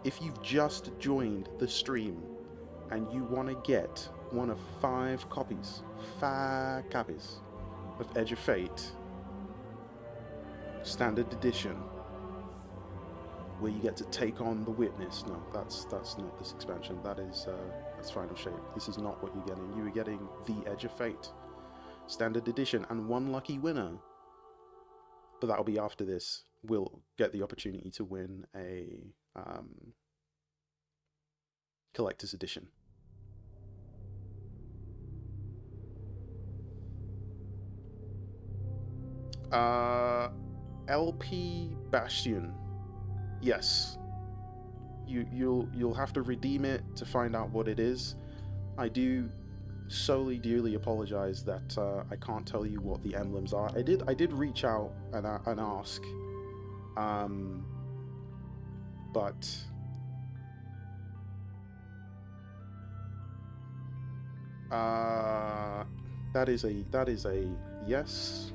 [SPEAKER 1] If you've just joined the stream and you want to get 1 of 5 copies, 5 copies of Edge of Fate, Standard Edition, where you get to take on the witness. No, that's not this expansion. That's Final Shape. This is not what you're getting. You are getting the Edge of Fate Standard Edition, and one lucky winner, but that'll be after this, will get the opportunity to win a collector's edition. LP Bastion. Yes. You'll have to redeem it to find out what it is. I do solely dearly apologize that I can't tell you what the emblems are. I did reach out and ask, but that is a yes.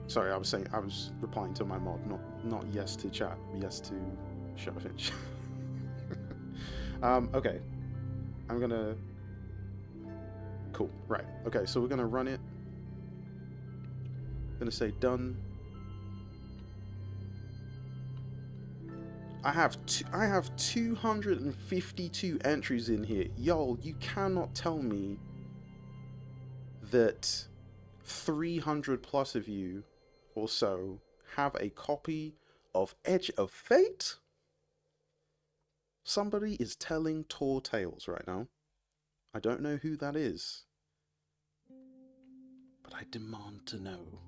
[SPEAKER 1] Sorry, I was replying to my mod, not yes to chat, yes to Shutterfinch. Okay. I'm gonna... Cool, right. Okay, so we're gonna run it. I'm gonna say done. I have 252 entries in here. Yo, you cannot tell me that 300 plus of you or so have a copy of Edge of Fate? Somebody is telling tall tales right now. I don't know who that is, but I demand to know.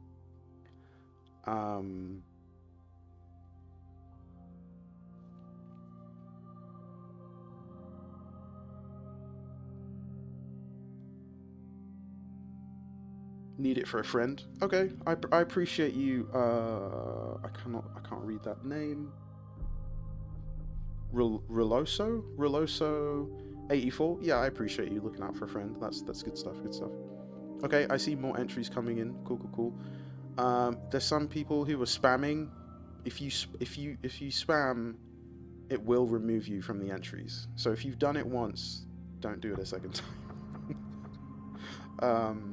[SPEAKER 1] Need it for a friend. Okay, I appreciate you. I can't read that name. Reloso 84. Yeah, I appreciate you looking out for a friend. That's good stuff. Good stuff. Okay, I see more entries coming in. Cool. There's some people who are spamming. If you spam, it will remove you from the entries. So if you've done it once, don't do it a second time.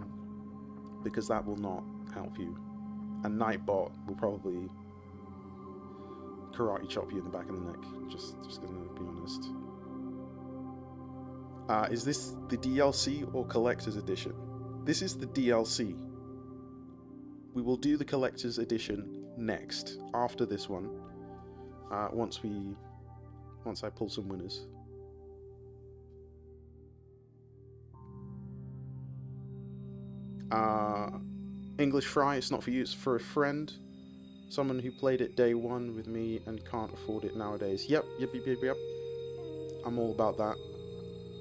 [SPEAKER 1] Because that will not help you. A Nightbot will probably karate chop you in the back of the neck. Just gonna be honest. Is this the DLC or Collector's Edition? This is the DLC. We will do the Collector's Edition next, after this one. Once I pull some winners. English Fry, it's not for you, it's for a friend. Someone who played it day one with me and can't afford it nowadays. Yep. I'm all about that.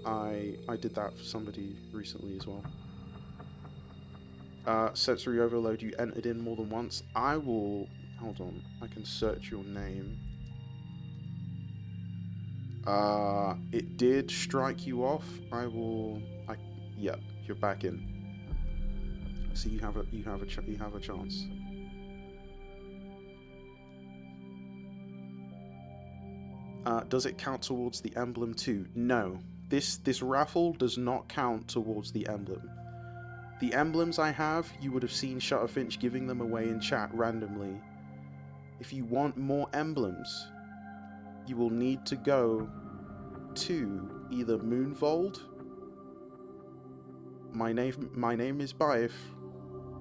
[SPEAKER 1] I did that for somebody recently as well. Sensory overload, you entered in more than once. I will... Hold on, I can search your name. It did strike you off. Yep, you're back in. So you have a chance. Does it count towards the emblem too? No. This raffle does not count towards the emblem. The emblems I have, you would have seen Shutterfinch giving them away in chat randomly. If you want more emblems, you will need to go to either Moonvold, My name is Baif,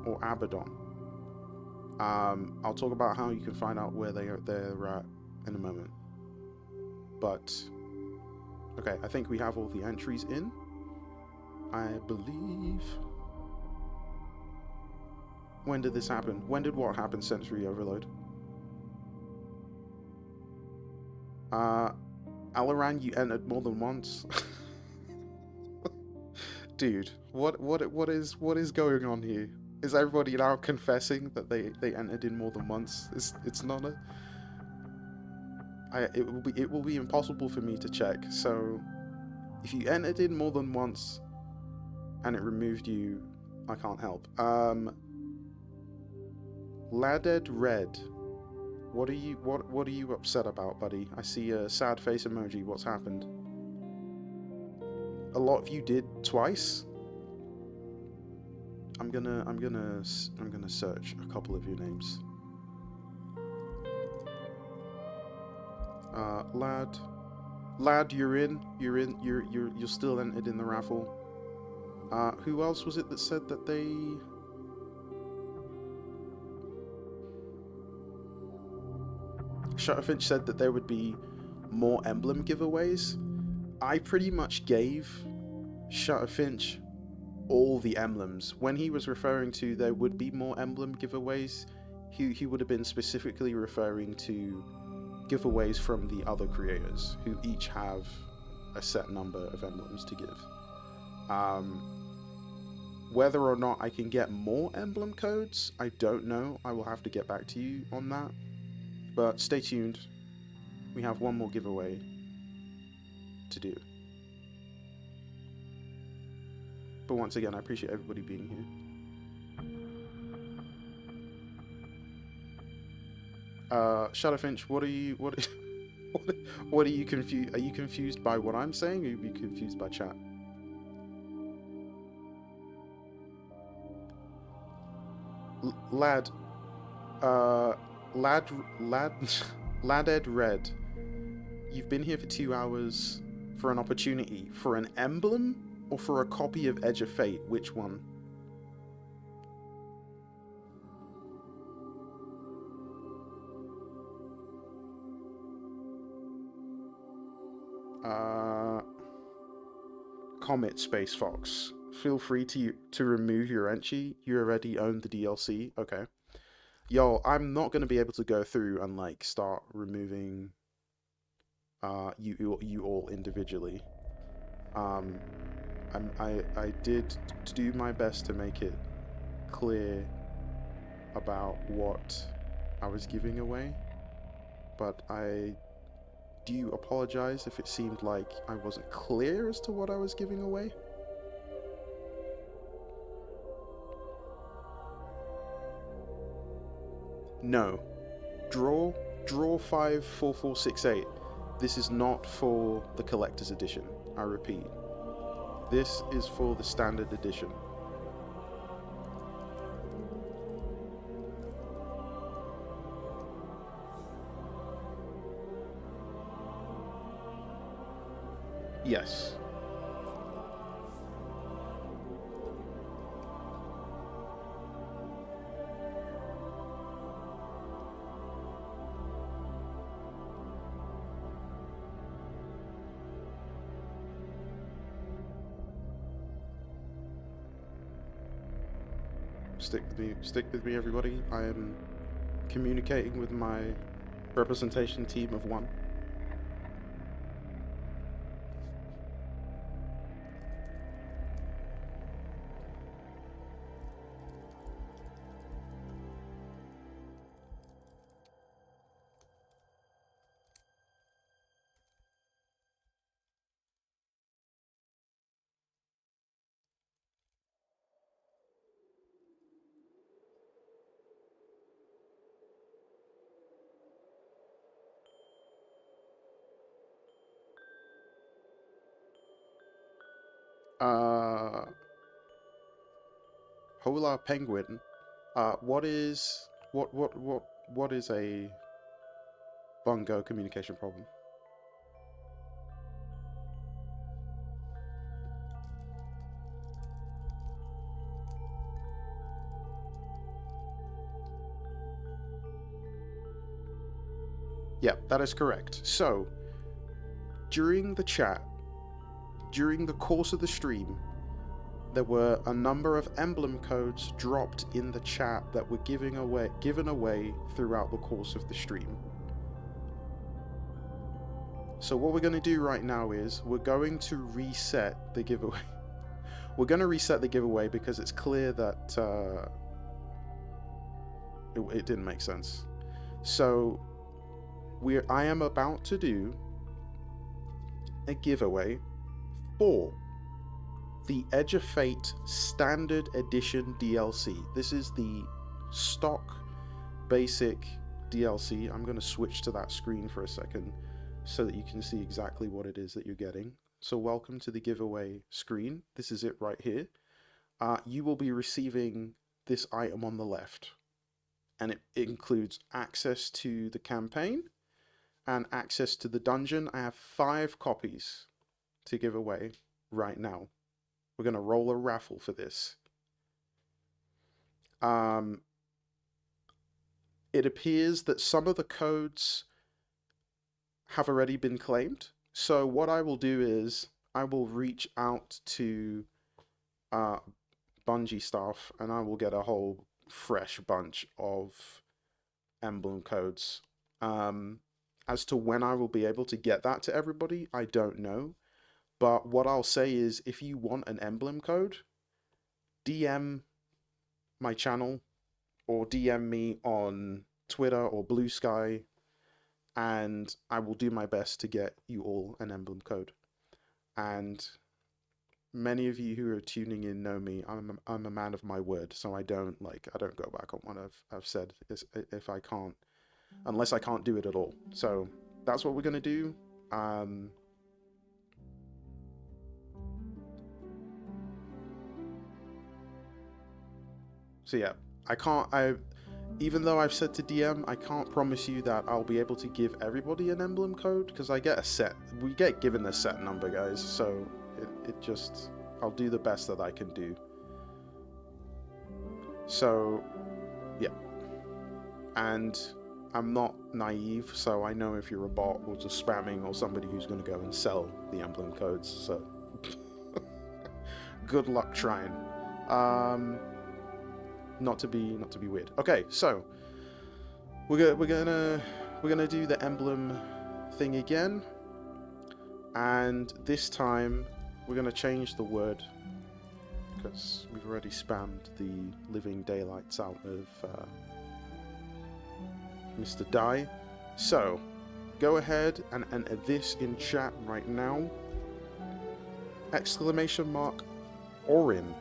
[SPEAKER 1] or Abaddon. I'll talk about how you can find out where they're at in a moment. But okay, I think we have all the entries in. I believe. When did this happen? When did what happen? Sensory overload. Alaran, you entered more than once. Dude, what is going on here? Is everybody now confessing that they entered in more than once? It's not a. It will be impossible for me to check. So, if you entered in more than once, and it removed you, I can't help. Laded Red, what are you upset about, buddy? I see a sad face emoji. What's happened? A lot of you did twice. I'm gonna search a couple of your names. Lad, you're in. You're still entered in the raffle. Who else was it that said that they? Shutterfinch said that there would be more emblem giveaways. I pretty much gave Shutterfinch all the emblems. When he was referring to there would be more emblem giveaways, he would have been specifically referring to giveaways from the other creators who each have a set number of emblems to give. Whether or not I can get more emblem codes, I don't know. I will have to get back to you on that. But stay tuned. We have one more giveaway to do. But once again, I appreciate everybody being here. Shadowfinch, what are you confused? Are you confused by what I'm saying, or are you confused by chat? Lad Ed Red, you've been here for 2 hours for an opportunity for an emblem or for a copy of Edge of Fate. Which one? Comet Space Fox, feel free to remove your entry. You already own the DLC. Okay. Yo, I'm not gonna be able to go through and like start removing you all individually. I did do my best to make it clear about what I was giving away, but I do apologize if it seemed like I wasn't clear as to what I was giving away. No. Draw 54468. This is not for the collector's edition. I repeat. This is for the standard edition. Yes. Stick with me, everybody. I am communicating with my representation team of one. Hola Penguin. What is a Bungo communication problem? Yeah, that is correct. So, during the chat, during the course of the stream, there were a number of emblem codes dropped in the chat that were given away throughout the course of the stream. So what we're going to do right now is we're going to reset the giveaway. We're going to reset the giveaway because it's clear that it didn't make sense. So I am about to do a giveaway for the Edge of Fate Standard Edition DLC. This is the stock basic DLC. I'm going to switch to that screen for a second so that you can see exactly what it is that you're getting. So welcome to the giveaway screen. This is it right here. You will be receiving this item on the left, and it includes access to the campaign, and access to the dungeon, I have 5 copies to give away right now. We're going to roll a raffle for this. It appears that some of the codes have already been claimed. So what I will do is I will reach out to Bungie staff and I will get a whole fresh bunch of emblem codes. As to when I will be able to get that to everybody, I don't know. But what I'll say is, if you want an emblem code, DM my channel or DM me on Twitter or Blue Sky, and I will do my best to get you all an emblem code. And many of you who are tuning in know me. I'm a man of my word, so I don't go back on what I've said if I can't, unless I can't do it at all. So that's what we're gonna do. So yeah, even though I've said to DM, I can't promise you that I'll be able to give everybody an emblem code, because we get given a set number, guys, so I'll do the best that I can do. So, yeah. And I'm not naive, so I know if you're a bot or just spamming or somebody who's going to go and sell the emblem codes, so good luck trying. Not to be weird. Okay, so we're gonna do the emblem thing again, and this time we're gonna change the word because we've already spammed the living daylights out of Mr. Die. So go ahead and enter this in chat right now. ! Orin.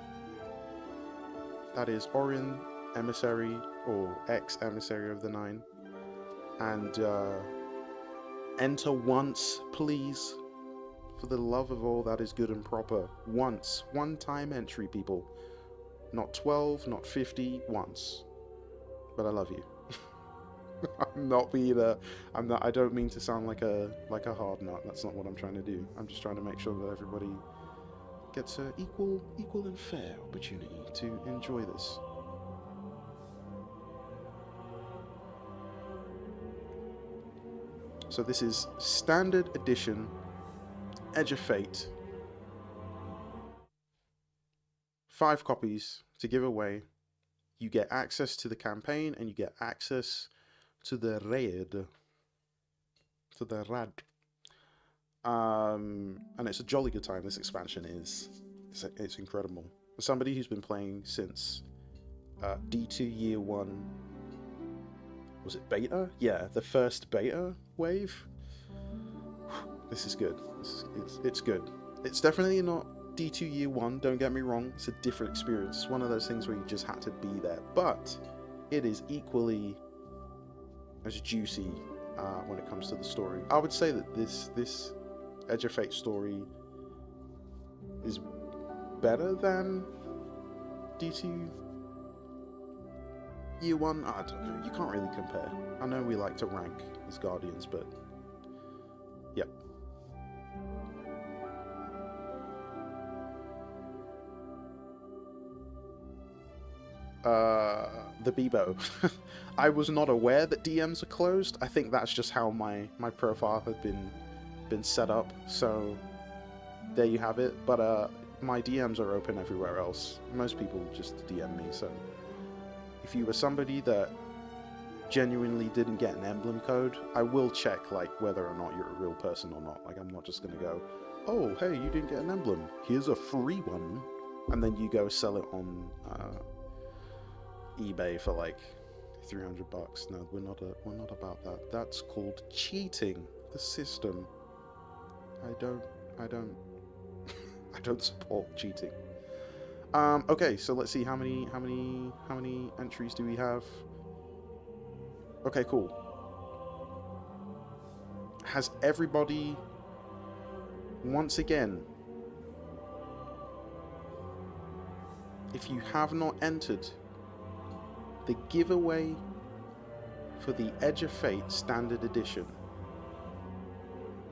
[SPEAKER 1] That is Orin, emissary, or ex-emissary of the Nine. And enter once, please. For the love of all that is good and proper. Once. One-time entry, people. Not 12, not 50, once. But I love you. I don't mean to sound like a hard nut. That's not what I'm trying to do. I'm just trying to make sure that everybody gets an equal and fair opportunity to enjoy this. So this is standard edition Edge of Fate. 5 copies to give away. You get access to the campaign and you get access to the raid. To the rad. And it's a jolly good time. This expansion is it's incredible. For somebody who's been playing since D2 Year 1, was it beta? Yeah, the first beta wave. This is good. It's good. It's definitely not D2 Year 1, don't get me wrong. It's a different experience. It's one of those things where you just had to be there, but it is equally as juicy when it comes to the story. I would say that this Edge of Fate story is better than D2 Year 1. I don't know, you can't really compare. I know we like to rank as Guardians, but yep. The Bebo. I was not aware that DMs are closed. I think that's just how my profile had been set up, so there you have it. But my DMs are open everywhere else. Most people just DM me, so if you were somebody that genuinely didn't get an emblem code, I will check like whether or not you're a real person or not. Like, I'm not just gonna go, oh hey, you didn't get an emblem, here's a free one, and then you go sell it on eBay for like $300. No, we're not about that. That's called cheating the system. I don't I don't support cheating. Okay, so let's see how many entries do we have? Okay, cool. Has everybody once again, if you have not entered the giveaway for the Edge of Fate Standard Edition,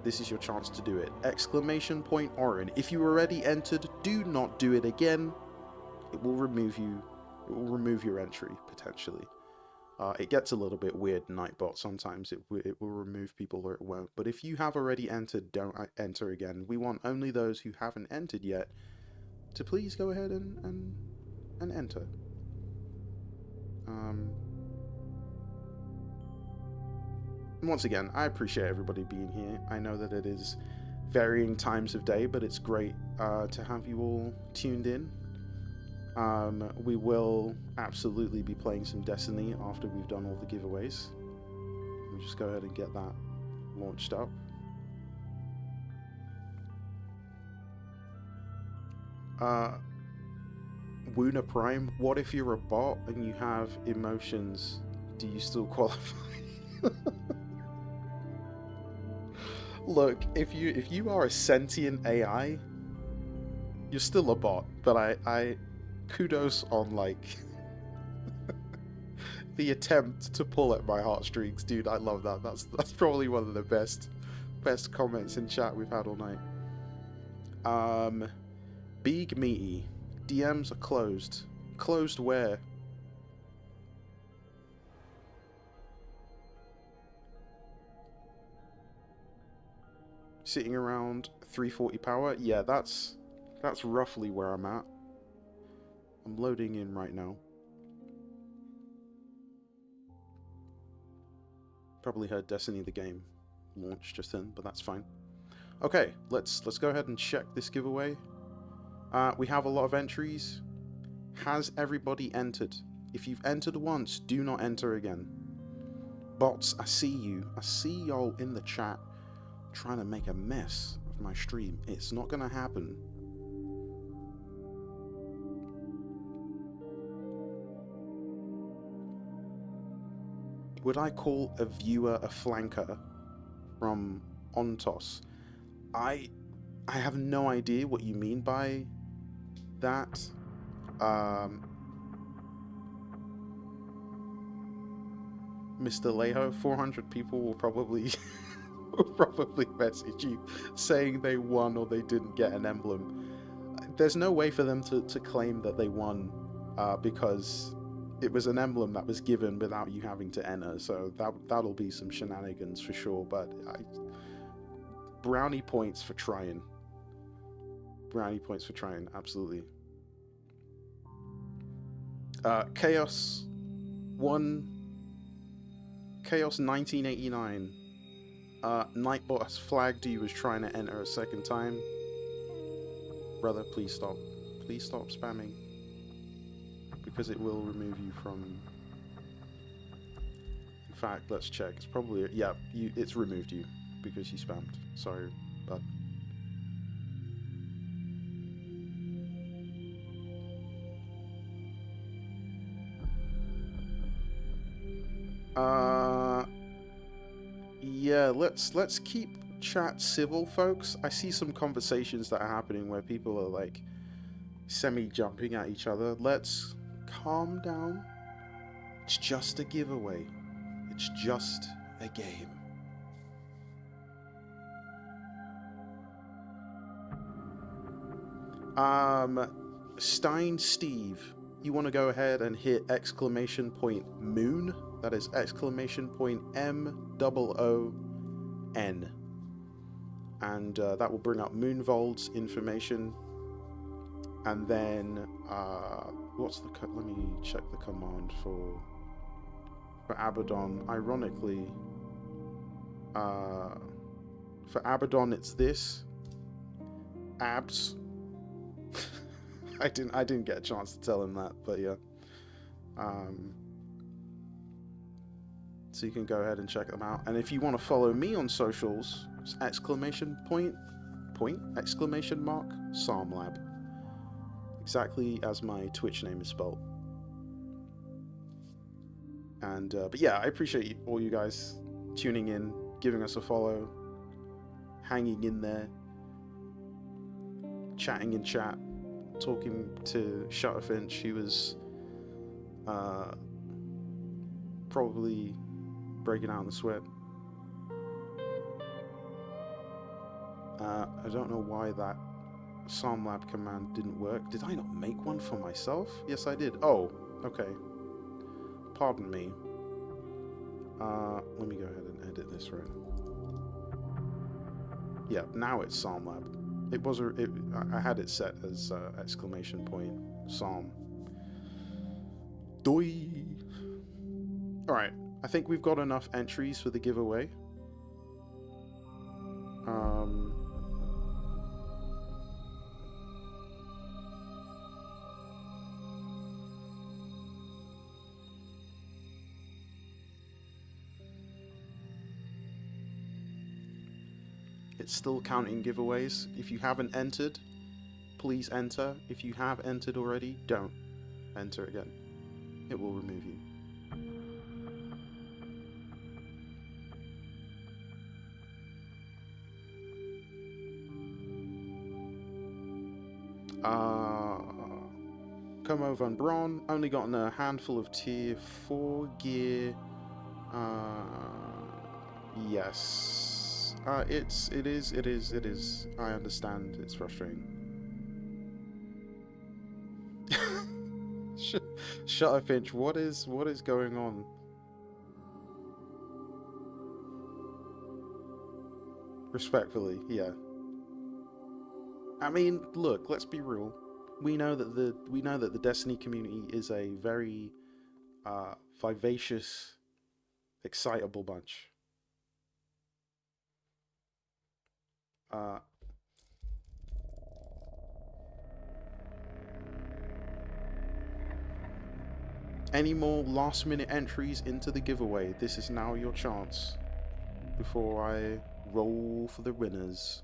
[SPEAKER 1] this is your chance to do it. Exclamation point Orin. If you already entered, do not do it again. It will remove you. It will remove your entry, potentially. It gets a little bit weird, Nightbot. Sometimes it will remove people or it won't. But if you have already entered, don't enter again. We want only those who haven't entered yet to please go ahead and enter. Once again, I appreciate everybody being here. I know that it is varying times of day, but it's great to have you all tuned in. We will absolutely be playing some Destiny after we've done all the giveaways. We'll just go ahead and get that launched up. Wuna Prime, what if you're a bot and you have emotions? Do you still qualify? Look, if you are a sentient AI, you're still a bot. But I kudos on like the attempt to pull at my heartstrings, dude. I love that. That's probably one of the best comments in chat we've had all night. Big Meaty, DMs are closed. Closed where? Sitting around 340 power. Yeah, that's roughly where I'm at. I'm loading in right now. Probably heard Destiny the game launch just then, but that's fine. Okay, let's go ahead and check this giveaway. We have a lot of entries. Has everybody entered? If you've entered once, do not enter again. Bots, I see you. I see y'all in the chat trying to make a mess of my stream. It's not gonna happen. Would I call a viewer a flanker from Ontos? I have no idea what you mean by that. Mr. Leho, 400 people will probably message you saying they won or they didn't get an emblem. There's no way for them to claim that they won because it was an emblem that was given without you having to enter, so that'll be some shenanigans for sure. But brownie points for trying. Brownie points for trying, absolutely. Chaos 1989. Nightbot has flagged you as trying to enter a second time. Brother, please stop. Please stop spamming. Because it will remove you from... In fact, let's check. It's probably... Yeah, it's removed you because you spammed. Sorry, bud. Yeah, let's keep chat civil, folks. I see some conversations that are happening where people are like semi-jumping at each other. Let's calm down. It's just a giveaway. It's just a game. Stein Steve, you want to go ahead and hit exclamation point moon? That is exclamation point MOON. And that will bring up Moonvold's information. And then, what's the... Let me check the command for Abaddon. Ironically, for Abaddon, it's this. Abs. I didn't get a chance to tell him that, but yeah. So you can go ahead and check them out. And if you want to follow me on socials, it's exclamation point, exclamation mark, Psalmlab. Exactly as my Twitch name is spelled. And, but yeah, I appreciate all you guys tuning in, giving us a follow, hanging in there, chatting in chat, talking to Shutterfinch. He was probably breaking out in the sweat. I don't know why that SomLab command didn't work. Did I not make one for myself? Yes, I did. Oh, okay. Pardon me. Let me go ahead and edit this right. Yeah, now it's SomLab. It was I had it set as exclamation point Som. Doi. All right. I think we've got enough entries for the giveaway. It's still counting giveaways. If you haven't entered, please enter. If you have entered already, don't enter again. It will remove you. Come over and Braun. Only gotten a handful of tier 4 gear. Yes. It is. I understand. It's frustrating. Shut up, Finch. What is going on? Respectfully, yeah. I mean, look, let's be real. We know that the Destiny community is a very vivacious, excitable bunch. Any more last-minute entries into the giveaway? This is now your chance before I roll for the winners.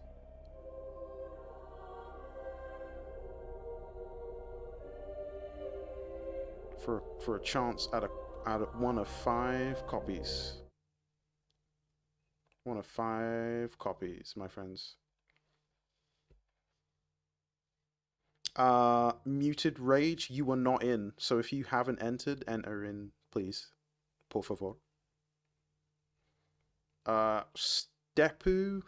[SPEAKER 1] For a chance at one of 5 copies. One of 5 copies, my friends. Muted Rage, you are not in. So if you haven't entered, enter in, please. Por favor. Stefu,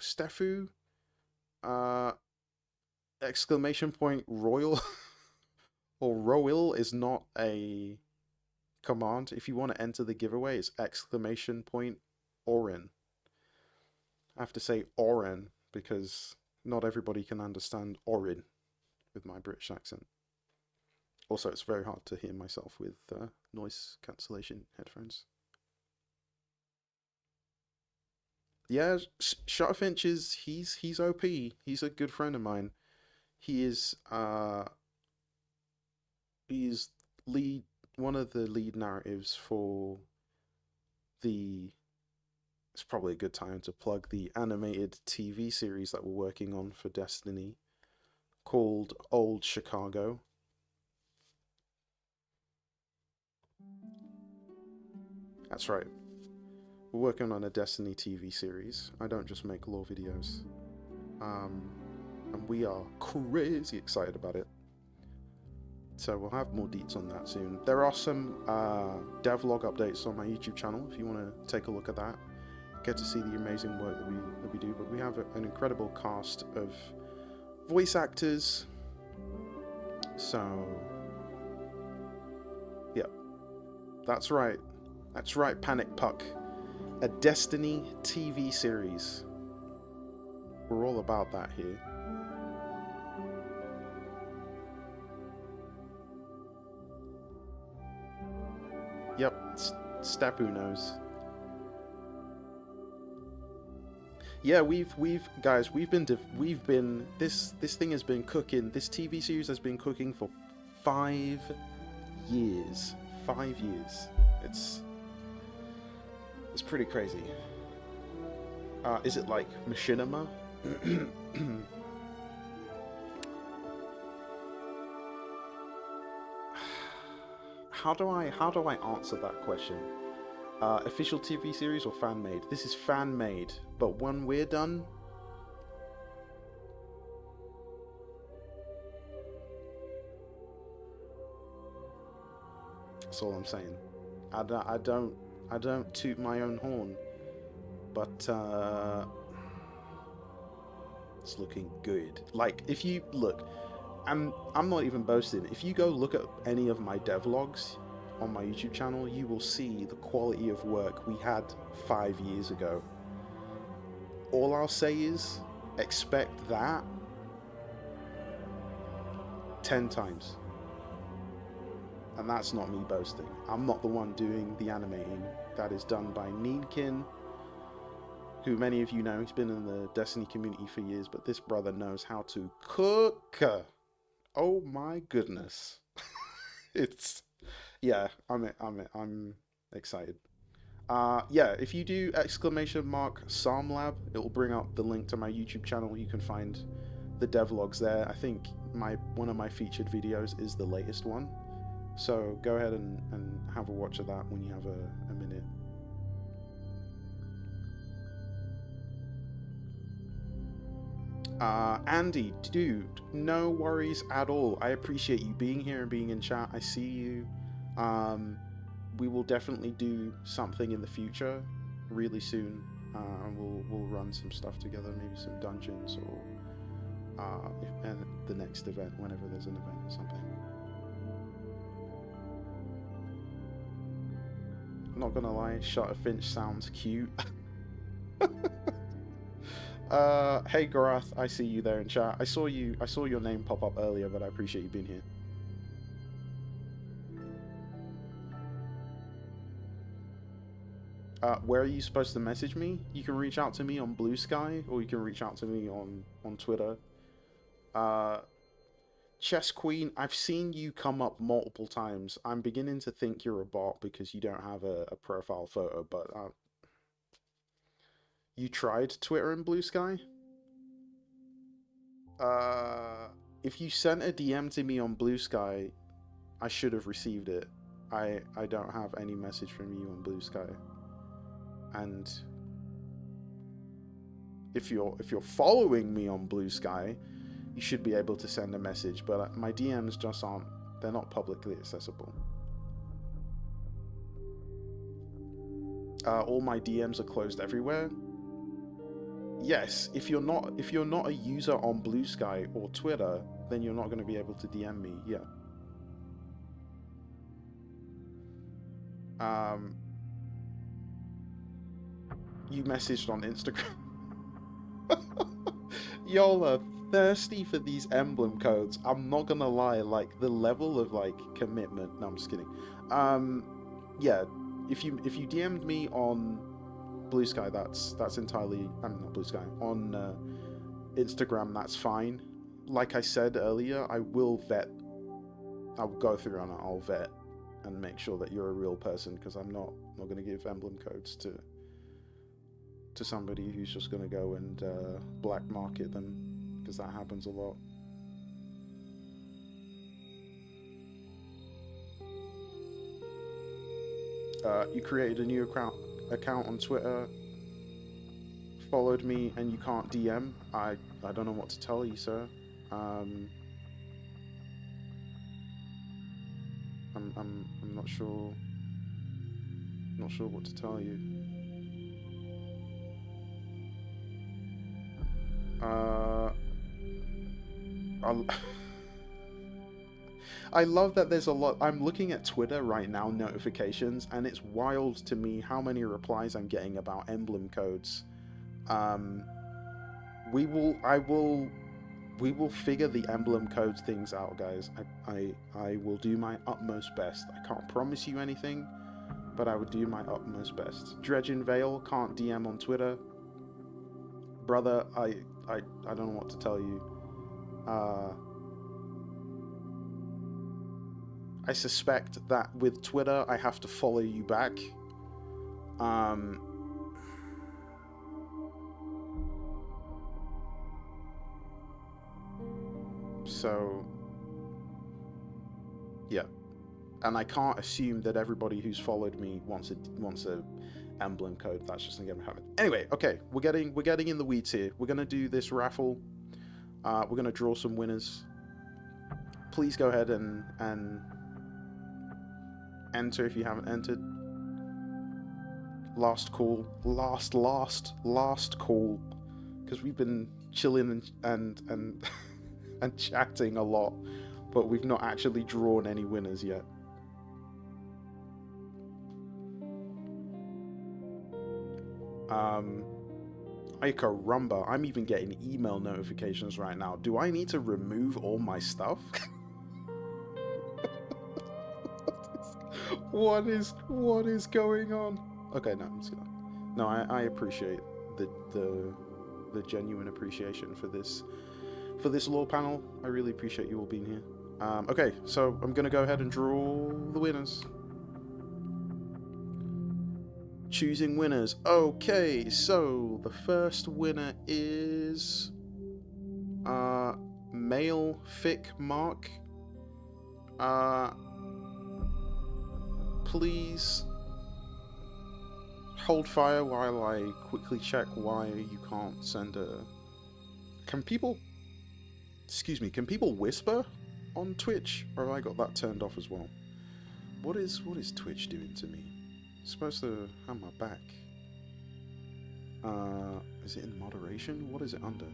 [SPEAKER 1] exclamation point Royal or Royal is not a command. If you want to enter the giveaway, it's exclamation point Orin. I have to say Orin because not everybody can understand Orin with my British accent. Also, it's very hard to hear myself with noise cancellation headphones. Yeah, Shutterfinch is he's OP. He's a good friend of mine. He is he's one of the lead narratives for the. It's probably a good time to plug the animated TV series that we're working on for Destiny, called Old Chicago. That's right. We're working on a Destiny TV series. I don't just make lore videos. And we are crazy excited about it. So we'll have more deets on that soon. There are some devlog updates on my YouTube channel if you want to take a look at that. Get to see the amazing work that we do. But we have an incredible cast of voice actors. So, yeah. That's right. That's right, Panic Puck. A Destiny TV series. We're all about that here. Yep, Stapu knows. Yeah, we've been this thing has been cooking. This TV series has been cooking for 5 years. 5 years. It's pretty crazy. Is it like machinima? How do I answer that question? Official TV series or fan made? This is fan made, but when we're done, that's all I'm saying. I don't toot my own horn, but It's looking good. Like, if you look, I'm not even boasting. If you go look at any of my devlogs on my YouTube channel, you will see the quality of work we had 5 years ago. All I'll say is, expect that 10 times. And that's not me boasting. I'm not the one doing the animating. That is done by Neenkin, who many of you know. He's been in the Destiny community for years, but this brother knows how to cook. Oh my goodness. It's, yeah, I'm excited. Yeah, if you do !Psalmlab, it will bring up the link to my YouTube channel. You can find the devlogs there. I think one of my featured videos is the latest one. So go ahead and have a watch of that when you have a minute. Andy, dude, no worries at all. I appreciate you being here and being in chat. I see you. We will definitely do something in the future, really soon. And we'll run some stuff together, maybe some dungeons or and the next event, whenever there's an event or something. I'm not gonna lie, Shutterfinch sounds cute. Hey Gorath, I see you there in chat. I saw your name pop up earlier, but I appreciate you being here. Where are you supposed to message me? You can reach out to me on Blue Sky, or you can reach out to me on Twitter. Chess Queen, I've seen you come up multiple times. I'm beginning to think you're a bot because you don't have a profile photo, but you tried Twitter and Blue Sky? If you sent a DM to me on Blue Sky, I should have received it. I don't have any message from you on Blue Sky. And if you're following me on Blue Sky, you should be able to send a message, but my DMs just aren't, they're not publicly accessible. All my DMs are closed everywhere. Yes, if you're not a user on Blue Sky or Twitter, then you're not going to be able to DM me. Yeah. You messaged on Instagram. Y'all are thirsty for these emblem codes. I'm not gonna lie, like the level of like commitment. No, I'm just kidding. Yeah, if you DM'd me on Blue Sky, that's entirely. I'm not Blue Sky. On Instagram, that's fine. Like I said earlier, I will vet. I'll go through and I'll vet and make sure that you're a real person, because I'm not gonna give emblem codes to somebody who's just gonna go and black market them, because that happens a lot. You created a new account on Twitter, followed me, and you can't DM. I don't know what to tell you, sir. I'm not sure. Not sure what to tell you. I love that there's a lot. I'm looking at Twitter right now, notifications, and it's wild to me how many replies I'm getting about emblem codes. We will figure the emblem codes things out, guys. I will do my utmost best. I can't promise you anything, but I would do my utmost best. Dredgen Vale can't DM on Twitter. Brother, I don't know what to tell you. I suspect that with Twitter, I have to follow you back. So, yeah. And I can't assume that everybody who's followed me wants a emblem code. That's just gonna happen. Anyway, okay, we're getting in the weeds here. We're gonna do this raffle. We're gonna draw some winners. Please go ahead and enter if you haven't entered. Last call. Last call. because we've been chilling and and chatting a lot, but we've not actually drawn any winners yet. Ay caramba, I'm even getting email notifications right now. Do I need to remove all my stuff? What is going on? Okay, no, I'm just gonna... No, I appreciate the genuine appreciation for this lore panel. I really appreciate you all being here. Okay, so I'm gonna go ahead and draw the winners. Choosing winners. Okay, so the first winner is male Fick Mark. Please hold fire while I quickly check why you can't send a... Can people whisper on Twitch, or have I got that turned off as well? What is Twitch doing to me? It's supposed to have my back. Is it in moderation? What is it under?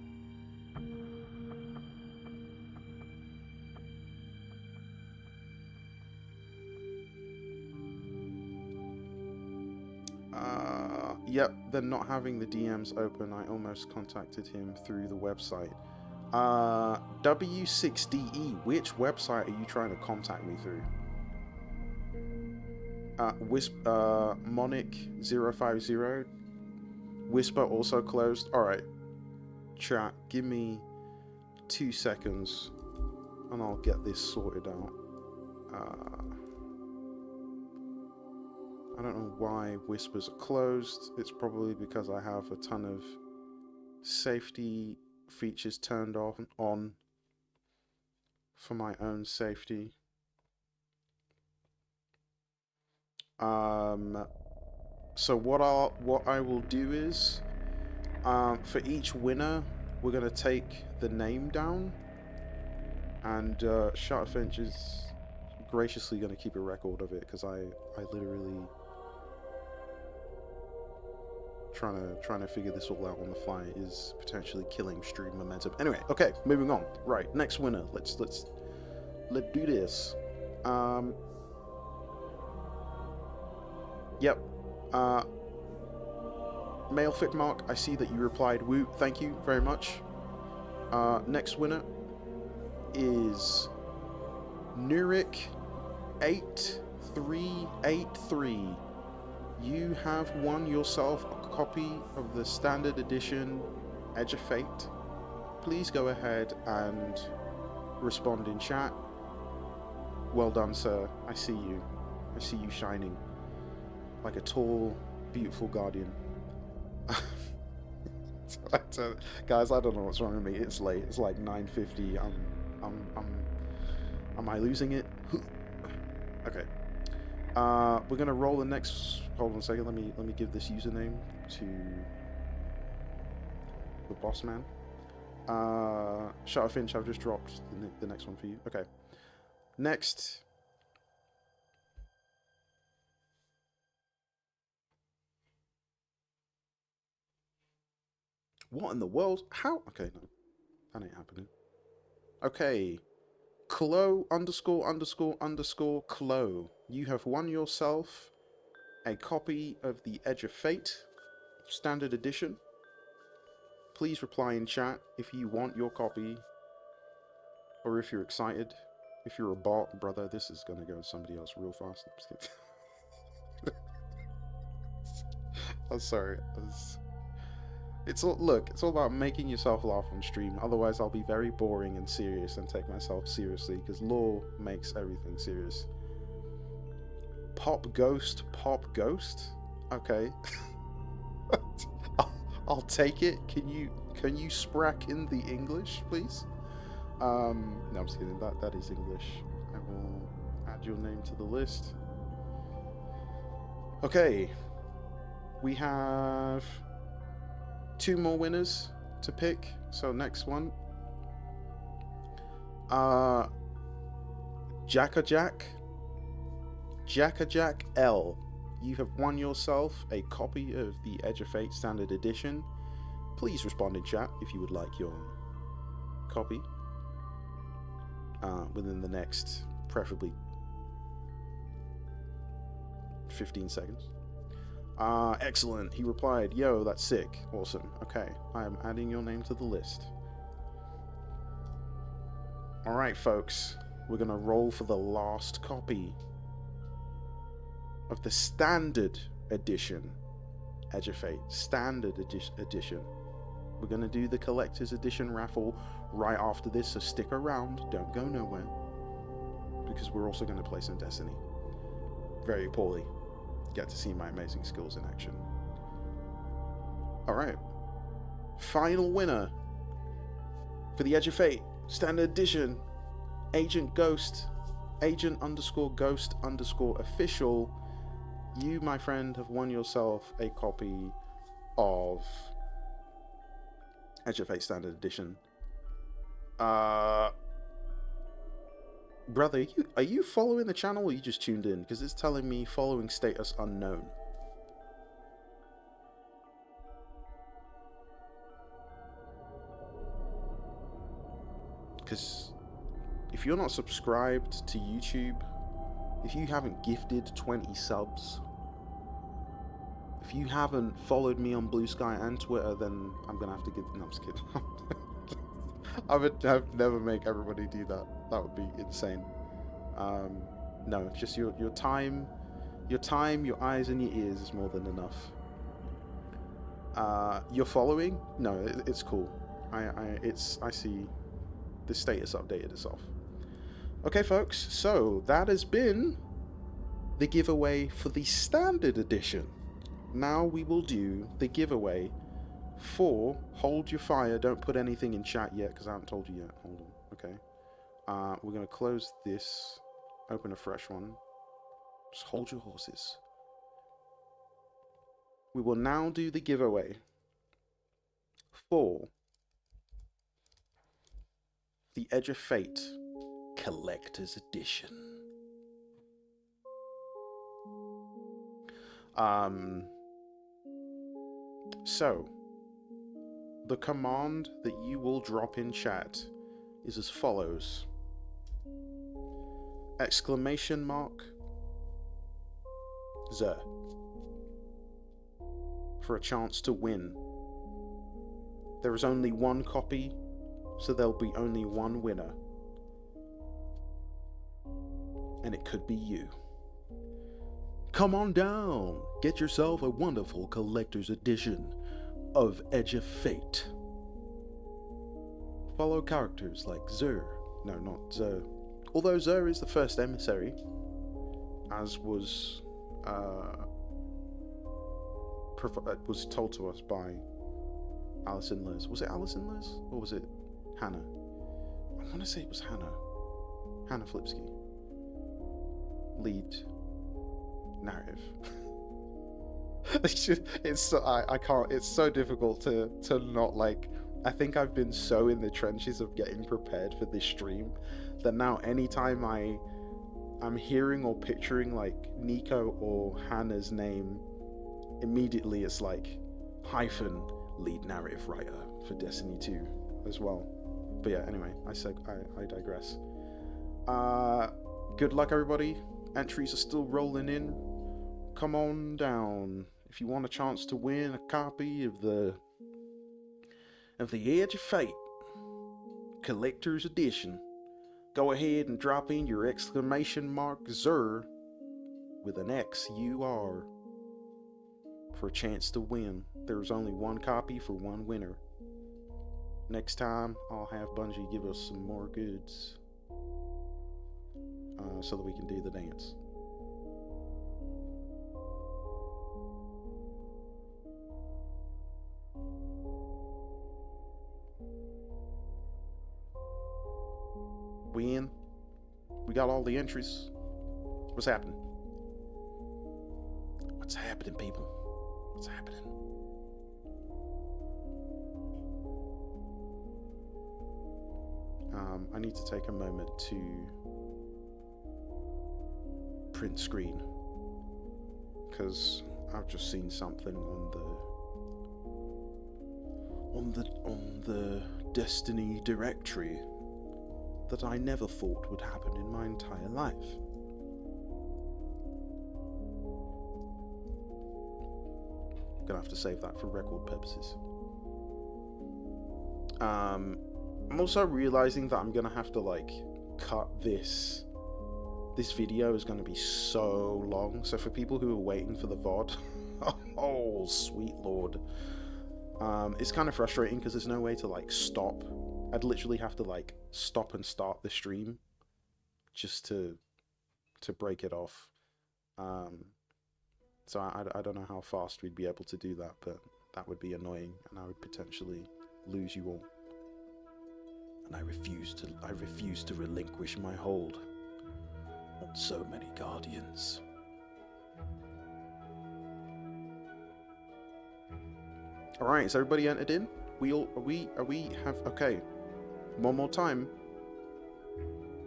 [SPEAKER 1] Yep, they're not having the DMs open. I almost contacted him through the website. W6DE, which website are you trying to contact me through? Monic050. Whisper also closed. Alright. Chat, give me 2 seconds and I'll get this sorted out. I don't know why whispers are closed. It's probably because I have a ton of safety features turned on for my own safety. So what I will do is, for each winner, we're gonna take the name down, and Shotfinch is graciously gonna keep a record of it because I literally trying to figure this all out on the fly is potentially killing stream momentum. Anyway, okay, moving on. Right, next winner. Let's do this. Yep. Male Fit Mark, I see that you replied. Woo, thank you very much. Next winner is Nurik8383. You have won yourself a copy of the standard edition Edge of Fate. Please go ahead and respond in chat. Well done, sir. I see you. I see you shining like a tall, beautiful guardian. Guys, I don't know what's wrong with me. It's late. It's like 9:50. Am I losing it? Okay. We're gonna roll the next. Hold on a second. Let me give this username to the boss man. Shutterfinch, I've just dropped the next one for you. Okay. Next. What in the world? How? Okay, no. That ain't happening. Okay. Clo____Clo. You have won yourself a copy of the Edge of Fate Standard Edition. Please reply in chat if you want your copy, or if you're excited. If you're a bot, brother, this is gonna go to somebody else real fast. I'm just kidding. I'm sorry. It's all about making yourself laugh on stream. Otherwise, I'll be very boring and serious and take myself seriously, because lore makes everything serious. Pop Ghost. Okay. I'll take it. Can you sprack in the English, please? No, I'm just kidding. That is English. I will add your name to the list. Okay. We have 2 more winners to pick. So next one. Jackajack L. You have won yourself a copy of the Edge of Fate Standard Edition. please respond in chat if you would like your copy within the next, preferably 15 seconds. Excellent. He replied, yo, that's sick. Awesome. Okay, I am adding your name to the list. Alright, folks. We're going to roll for the last copy of the Standard Edition Edge of Fate. Standard Edition. We're going to do the Collector's Edition raffle right after this, so stick around. Don't go nowhere. Because we're also going to play some Destiny. Very poorly. Get to see my amazing skills in action. Alright. Final winner for the Edge of Fate Standard Edition. Agent Ghost. Agent_Ghost_official. You, my friend, have won yourself a copy of Edge of Fate Standard Edition. Brother, are you following the channel or you just tuned in? Because it's telling me following status unknown. Because if you're not subscribed to YouTube, if you haven't gifted 20 subs, if you haven't followed me on Blue Sky and Twitter, then I'm gonna have to give. No, I'm just kidding. I'd never make everybody do that. That would be insane. No, just your time, your eyes, and your ears is more than enough. Your following? No, it's cool. I see the status updated itself. Okay, folks. So that has been the giveaway for the Standard Edition. Now we will do the giveaway for Hold Your Fire. Don't put anything in chat yet because I haven't told you yet. Hold on. Okay. We're going to close this, open a fresh one. Just hold your horses. We will now do the giveaway for the Edge of Fate Collector's Edition. So the command that you will drop in chat is as follows: !Zer for a chance to win. There is only one copy, so there'll be only one winner. And it could be you. Come on down, get yourself a wonderful collector's edition of Edge of Fate. Follow characters like Zer. No, not Zer. Although Zer is the first emissary, as was told to us by Alison Liz. Was it Alison Liz? Or was it Hannah? I want to say it was Hannah. Hannah Flipsky. Lead narrative. It's so, I can't. It's so difficult to not like. I think I've been so in the trenches of getting prepared for this stream that now anytime I'm hearing or picturing like Nico or Hannah's name, immediately it's like hyphen lead narrative writer for Destiny 2 as well. But yeah, anyway, I digress. Good luck, everybody. Entries are still rolling in. Come on down if you want a chance to win a copy of the Edge of Fate Collector's Edition. Go ahead and drop in your !Zer with an XUR for a chance to win. There's only one copy for one winner. Next time, I'll have Bungie give us some more goods so that we can do the dance. We in? We got all the entries. What's happening? What's happening, people? What's happening? I need to take a moment to print screen because I've just seen something on the Destiny directory that I never thought would happen in my entire life. I'm gonna have to save that for record purposes. I'm also realizing that I'm gonna have to like cut this. This video is gonna be so long, so for people who are waiting for the VOD, oh sweet lord, it's kind of frustrating because there's no way to like stop. I'd literally have to like stop and start the stream just to break it off. So I don't know how fast we'd be able to do that, but that would be annoying, and I would potentially lose you all. And I refuse to relinquish my hold on so many guardians. All right, is everybody entered in? Okay. One more time.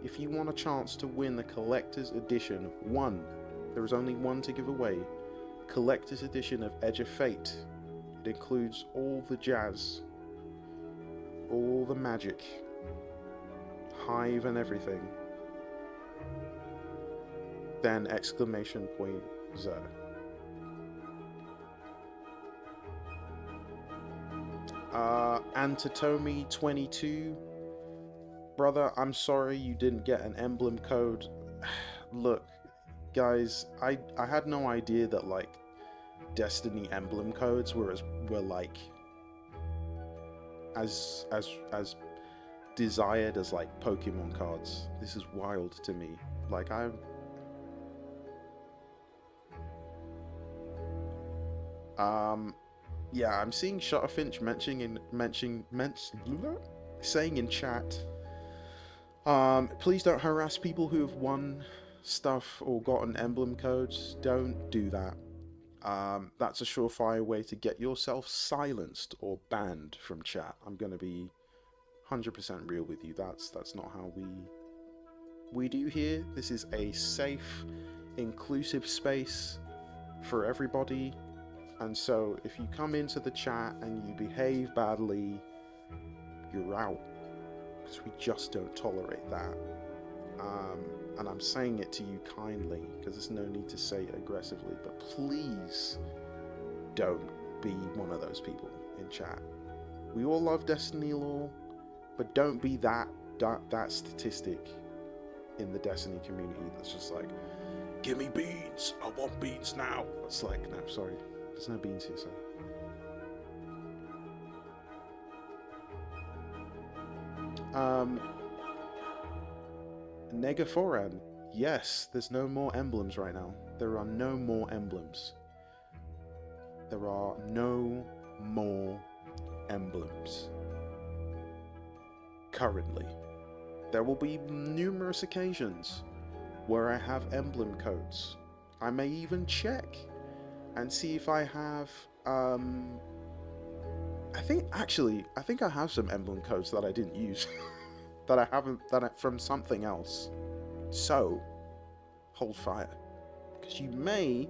[SPEAKER 1] If you want a chance to win the collector's edition, there is only one to give away. Collector's edition of Edge of Fate. It includes all the jazz, all the magic, hive and everything. Then exclamation point Zer. Antitomi22, brother, I'm sorry you didn't get an emblem code. Look, guys, I had no idea that like Destiny emblem codes were like as desired as like Pokemon cards. This is wild to me. Like yeah, I'm seeing Shutterfinch saying in chat, please don't harass people who have won stuff or gotten emblem codes. Don't do that. That's a surefire way to get yourself silenced or banned from chat. I'm gonna be 100% real with you. That's not how we do here. This is a safe, inclusive space for everybody. And so if you come into the chat and you behave badly, you're out, because we just don't tolerate that. And I'm saying it to you kindly, because there's no need to say it aggressively, but please don't be one of those people in chat. We all love Destiny lore, but don't be that statistic in the Destiny community that's just like, give me beans, I want beans now. It's like, no, sorry. There's no beans here, sir. Negaphoran. Yes, there's no more emblems right now. There are no more emblems. There are no more emblems. Currently. There will be numerous occasions where I have emblem codes. I may even check and see if I have, I think I have some emblem codes that I didn't use, that I haven't, from something else. So, hold fire, because you may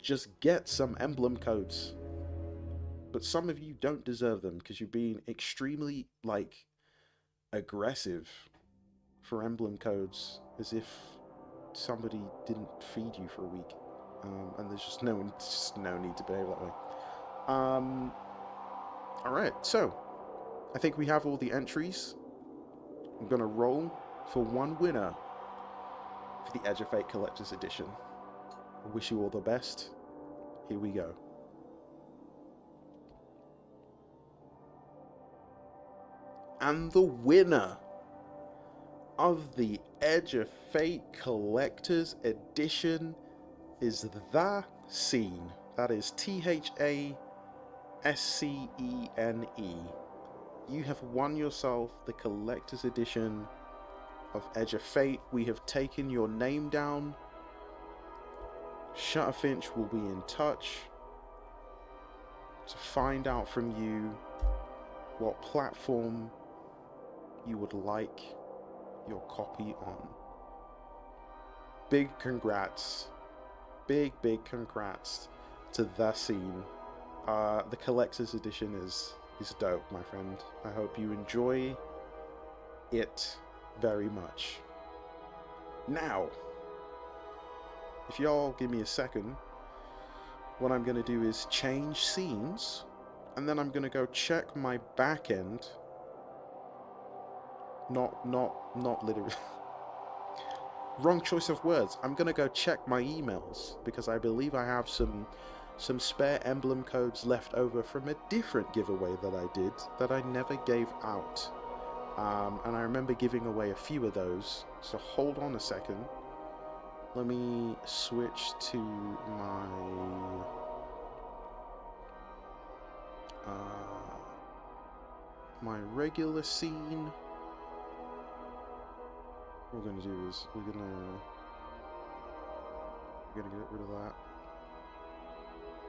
[SPEAKER 1] just get some emblem codes, but some of you don't deserve them because you're being extremely, like, aggressive for emblem codes, as if somebody didn't feed you for a week. And there's just no need to behave that way. Alright, so I think we have all the entries. I'm gonna roll for one winner for the Edge of Fate Collector's Edition. I wish you all the best. Here we go. And the winner of the Edge of Fate Collector's Edition is The Scene. That is THASCENE. You have won yourself the Collector's Edition of Edge of Fate. We have taken your name down. Shutterfinch will be in touch to find out from you what platform you would like your copy on. Big congrats. Big congrats to The Scene. The Collector's Edition is is dope, my friend. I hope you enjoy it very much. Now, if y'all give me a second, what I'm going to do is change scenes, and then I'm going to go check my back end. Not literally. Wrong choice of words. I'm going to go check my emails, because I believe I have some spare emblem codes left over from a different giveaway that I did that I never gave out. And I remember giving away a few of those, so hold on a second. Let me switch to my regular scene. What we're gonna do is we're gonna get rid of that.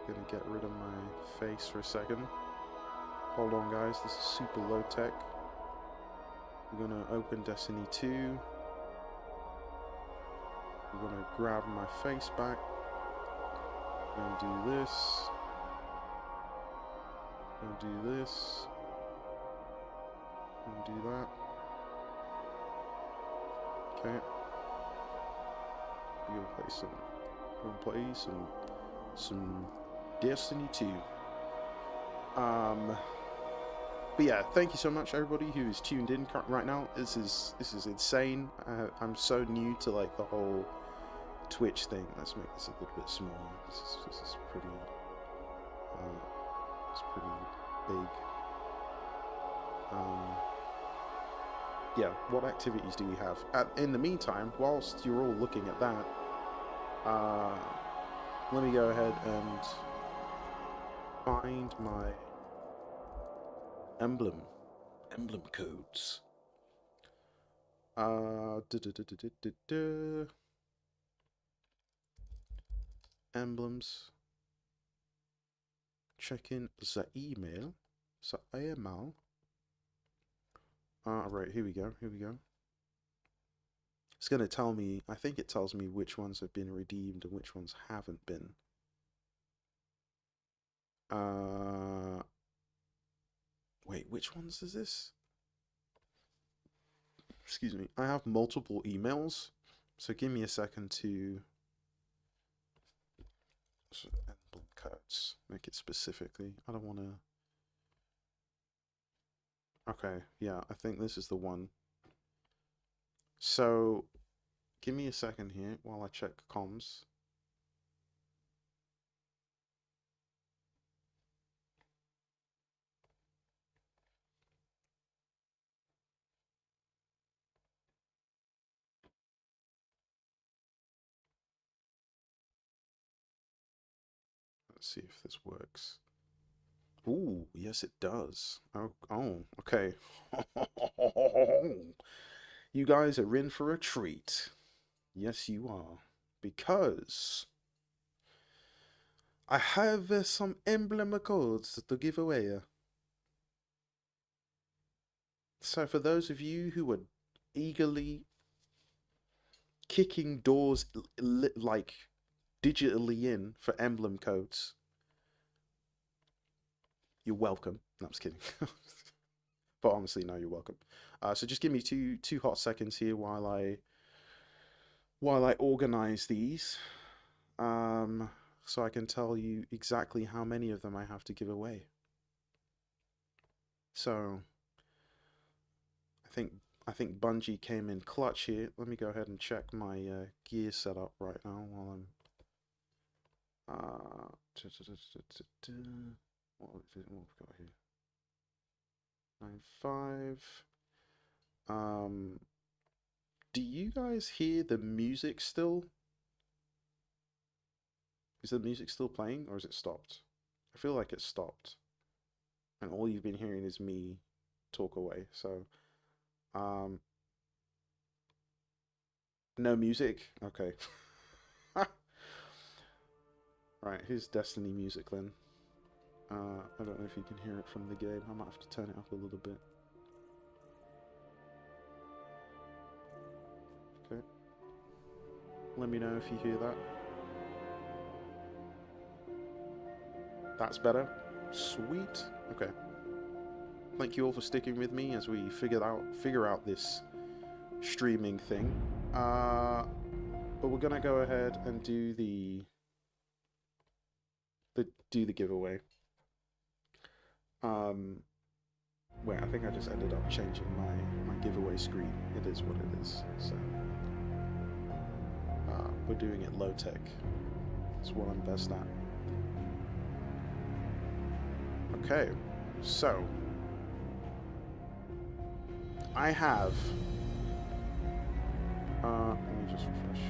[SPEAKER 1] Gonna get rid of my face for a second. Hold on, guys, this is super low tech. We're gonna open Destiny 2. We're gonna grab my face back. We're gonna do this. We're gonna do this. We're gonna do that. Okay. We're gonna play some Destiny 2. But yeah, thank you so much everybody who's tuned in right now. This is insane. I'm so new to like the whole Twitch thing. Let's make this a little bit smaller. This is pretty it's pretty big. Yeah, what activities do we have? In the meantime, whilst you're all looking at that, let me go ahead and find my emblem codes. Emblems. Checking the email. So email. Right, here we go. It's gonna tell me, I think it tells me which ones have been redeemed and which ones haven't been. Wait, which ones is this? Excuse me. I have multiple emails, so give me a second to emblem codes. Make it specifically. I don't want to. Okay, yeah, I think this is the one. So, give me a second here while I check comms. Let's see if this works. Ooh, yes it does. Oh, okay. You guys are in for a treat. Yes, you are. Because I have some emblem codes to give away. So for those of you who are eagerly kicking doors like digitally in for emblem codes, you're welcome. No, I'm just kidding. But honestly, no, you're welcome. So just give me two hot seconds here while I organize these, so I can tell you exactly how many of them I have to give away. So I think Bungie came in clutch here. Let me go ahead and check my gear setup right now while I'm what have we got here? 9.5. Do you guys hear the music still? Is the music still playing or is it stopped? I feel like it stopped. And all you've been hearing is me talk away. So, no music? Okay. Right, here's Destiny music then. I don't know if you can hear it from the game. I might have to turn it up a little bit. Okay. Let me know if you hear that. That's better. Sweet. Okay. Thank you all for sticking with me as we figure out this streaming thing. But we're gonna go ahead and do the giveaway. Wait, I think I just ended up changing my giveaway screen. It is what it is. So we're doing it low tech. It's what I'm best at. Okay, so I have. Let me just refresh.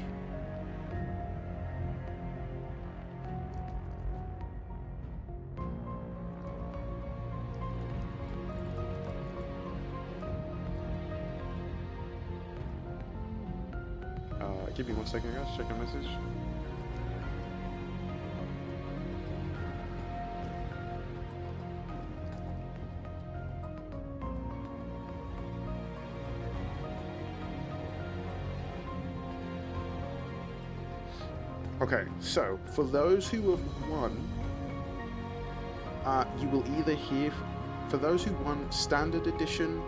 [SPEAKER 1] Give me 1 second, guys. Check a message. Okay, so for those who have won, you will either hear for those who won Standard Edition,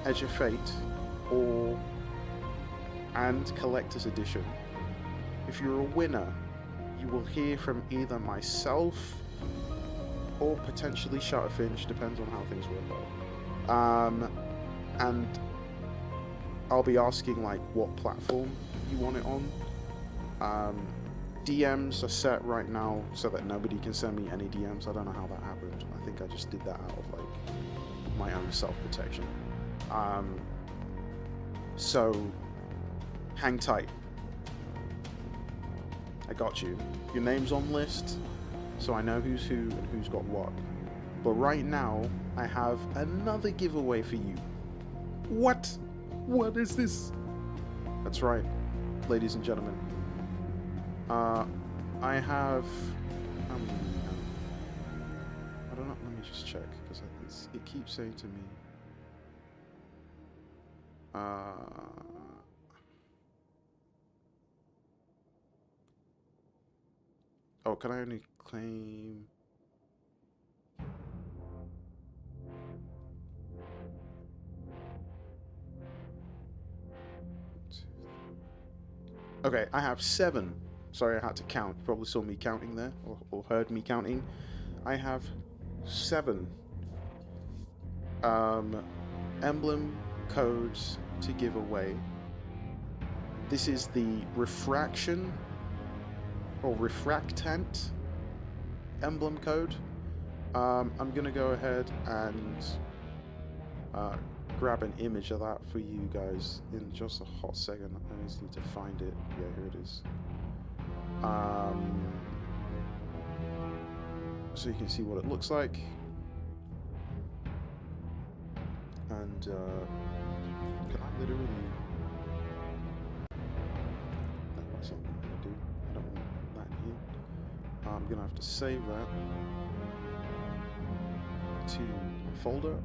[SPEAKER 1] Edge of Fate, and Collector's Edition. If you're a winner, you will hear from either myself or potentially Shutterfinch, depends on how things work out. And I'll be asking like what platform you want it on. DMs are set right now so that nobody can send me any DMs. I don't know how that happened. I think I just did that out of like my own self-protection. So hang tight. I got you. Your name's on list, so I know who's who and who's got what. But right now, I have another giveaway for you. What? What is this? That's right, ladies and gentlemen. I have. I don't know. Let me just check because it keeps saying to me. Oh, can I only claim? Okay, I have 7. Sorry, I had to count. You probably saw me counting there, or heard me counting. I have 7 emblem codes to give away. This is the refraction or refractant emblem code. I'm gonna go ahead and grab an image of that for you guys in just a hot second. I just need to find it. Yeah, here it is. So you can see what it looks like. And can I literally? That's not what I'm gonna do. I don't want that in here. I'm gonna have to save that to a folder.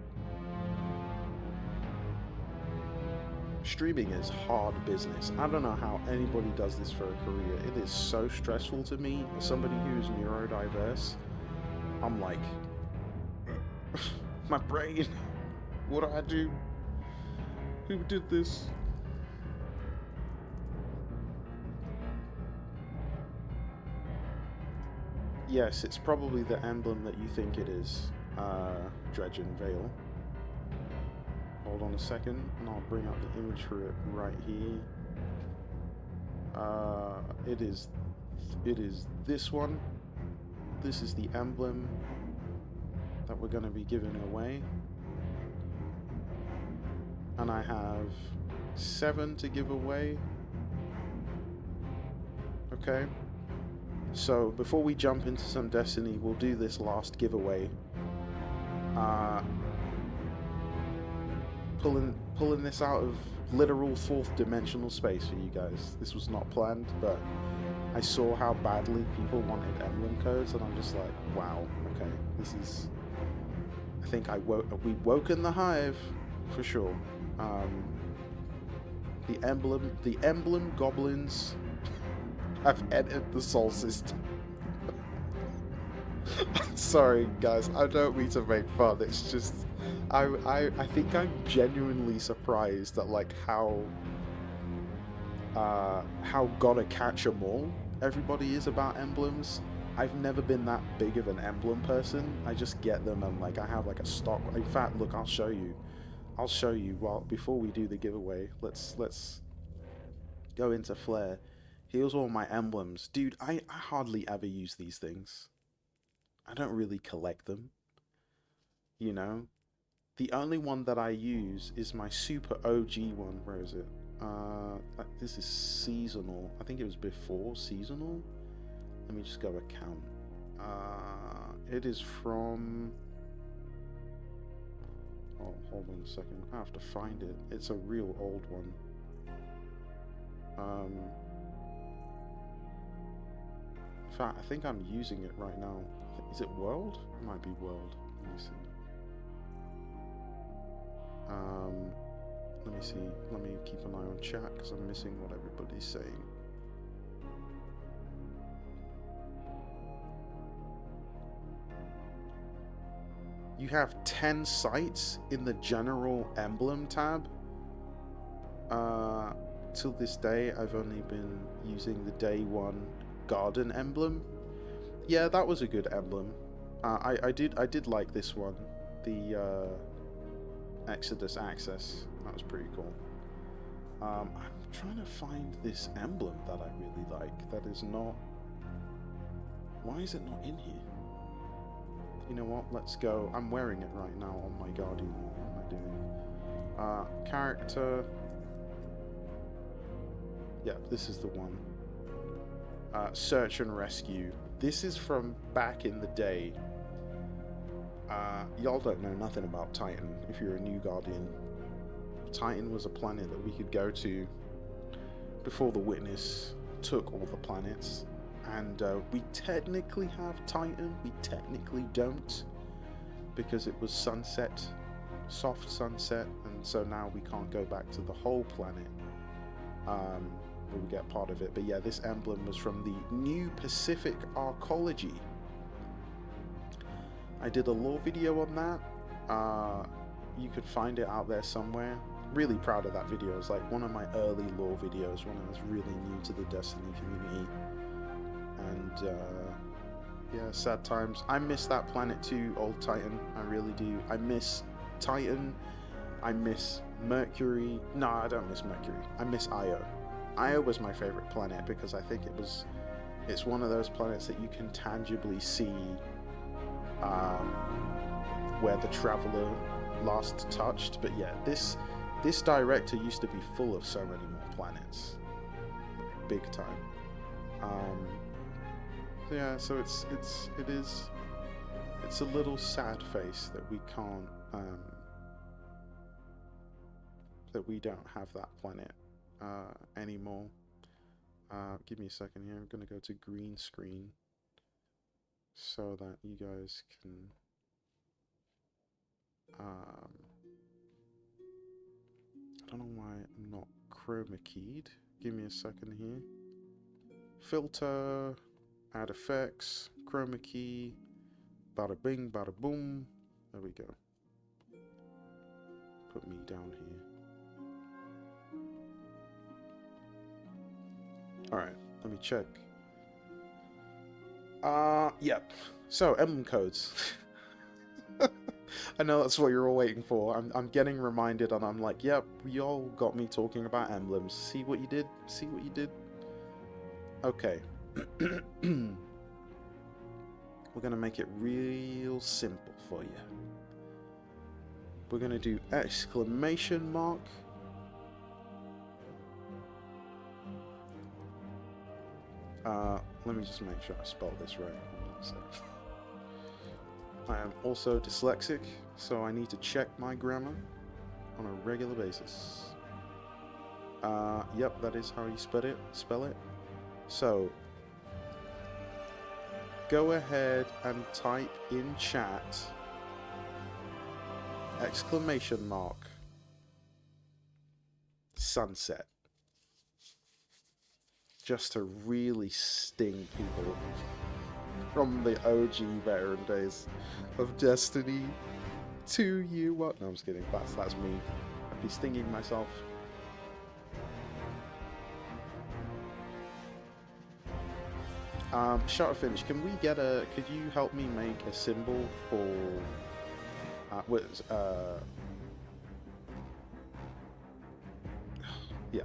[SPEAKER 1] Streaming is hard business. I don't know how anybody does this for a career. It is so stressful to me. As somebody who's neurodiverse, I'm like, my brain. What do I do? Who did this? Yes, it's probably the emblem that you think it is, Dredgen Vale. Hold on a second, and I'll bring up the image for it right here. It is this one. This is the emblem that we're going to be giving away. And I have 7 to give away. Okay. So before we jump into some Destiny, we'll do this last giveaway. Pulling this out of literal 4th dimensional space for you guys. This was not planned, but I saw how badly people wanted emblem codes, and I'm just like, wow, okay, this is. I think we woken the hive for sure. The emblem goblins have entered the Sol system. Sorry, guys. I don't mean to make fun. It's just, I think I'm genuinely surprised at like how gotta catch 'em all everybody is about emblems. I've never been that big of an emblem person. I just get them and like I have like a stock. In fact, look, I'll show you. I'll show you. Well, before we do the giveaway, let's go into Flare. Here's all my emblems, dude. I hardly ever use these things. I don't really collect them. You know, the only one that I use is my super OG one. Where is it? This is seasonal. I think it was before seasonal. Let me just go account. It is from... Oh, hold on a second. I have to find it. It's a real old one. In fact, I think I'm using it right now. Is it World? It might be World. Let me see. Let me see. Let me keep an eye on chat because I'm missing what everybody's saying. You have 10 sites in the general emblem tab. Till this day, I've only been using the day one garden emblem. Yeah, that was a good emblem. I did like this one, the Exodus Access. That was pretty cool. I'm trying to find this emblem that I really like. That is not. Why is it not in here? You know what? Let's go. I'm wearing it right now on my Guardian. What am I doing? Character. Yeah, this is the one. Search and Rescue. This is from back in the day. Y'all don't know nothing about Titan if you're a new Guardian. Titan was a planet that we could go to before the Witness took all the planets. And we technically have Titan, we technically don't, because it was sunset, soft sunset, and so now we can't go back to the whole planet. But we get part of it. But yeah, this emblem was from the New Pacific Arcology. I did a lore video on that. You could find it out there somewhere. Really proud of that video. It's like one of my early lore videos when I was really new to the Destiny community. And yeah, sad times. I miss that planet too, old Titan. I really do. I miss Titan. I miss Mercury. No, I don't miss Mercury. I miss Io. Io was my favorite planet because I think it's one of those planets that you can tangibly see where the Traveler last touched. But yeah, this director used to be full of so many more planets, big time. Yeah, so it's a little sad face that we can't that we don't have that planet anymore. Give me a second here. I'm gonna go to green screen so that you guys can I don't know why I'm not chroma keyed. Give me a second here. Filter, add effects, chroma key, bada bing, bada boom. There we go. Put me down here. Alright, let me check. Yep. So, emblem codes. I know that's what you're all waiting for. I'm getting reminded and I'm like, yep, you all got me talking about emblems. See what you did? See what you did? Okay. We're gonna make it real simple for you. We're gonna do exclamation mark. Let me just make sure I spell this right. Hold on a sec. I am also dyslexic, so I need to check my grammar on a regular basis. Yep, that is how you spell it. So, go ahead and type in chat exclamation mark sunset. Just to really sting people. from the OG veteran days of Destiny 2 what? No, I'm just kidding. That's me. I'd be stinging myself. Shutterfinch, could you help me make a symbol for, yeah.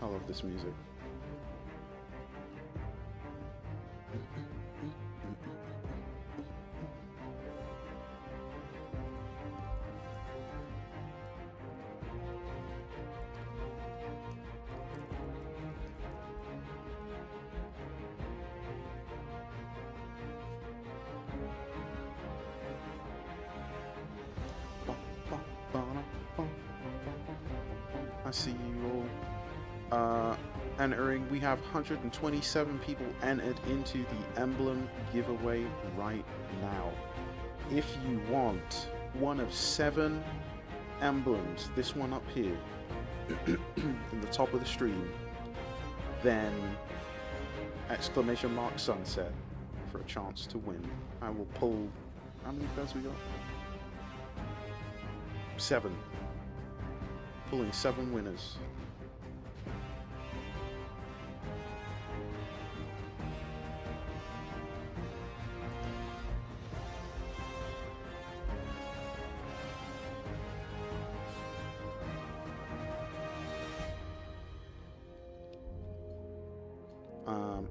[SPEAKER 1] I love this music. I see you all. Entering, we have 127 people entered into the emblem giveaway right now. If you want one of 7 emblems, this one up here, in the top of the stream, then !sunset for a chance to win. I will pull, how many cards we got? 7. Pulling 7 winners.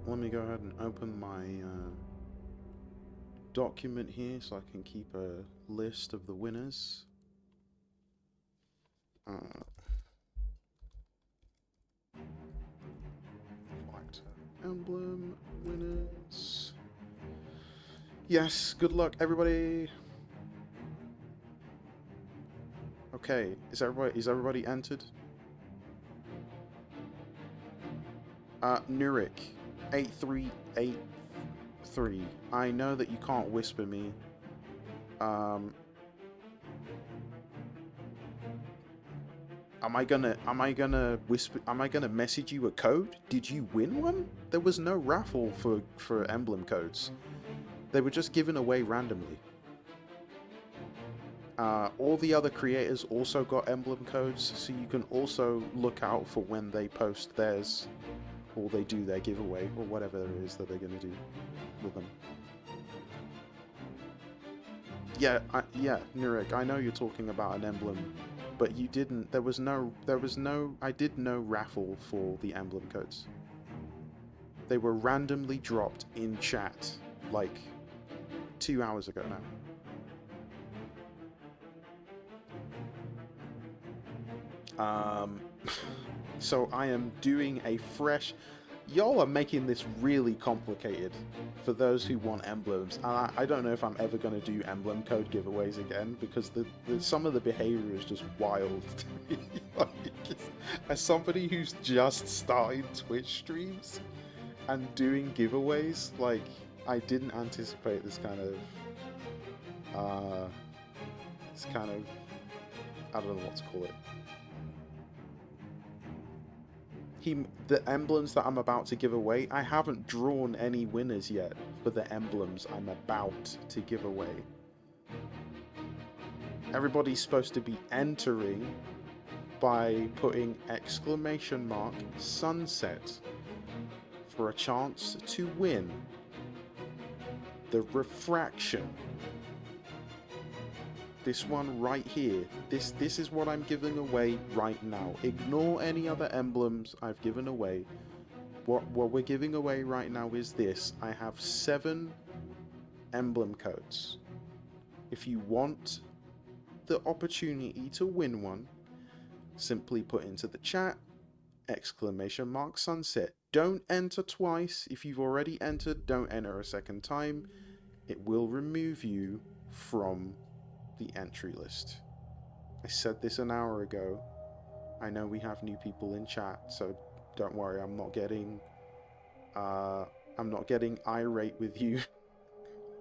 [SPEAKER 1] Let me go ahead and open my document here so I can keep a list of the winners. Emblem winners. Yes, good luck everybody. Okay, is everybody entered? Nurik 8383. I know that you can't whisper me. Am I gonna message you a code? Did you win one? There was no raffle for emblem codes. They were just given away randomly. All the other creators also got emblem codes, so you can also look out for when they post theirs, or they do their giveaway, or whatever it is that they're gonna do with them. Yeah, Nurik, I know you're talking about an emblem, but you didn't. I did no raffle for the emblem codes. They were randomly dropped in chat, like 2 hours ago now. So I am doing a fresh. Y'all are making this really complicated for those who want emblems. And I don't know if I'm ever going to do emblem code giveaways again, because some of the behavior is just wild to me. Like, as somebody who's just started Twitch streams and doing giveaways, like, I didn't anticipate this kind of I don't know what to call it. The emblems that I'm about to give away, I haven't drawn any winners yet for the emblems I'm about to give away. Everybody's supposed to be entering by putting !sunset for a chance to win the refraction. This one right here. This is what I'm giving away right now. Ignore any other emblems I've given away. What we're giving away right now is this. I have 7 emblem codes. If you want the opportunity to win one, simply put into the chat !sunset. Don't enter twice. If you've already entered, don't enter a second time. It will remove you from the entry list. I said this an hour ago. I know we have new people in chat, so don't worry. I'm not getting irate with you.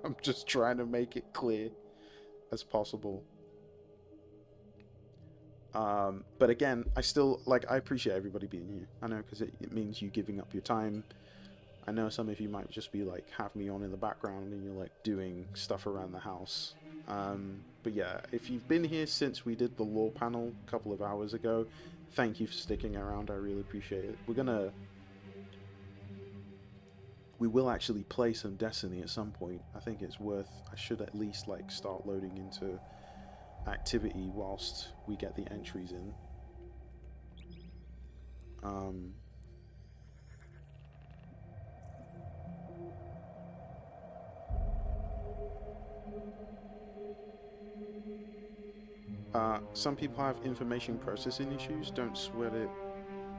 [SPEAKER 1] I'm just trying to make it clear as possible. But again, I appreciate everybody being here. I know, because it means you giving up your time. I know some of you might just be like, have me on in the background and you're like doing stuff around the house. But yeah, if you've been here since we did the lore panel a couple of hours ago, thank you for sticking around. I really appreciate it. We will actually play some Destiny at some point. I think it's worth, I should at least like start loading into activity whilst we get the entries in. Some people have information processing issues. Don't sweat it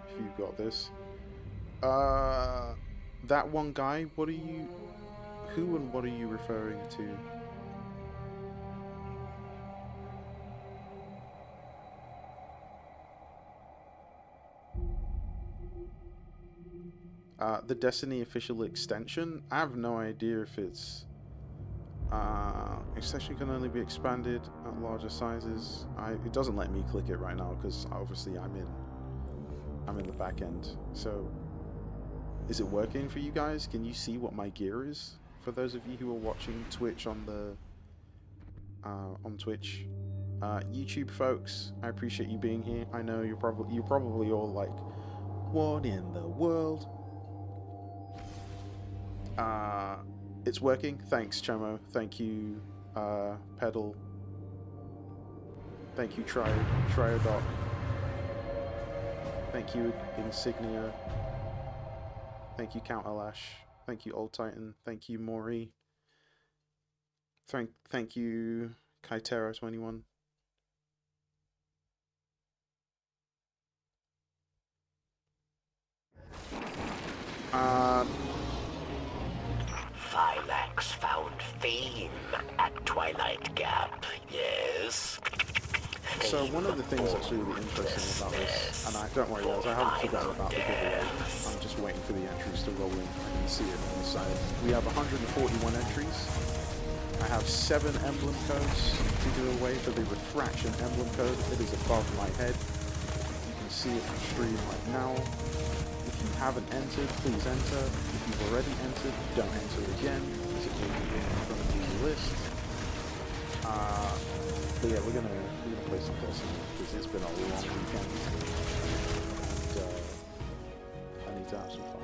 [SPEAKER 1] if you've got this. That one guy, who and what are you referring to? The Destiny official extension? I have no idea if it's... extension can only be expanded at larger sizes. It doesn't let me click it right now because obviously I'm in the back end. So, is it working for you guys? Can you see what my gear is? For those of you who are watching Twitch on Twitch, YouTube folks, I appreciate you being here. I know you're probably all like, what in the world? It's working. Thanks, Chomo. Thank you, Pedal. Thank you, Triodot. Thank you, Insignia. Thank you, Count Alash. Thank you, Old Titan. Thank you, Maury. Thank you, Kaitero21.
[SPEAKER 7] Phylax found fame at Twilight Gap, yes?
[SPEAKER 1] So one of the things that's really interesting about this, and don't worry guys, I haven't forgotten about the giveaway. I'm just waiting for the entries to roll in. I can see it on the side. We have 141 entries. I have 7 emblem codes to do away for the refraction emblem code. It is above my head. You can see it on stream right now. If you haven't entered, please enter. If you've already entered, don't enter again, because it will be in front of the list. But yeah, we're gonna play some Destiny because it's been a long weekend, and I need to have some fun.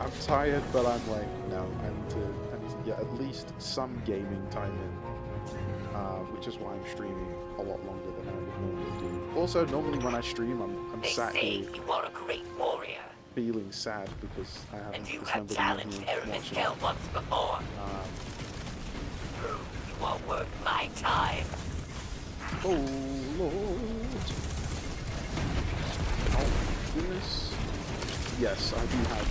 [SPEAKER 1] I'm tired, but I'm like, no, I need to get at least some gaming time in, which is why I'm streaming a lot longer than I would normally do. Also, normally when I stream, I'm sat here
[SPEAKER 7] you are a great warrior,
[SPEAKER 1] feeling sad because I haven't.
[SPEAKER 7] and you have challenged Aramis Tale once before. You are worth my time.
[SPEAKER 1] Oh Lord! Oh my goodness! Yes, I do have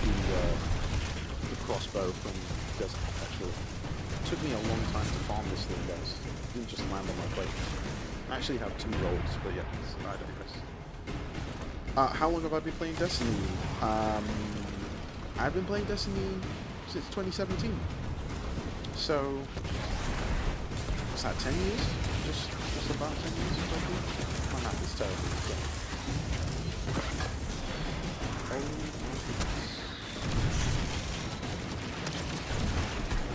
[SPEAKER 1] the crossbow from Desert Perpetual. It took me a long time to farm this thing, guys. It didn't just land on my plate. I actually have 2 rolls, but yeah, I digress. How long have I been playing Destiny? I've been playing Destiny since 2017. So, what's that, 10 years? Just about 10 years or something? My math is terrible. So. Oh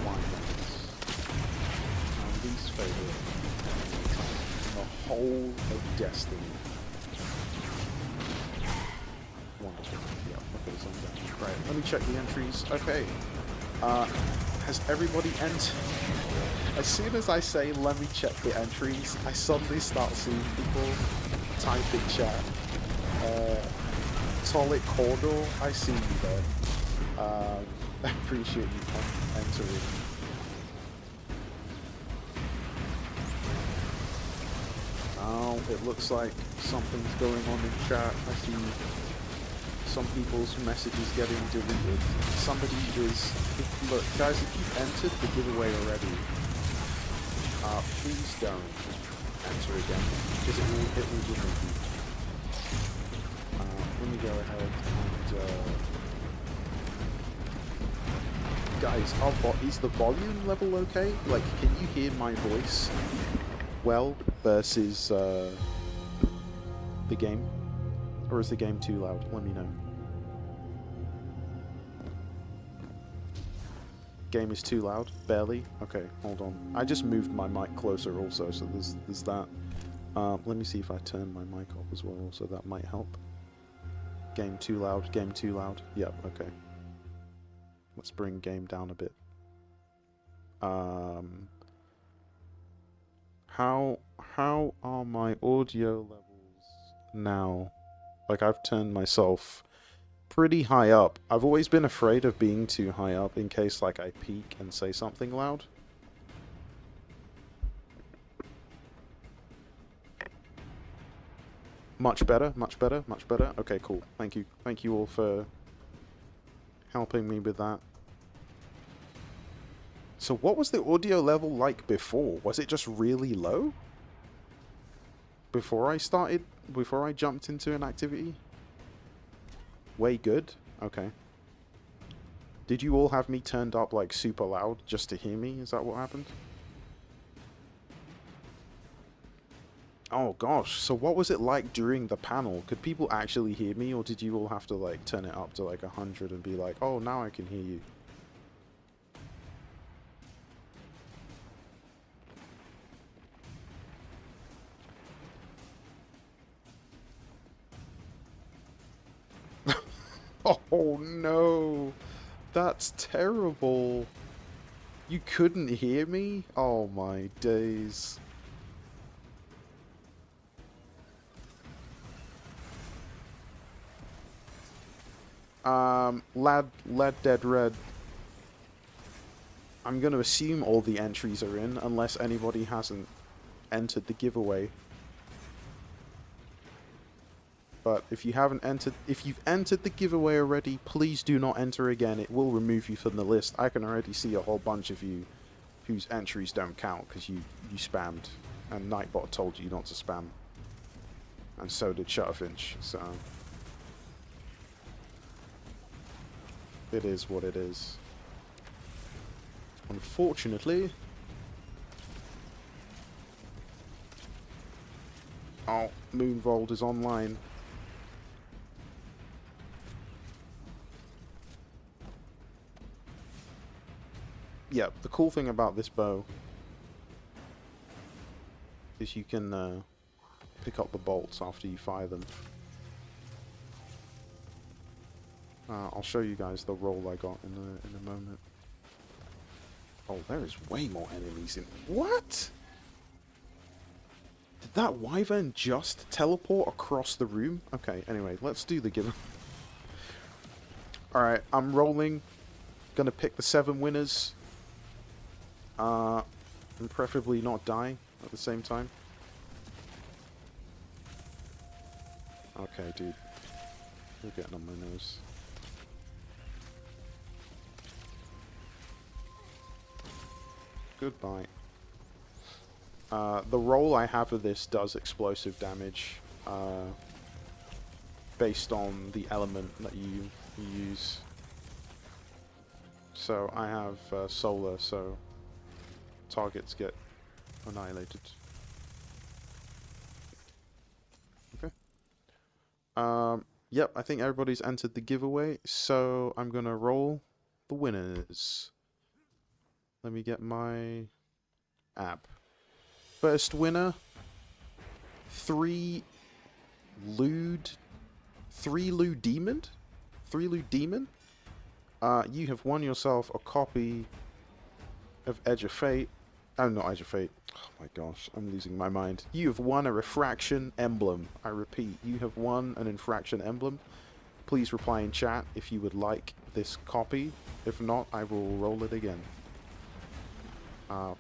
[SPEAKER 1] my goodness. My least favorite in the whole of Destiny. Wonderful. Yeah, look at this on down. Right, let me check the entries. Okay. Has everybody entered? As soon as I say, let me check the entries, I suddenly start seeing people type in chat. Tolik Cordor, I see you there. I appreciate you entering. Oh, it looks like something's going on in chat. I see some people's messages getting deleted. Somebody is... Look, guys, if you've entered the giveaway already, Please don't enter again, because it will just repeat. Let me go ahead and guys, is the volume level okay? Like, can you hear my voice well versus the game? Or is the game too loud? Let me know. Game is too loud? Barely? Okay, hold on. I just moved my mic closer also, so there's that. Let me see if I turn my mic off as well, so that might help. Game too loud, game too loud. Yep, okay. Let's bring game down a bit. How are my audio levels now? Like, I've turned myself pretty high up. I've always been afraid of being too high up in case, like, I peek and say something loud. Much better, much better, much better. Okay, cool. Thank you. Thank you all for helping me with that. So what was the audio level like before? Was it just really low? Before I jumped into an activity? Way good? Okay. Did you all have me turned up like super loud just to hear me? Is that what happened? Oh gosh, so what was it like during the panel? Could people actually hear me, or did you all have to like turn it up to like 100 and be like, oh, now I can hear you? Oh no, that's terrible. You couldn't hear me? Oh my days. Lad Dead Red. I'm gonna assume all the entries are in, unless anybody hasn't entered the giveaway. But if you haven't entered, if you've entered the giveaway already, please do not enter again. It will remove you from the list. I can already see a whole bunch of you whose entries don't count because you spammed, and Nightbot told you not to spam, and so did Shutterfinch. So it is what it is. Unfortunately. Oh, Moonvold is online. Yeah, the cool thing about this bow is you can pick up the bolts after you fire them. I'll show you guys the roll I got in a moment. Oh, there is way more enemies in... What? Did that wyvern just teleport across the room? Okay, anyway, let's do the giveaway. Alright, I'm rolling. Gonna pick the 7 winners. And preferably not die at the same time. Okay, dude. You're getting on my nerves. Goodbye. The roll I have of this does explosive damage, based on the element that you use. So I have solar, so targets get annihilated. Okay. Yep, I think everybody's entered the giveaway, so I'm gonna roll the winners. Let me get my app. First winner, 3 Lewd Demon? You have won yourself a copy of Edge of Fate. Oh, not Edge of Fate. Oh my gosh, I'm losing my mind. You have won a Refraction Emblem. I repeat, you have won an Infraction Emblem. Please reply in chat if you would like this copy. If not, I will roll it again.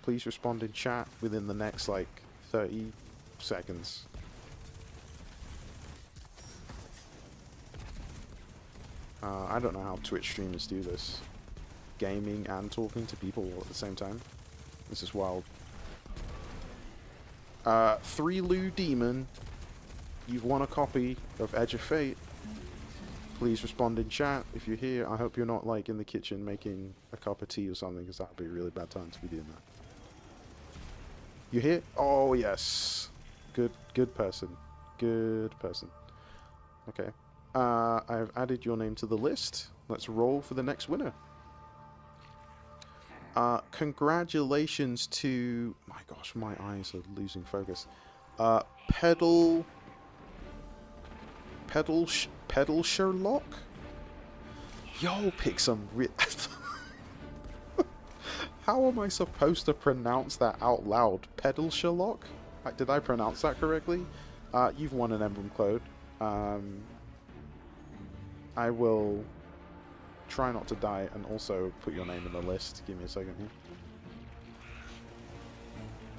[SPEAKER 1] Please respond in chat within the next, like, 30 seconds. I don't know how Twitch streamers do this. Gaming and talking to people all at the same time. This is wild. 3 Lou Demon, you've won a copy of Edge of Fate. Please respond in chat if you're here. I hope you're not like in the kitchen making a cup of tea or something, because that would be a really bad time to be doing that. You here? Oh yes. Good person. Good person. Okay. I've added your name to the list. Let's roll for the next winner. Congratulations to... My gosh, my eyes are losing focus. Pedal Sherlock? Yo, pick some... How am I supposed to pronounce that out loud? Pedal Sherlock? Did I pronounce that correctly? You've won an emblem code. I will try not to die and also put your name in the list. Give me a second here.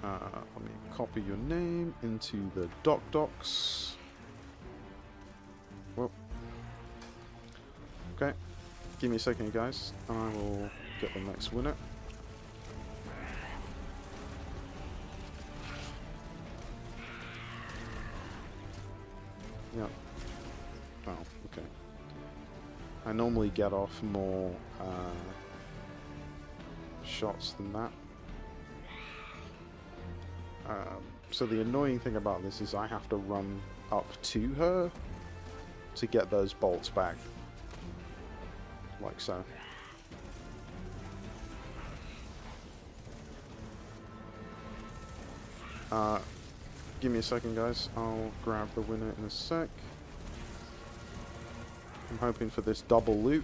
[SPEAKER 1] Let me copy your name into the docs. Well, okay. Give me a second, guys. I will get the next winner. Yeah. Oh, okay. I normally get off more shots than that. So the annoying thing about this is I have to run up to her to get those bolts back. Like so. Give me a second, guys. I'll grab the winner in a sec. I'm hoping for this double loot.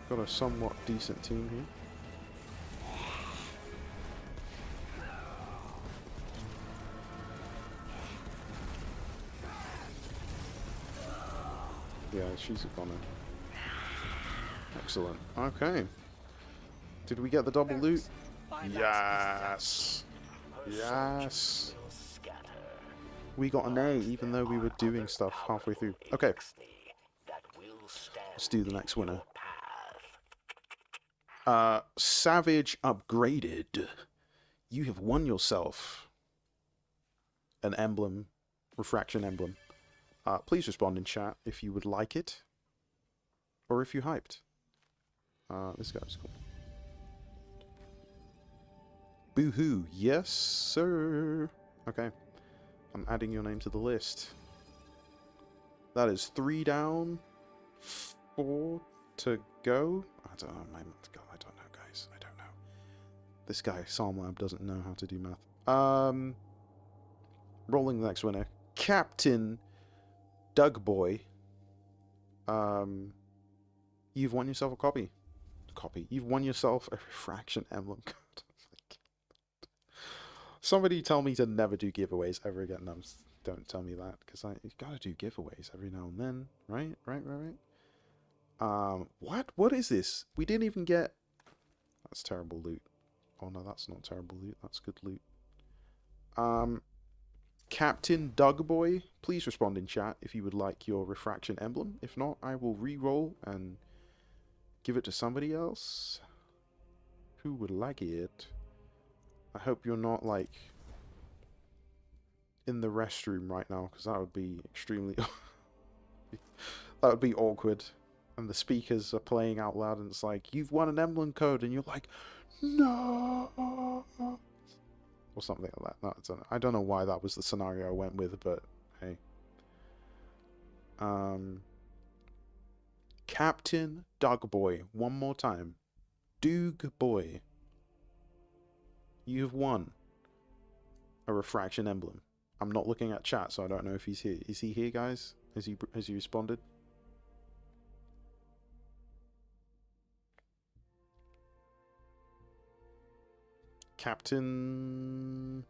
[SPEAKER 1] Got a somewhat decent team here. Yeah, she's a goner. Excellent. Okay. Did we get the double loot? Yes. Yes. We got an A, even though we were doing stuff halfway through. Okay. Let's do the next winner. Savage Upgraded. You have won yourself an emblem, refraction emblem. Please respond in chat if you would like it, or if you hyped. This guy's cool. Boo-hoo. Yes, sir. Okay. I'm adding your name to the list. That is 3 down, 4 to go. I don't know, God, I don't know, guys. I don't know. This guy, Salmab, doesn't know how to do math. Rolling the next winner. Captain Dougboy. You've won yourself a copy. You've won yourself a refraction emblem code. Somebody tell me to never do giveaways ever again. No, don't tell me that, because you've got to do giveaways every now and then, right? Right. What is this? We didn't even get... That's terrible loot. Oh no, that's not terrible loot. That's good loot. Captain Dougboy, please respond in chat if you would like your refraction emblem. If not, I will re-roll and give it to somebody else who would like it. I hope you're not, like, in the restroom right now, because that would be extremely... that would be awkward. And the speakers are playing out loud, and it's like, you've won an emblem code, and you're like, no! Or something like that. No, I don't know why that was the scenario I went with, but hey. Captain Dougboy, one more time. Dougboy. You've won a refraction emblem. I'm not looking at chat, so I don't know if he's here. Is he here, guys? Has he responded? Captain.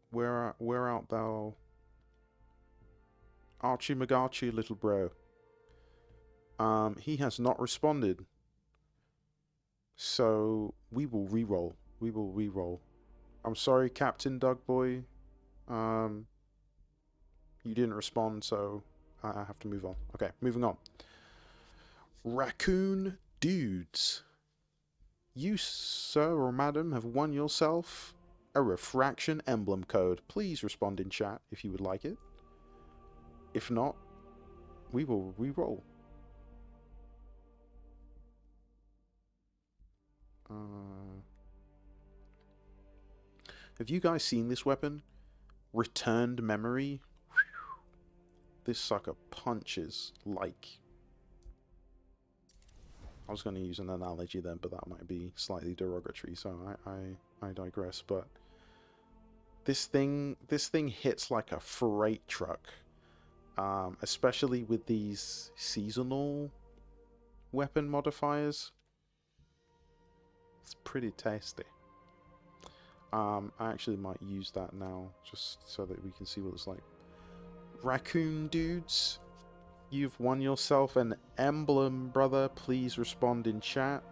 [SPEAKER 1] Where art thou? Archie McArchie, little bro. He has not responded. So we will re-roll. I'm sorry, Captain Dougboy. You didn't respond, so I have to move on. Okay, moving on. Raccoon Dudes, you, sir or madam, have won yourself a refraction emblem code. Please respond in chat if you would like it. If not, we will re-roll. Have you guys seen this weapon? Returned memory. This sucker punches like... I was going to use an analogy then, but that might be slightly derogatory, so I digress. But this thing hits like a freight truck, especially with these seasonal weapon modifiers. It's pretty tasty. I actually might use that now, just so that we can see what it's like. Raccoon dudes, you've won yourself an emblem, brother. Please respond in chat.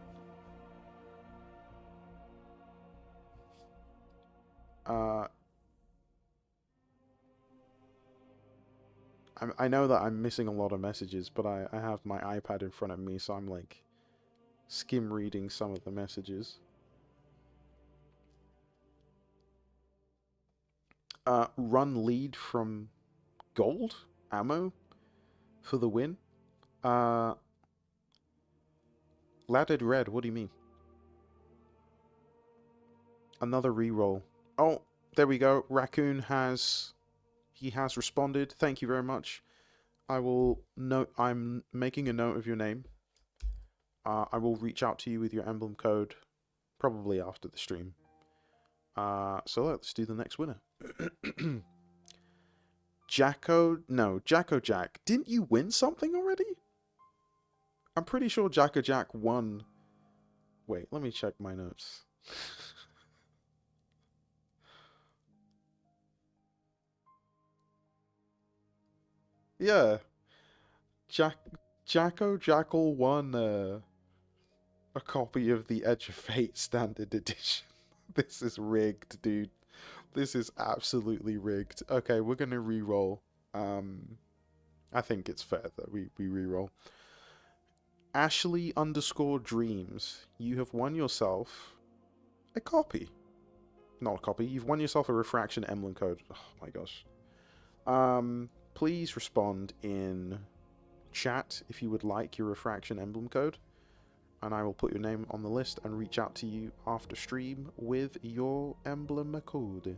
[SPEAKER 1] I know that I'm missing a lot of messages, but I have my iPad in front of me, so I'm like skim reading some of the messages. Run lead from gold ammo for the win. Laddered red, what do you mean? Another reroll. Oh, there we go. Raccoon has responded. Thank you very much. I will note, I'm making a note of your name. I will reach out to you with your emblem code probably after the stream. So let's do the next winner. Jacko Jack. Didn't you win something already? I'm pretty sure Jacko Jack won. Wait, let me check my notes. Yeah. Jacko Jackal won a copy of the Edge of Fate Standard Edition. This is rigged, dude. This is absolutely rigged. Okay, we're gonna re-roll. I think it's fair that we re-roll. Ashley_dreams. You have won yourself a copy. Not a copy. You've won yourself a refraction emblem code. Oh my gosh. Please respond in chat if you would like your refraction emblem code, and I will put your name on the list and reach out to you after stream with your emblem code.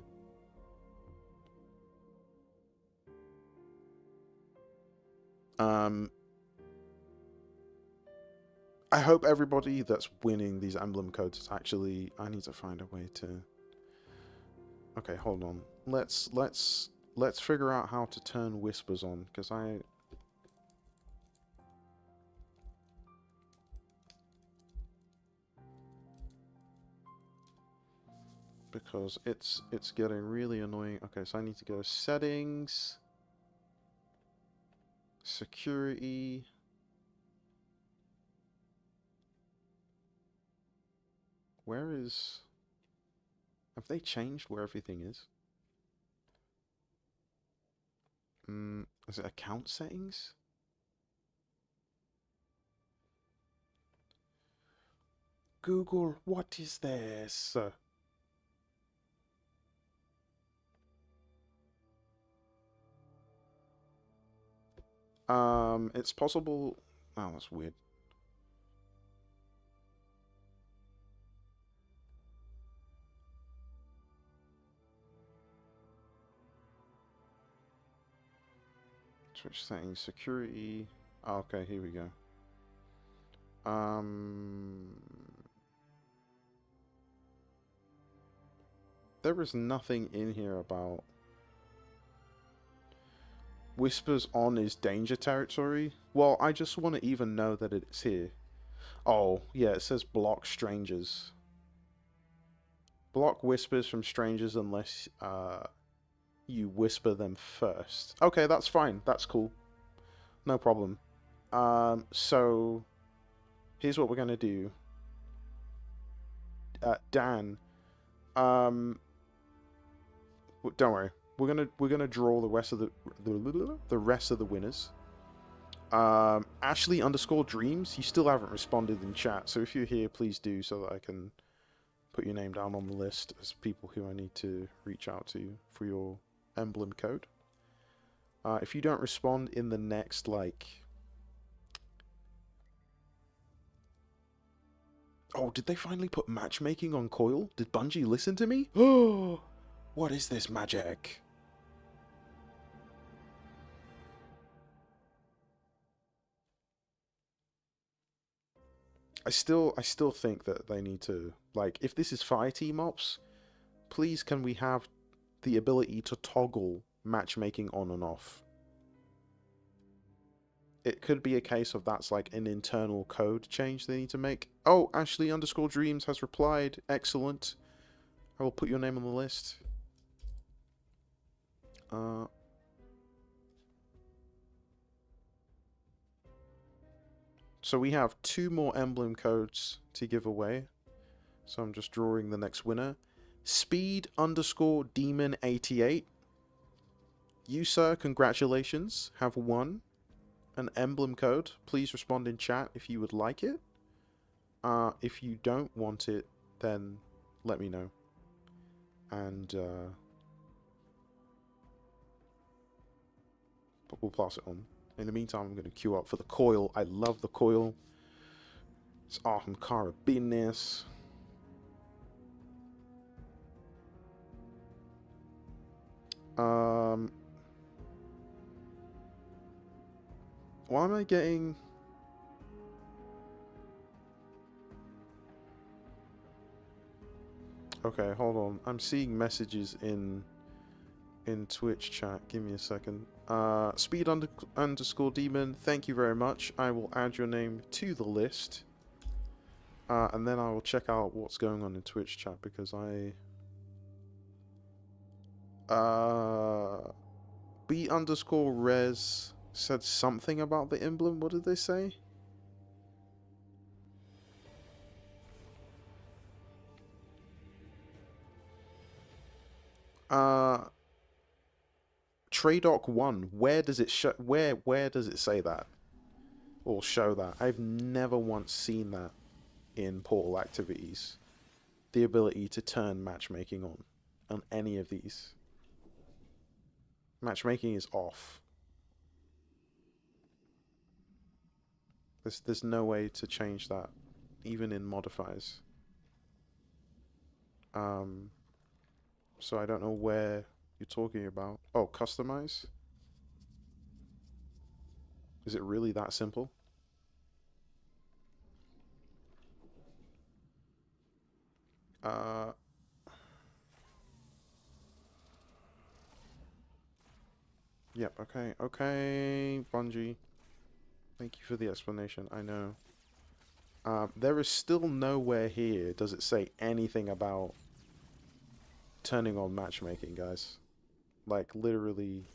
[SPEAKER 1] I hope everybody that's winning these emblem codes is actually... I need to find a way to... Okay, hold on. Let's figure out how to turn whispers on, because it's getting really annoying. Okay, so I need to go settings, security. Where is... Have they changed where everything is? Is it account settings? Google, what is this? It's possible... Oh, that's weird. Switch settings, security. Oh, okay, here we go. There is nothing in here about whispers on is danger territory. Well, I just want to even know that it's here. Oh, yeah, it says block strangers. Block whispers from strangers unless you whisper them first. Okay, that's fine. That's cool. No problem. So here's what we're gonna do. Dan, don't worry. We're gonna draw the rest of the rest of the winners. Ashley underscore dreams, you still haven't responded in chat, so if you're here, please do so that I can put your name down on the list as people who I need to reach out to for your emblem code. If you don't respond in the next, like... Oh, did they finally put matchmaking on Coil? Did Bungie listen to me? Oh, what is this magic? I still think that they need to, like, if this is fire team ops, please can we have the ability to toggle matchmaking on and off? It could be a case of that's like an internal code change they need to make. Oh, Ashley underscore dreams has replied. Excellent. I will put your name on the list. So we have 2 more emblem codes to give away. So I'm just drawing the next winner. Speed underscore demon 88. You, sir, congratulations, have won an emblem code. Please respond in chat if you would like it. If you don't want it, then let me know. And but we'll pass it on. In the meantime, I'm going to queue up for the coil. I love the coil. It's Arkham Carabiners. Why am I getting... Okay, hold on. I'm seeing messages in Twitch chat. Give me a second. Speed underscore demon, thank you very much. I will add your name to the list. And then I will check out what's going on in Twitch chat because B underscore res said something about the emblem. What did they say? Tradoc 1, where does it show, where does it say that? Or show that? I've never once seen that in Portal activities. The ability to turn matchmaking on any of these. Matchmaking is off. There's no way to change that, even in modifiers. So I don't know where you're talking about. Oh, customize? Is it really that simple? Yep, okay, Bungie. Thank you for the explanation, I know. There is still nowhere here does it say anything about turning on matchmaking, guys. Like, literally...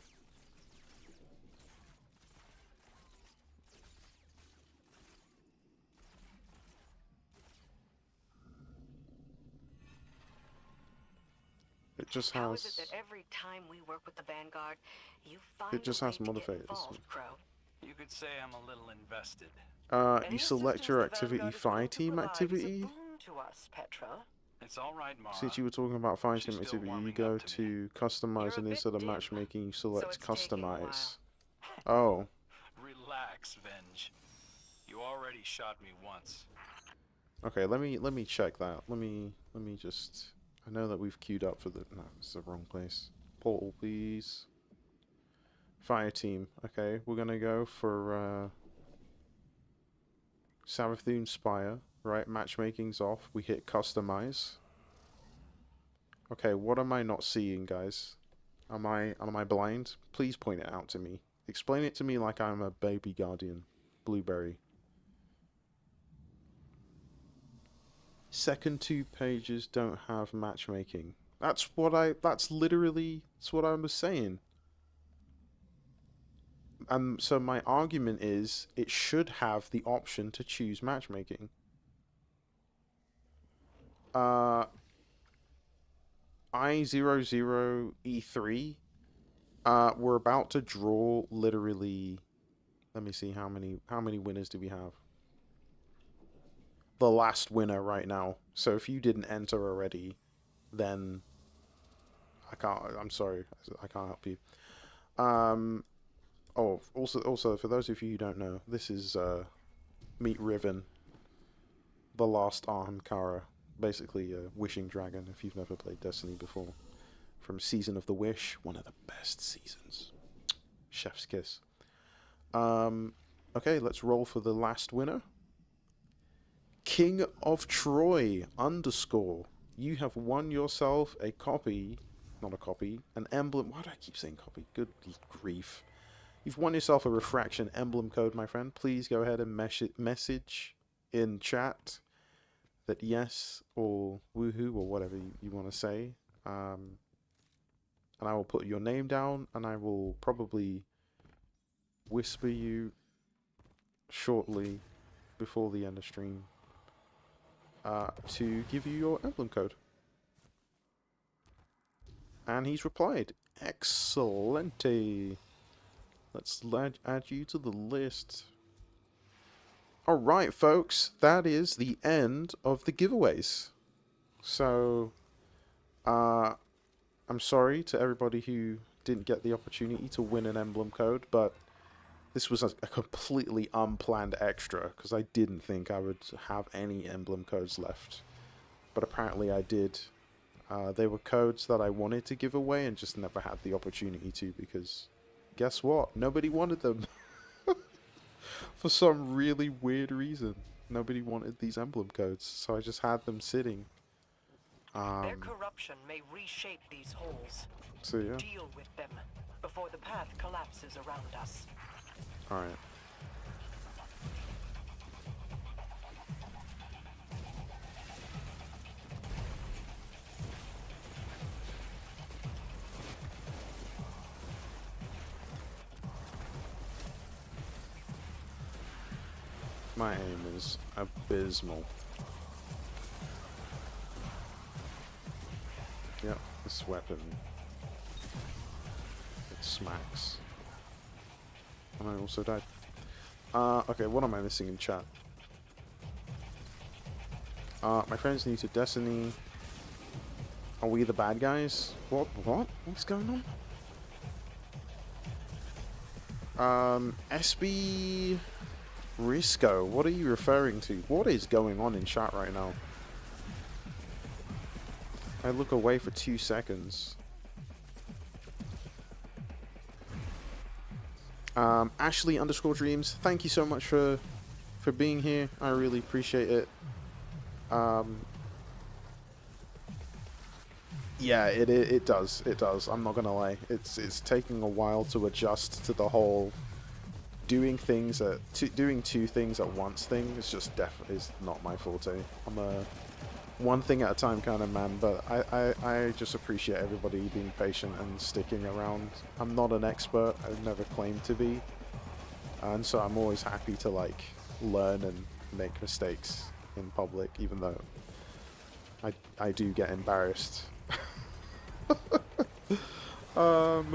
[SPEAKER 1] It just has...
[SPEAKER 8] How is it that every time we work with the Vanguard, you find
[SPEAKER 1] it just
[SPEAKER 8] a
[SPEAKER 1] has
[SPEAKER 8] way to get
[SPEAKER 1] modifiers.
[SPEAKER 8] involved, Crow?
[SPEAKER 9] You could say I'm a little invested.
[SPEAKER 1] You select your activity, fire team activity.
[SPEAKER 8] To us, Petra.
[SPEAKER 9] It's all right, Mara.
[SPEAKER 1] Since you were talking about fire
[SPEAKER 9] She's
[SPEAKER 1] team
[SPEAKER 9] still
[SPEAKER 1] activity, you
[SPEAKER 9] warming
[SPEAKER 1] go
[SPEAKER 9] up to
[SPEAKER 1] to customize, and
[SPEAKER 8] You're a
[SPEAKER 1] instead
[SPEAKER 8] bit
[SPEAKER 1] of
[SPEAKER 8] dim,
[SPEAKER 1] matchmaking, you
[SPEAKER 8] so
[SPEAKER 1] select
[SPEAKER 8] it's taking a
[SPEAKER 1] customize. Oh.
[SPEAKER 9] Relax, Venge. You already shot me once.
[SPEAKER 1] Okay, let me check that. Let me just... I know that we've queued up for the... No, it's the wrong place. Portal, please. Fire team. Okay, we're gonna go for Savathun Spire. Right, matchmaking's off. We hit customize. Okay, what am I not seeing, guys? Am I blind? Please point it out to me. Explain it to me like I'm a baby guardian. Blueberry. Second 2 pages don't have matchmaking. That's what I was saying. So my argument is it should have the option to choose matchmaking. I00E3, we're about to draw literally Let me see how many winners do we have. The last winner right now. So if you didn't enter already, then I'm sorry, I can't help you. Oh, also for those of you who don't know, this is Meet Riven, the last Ahamkara, basically a wishing dragon. If you've never played Destiny before, from Season of the Wish, one of the best seasons. Chef's kiss. Okay, let's roll for the last winner. King of Troy _ you have won yourself a copy, not a copy, an emblem. Why do I keep saying copy? Good grief. You've won yourself a refraction emblem code, my friend. Please go ahead and message in chat that yes or woohoo or whatever you want to say. And I will put your name down and I will probably whisper you shortly before the end of stream to give you your emblem code. And he's replied, excellente. Let's add you to the list. Alright, folks, that is the end of the giveaways. So, I'm sorry to everybody who didn't get the opportunity to win an emblem code, but this was a completely unplanned extra, because I didn't think I would have any emblem codes left. But apparently I did. They were codes that I wanted to give away and just never had the opportunity to, because guess what? Nobody wanted them. For some really weird reason. Nobody wanted these emblem codes, so I just had them sitting.
[SPEAKER 10] Their corruption may reshape these holes.
[SPEAKER 1] So yeah.
[SPEAKER 10] Deal with them before the path collapses around us.
[SPEAKER 1] Alright. My aim is abysmal. Yep, this weapon. It smacks. And I also died. Okay, what am I missing in chat? My friend's new to Destiny. Are we the bad guys? What? What's going on? SB Risco, what are you referring to? What is going on in chat right now? I look away for 2 seconds. Ashley _dreams, thank you so much for being here. I really appreciate it. Yeah, it does. I'm not gonna lie. It's taking a while to adjust to the whole doing two things at once thing. It's just is not my forte. I'm a one thing at a time kind of man, but I just appreciate everybody being patient and sticking around. I'm not an expert. I've never claimed to be, and so I'm always happy to like learn and make mistakes in public, even though I do get embarrassed.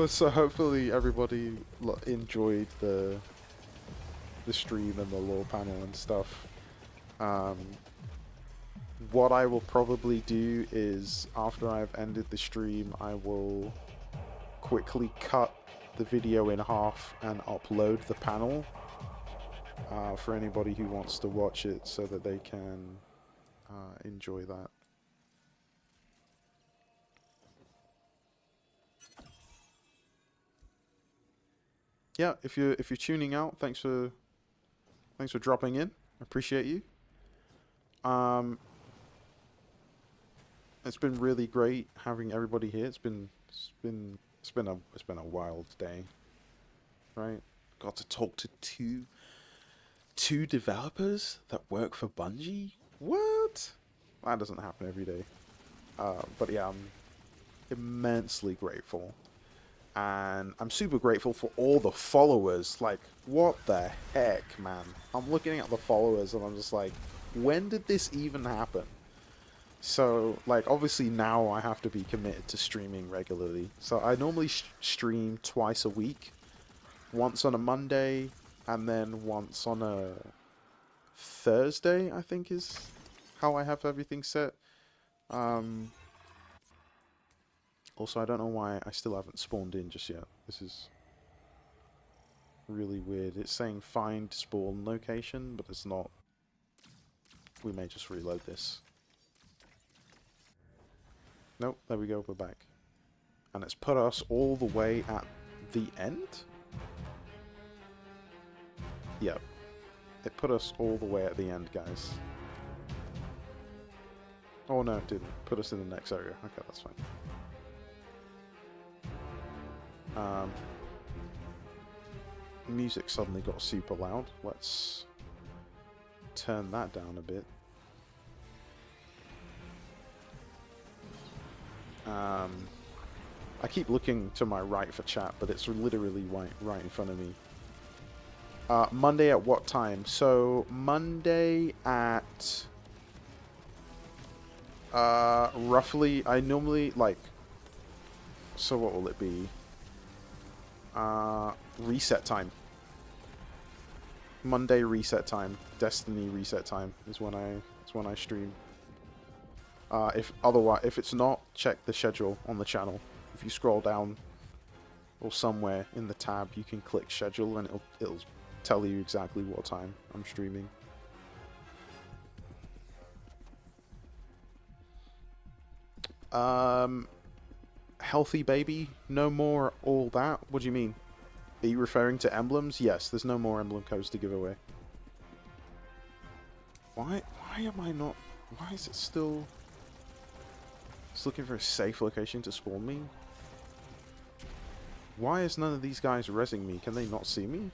[SPEAKER 1] So hopefully everybody enjoyed the stream and the lore panel and stuff. What I will probably do is, after I've ended the stream, I will quickly cut the video in half and upload the panel for anybody who wants to watch it, so that they can enjoy that. Yeah, if you're tuning out, thanks for dropping in. I appreciate you. It's been really great having everybody here. It's been a wild day, right? Got to talk to two developers that work for Bungie. What? That doesn't happen every day. But yeah, I'm immensely grateful. And I'm super grateful for all the followers. Like, what the heck, man? I'm looking at the followers and I'm just like, when did this even happen? So, like, obviously now I have to be committed to streaming regularly. So I normally stream twice a week. Once on a Monday and then once on a Thursday, I think is how I have everything set. Also, I don't know why I still haven't spawned in just yet. This is really weird. It's saying find spawn location, but it's not. We may just reload this. Nope, there we go, we're back. And it's put us all the way at the end? Yep. It put us all the way at the end, guys. Oh no, it didn't. Put us in the next area. Okay, that's fine. Music suddenly got super loud. Let's turn that down a bit. I keep looking to my right for chat, but it's literally right in front of me. Monday at what time? So, Monday at... roughly, I normally, like... So what will it be? Reset time. Monday reset time. Destiny reset time is when I stream. If it's not, check the schedule on the channel. If you scroll down or somewhere in the tab, you can click schedule and it'll tell you exactly what time I'm streaming. Healthy baby, no more all that. What do you mean? Are you referring to emblems? Yes, there's no more emblem codes to give away. Why am I not... Why is it still... It's looking for a safe location to spawn me? Why is none of these guys rezzing me? Can they not see me?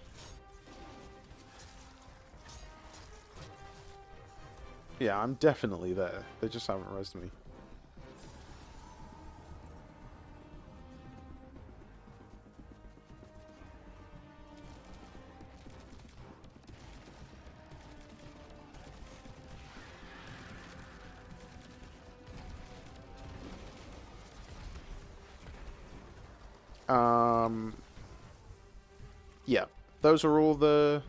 [SPEAKER 1] Yeah, I'm definitely there. They just haven't rezzed me. Yeah, those are all the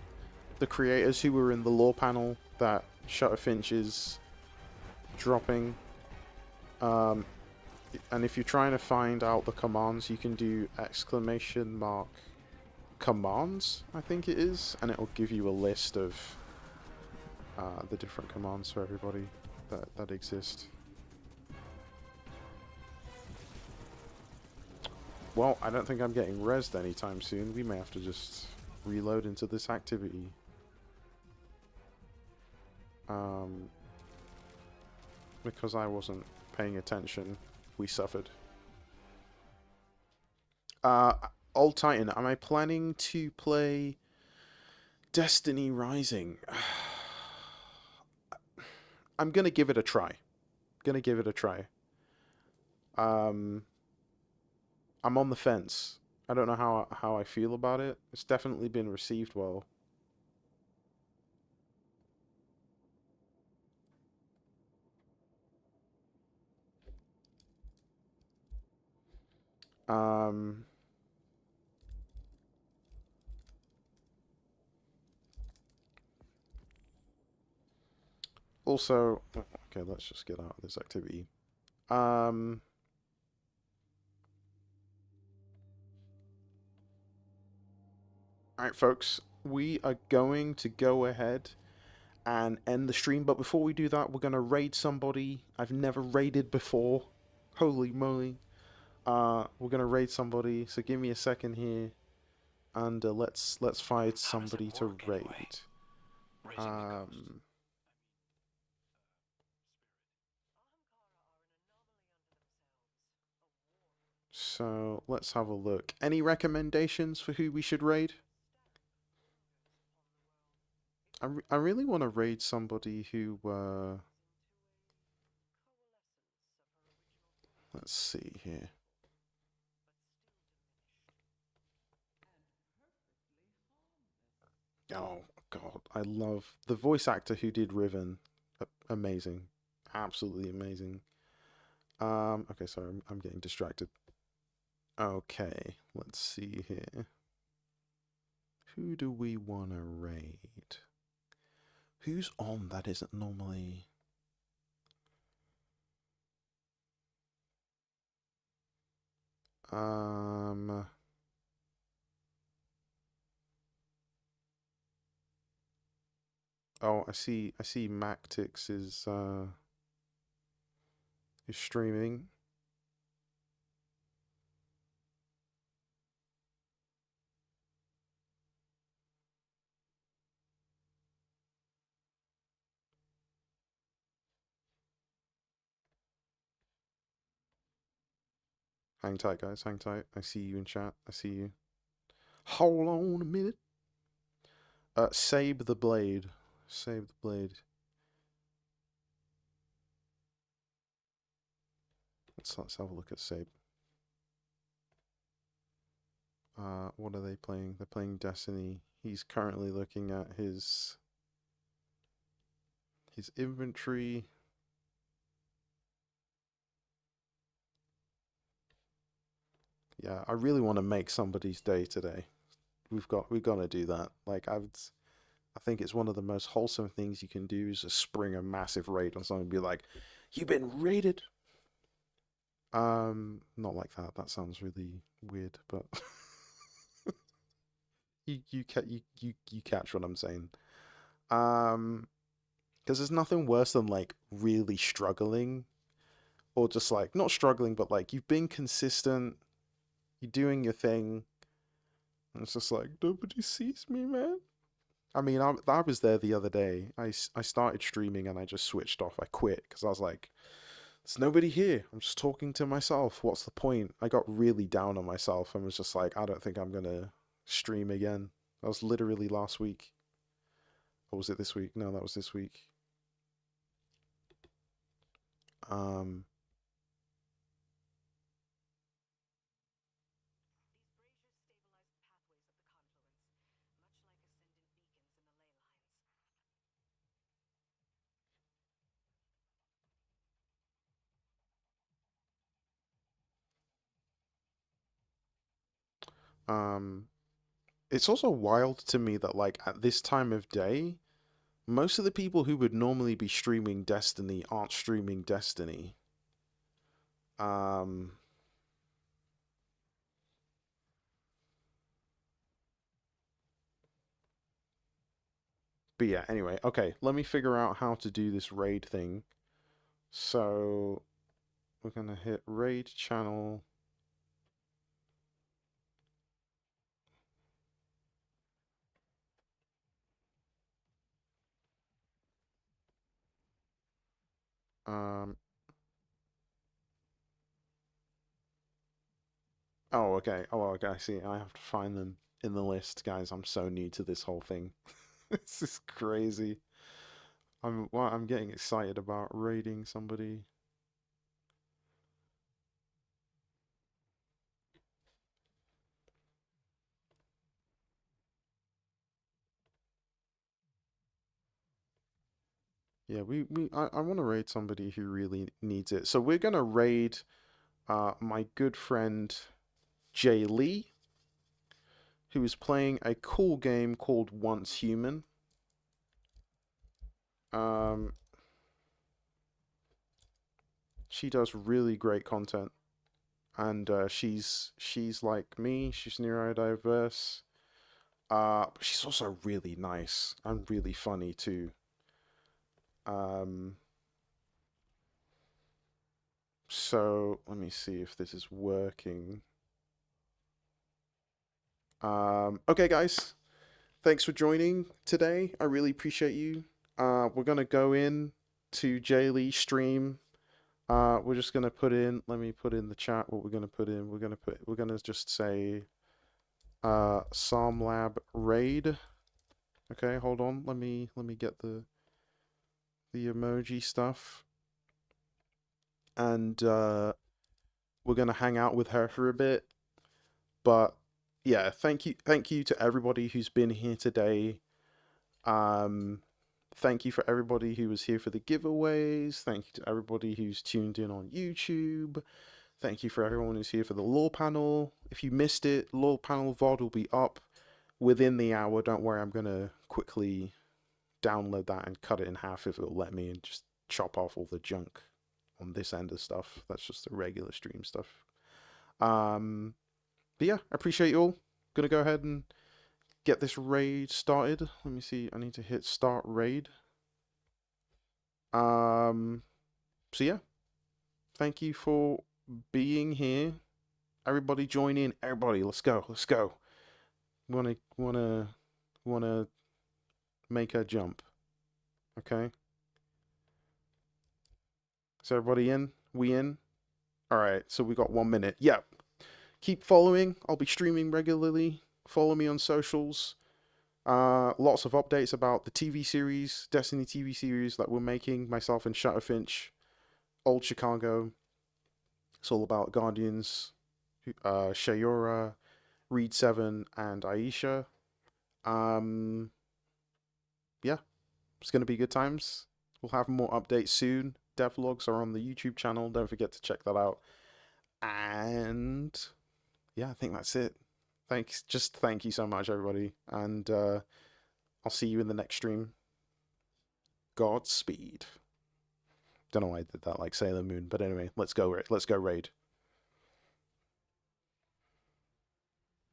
[SPEAKER 1] creators who were in the lore panel that Shutterfinch is dropping. And if you're trying to find out the commands, you can do !" commands, I think it is, and it'll give you a list of the different commands for everybody that exist. Well, I don't think I'm getting rezzed anytime soon. We may have to just reload into this activity. Because I wasn't paying attention, we suffered. Old Titan, am I planning to play Destiny Rising? I'm gonna give it a try. I'm on the fence. I don't know how I feel about it. It's definitely been received well. Also, okay, let's just get out of this activity. Alright, folks, we are going to go ahead and end the stream, but before we do that, we're going to raid somebody I've never raided before. Holy moly. We're going to raid somebody, so give me a second here, and let's find somebody to raid. So, let's have a look. Any recommendations for who we should raid? I really want to raid somebody who, let's see here. Oh, God. I love the voice actor who did Riven. Amazing. Absolutely amazing. Okay, sorry, I'm getting distracted. Okay, let's see here. Who do we want to raid? Who's on that isn't normally... Oh, I see Mactix is streaming. Hang tight, guys. Hang tight. I see you in chat. I see you. Hold on a minute. Sabe the Blade. Sabe the Blade. Let's have a look at Sabe. What are they playing? They're playing Destiny. He's currently looking at his inventory. Yeah, I really want to make somebody's day today. We've got to do that. Like I think it's one of the most wholesome things you can do is just spring a massive raid on someone and be like, "You've been raided." Not like that. That sounds really weird, but you catch what I'm saying. Because there's nothing worse than like really struggling, or just like not struggling, but like you've been consistent, you're doing your thing, and it's just like nobody sees me, man. I mean, I was there the other day. I started streaming and I just switched off. I quit because I was like, there's nobody here. I'm just talking to myself. What's the point? I got really down on myself and was just like, I don't think I'm gonna stream again. That was literally last week. Or was it this week? No, that was this week. It's also wild to me that like at this time of day, most of the people who would normally be streaming Destiny aren't streaming Destiny. But yeah, anyway, okay, let me figure out how to do this raid thing. So we're gonna hit raid channel. Oh, okay. Oh, okay. I see. I have to find them in the list, guys. I'm so new to this whole thing. This is crazy. I'm getting excited about raiding somebody. Yeah, I want to raid somebody who really needs it. So we're gonna raid my good friend Jay Lee, who is playing a cool game called Once Human. She does really great content, and she's like me. She's neurodiverse. But she's also really nice and really funny too. So let me see if this is working. Okay, guys, thanks for joining today. I really appreciate you. We're gonna go in to Jay Lee's stream. We're just gonna put in. Let me put in the chat what we're gonna put in. We're gonna just say, Psalm Lab raid. Okay, hold on. Let me get the emoji stuff. And we're gonna hang out with her for a bit. But yeah, thank you to everybody who's been here today. Thank you for everybody who was here for the giveaways. Thank you to everybody who's tuned in on YouTube. Thank you for everyone who's here for the lore panel. If you missed it, lore panel VOD will be up within the hour. Don't worry, I'm gonna quickly download that and cut it in half if it'll let me, and just chop off all the junk on this end of stuff. That's just the regular stream stuff. But yeah, I appreciate you all. Gonna go ahead and get this raid started. Let me see. I need to hit start raid. So yeah, thank you for being here. Everybody join in. Everybody, let's go. Let's go. Wanna make a jump. Okay. Is everybody in? We in? Alright, so we got 1 minute. Yeah. Keep following. I'll be streaming regularly. Follow me on socials. Lots of updates about the TV series, Destiny TV series that we're making, myself and Shutterfinch, Old Chicago. It's all about Guardians, Shayura, Reed 7, and Aisha. Yeah, it's going to be good times. We'll have more updates soon. Devlogs are on the YouTube channel. Don't forget to check that out. And yeah, I think that's it. Thanks. Just thank you so much, everybody. And I'll see you in the next stream. Godspeed. Don't know why I did that like Sailor Moon, but anyway, let's go raid.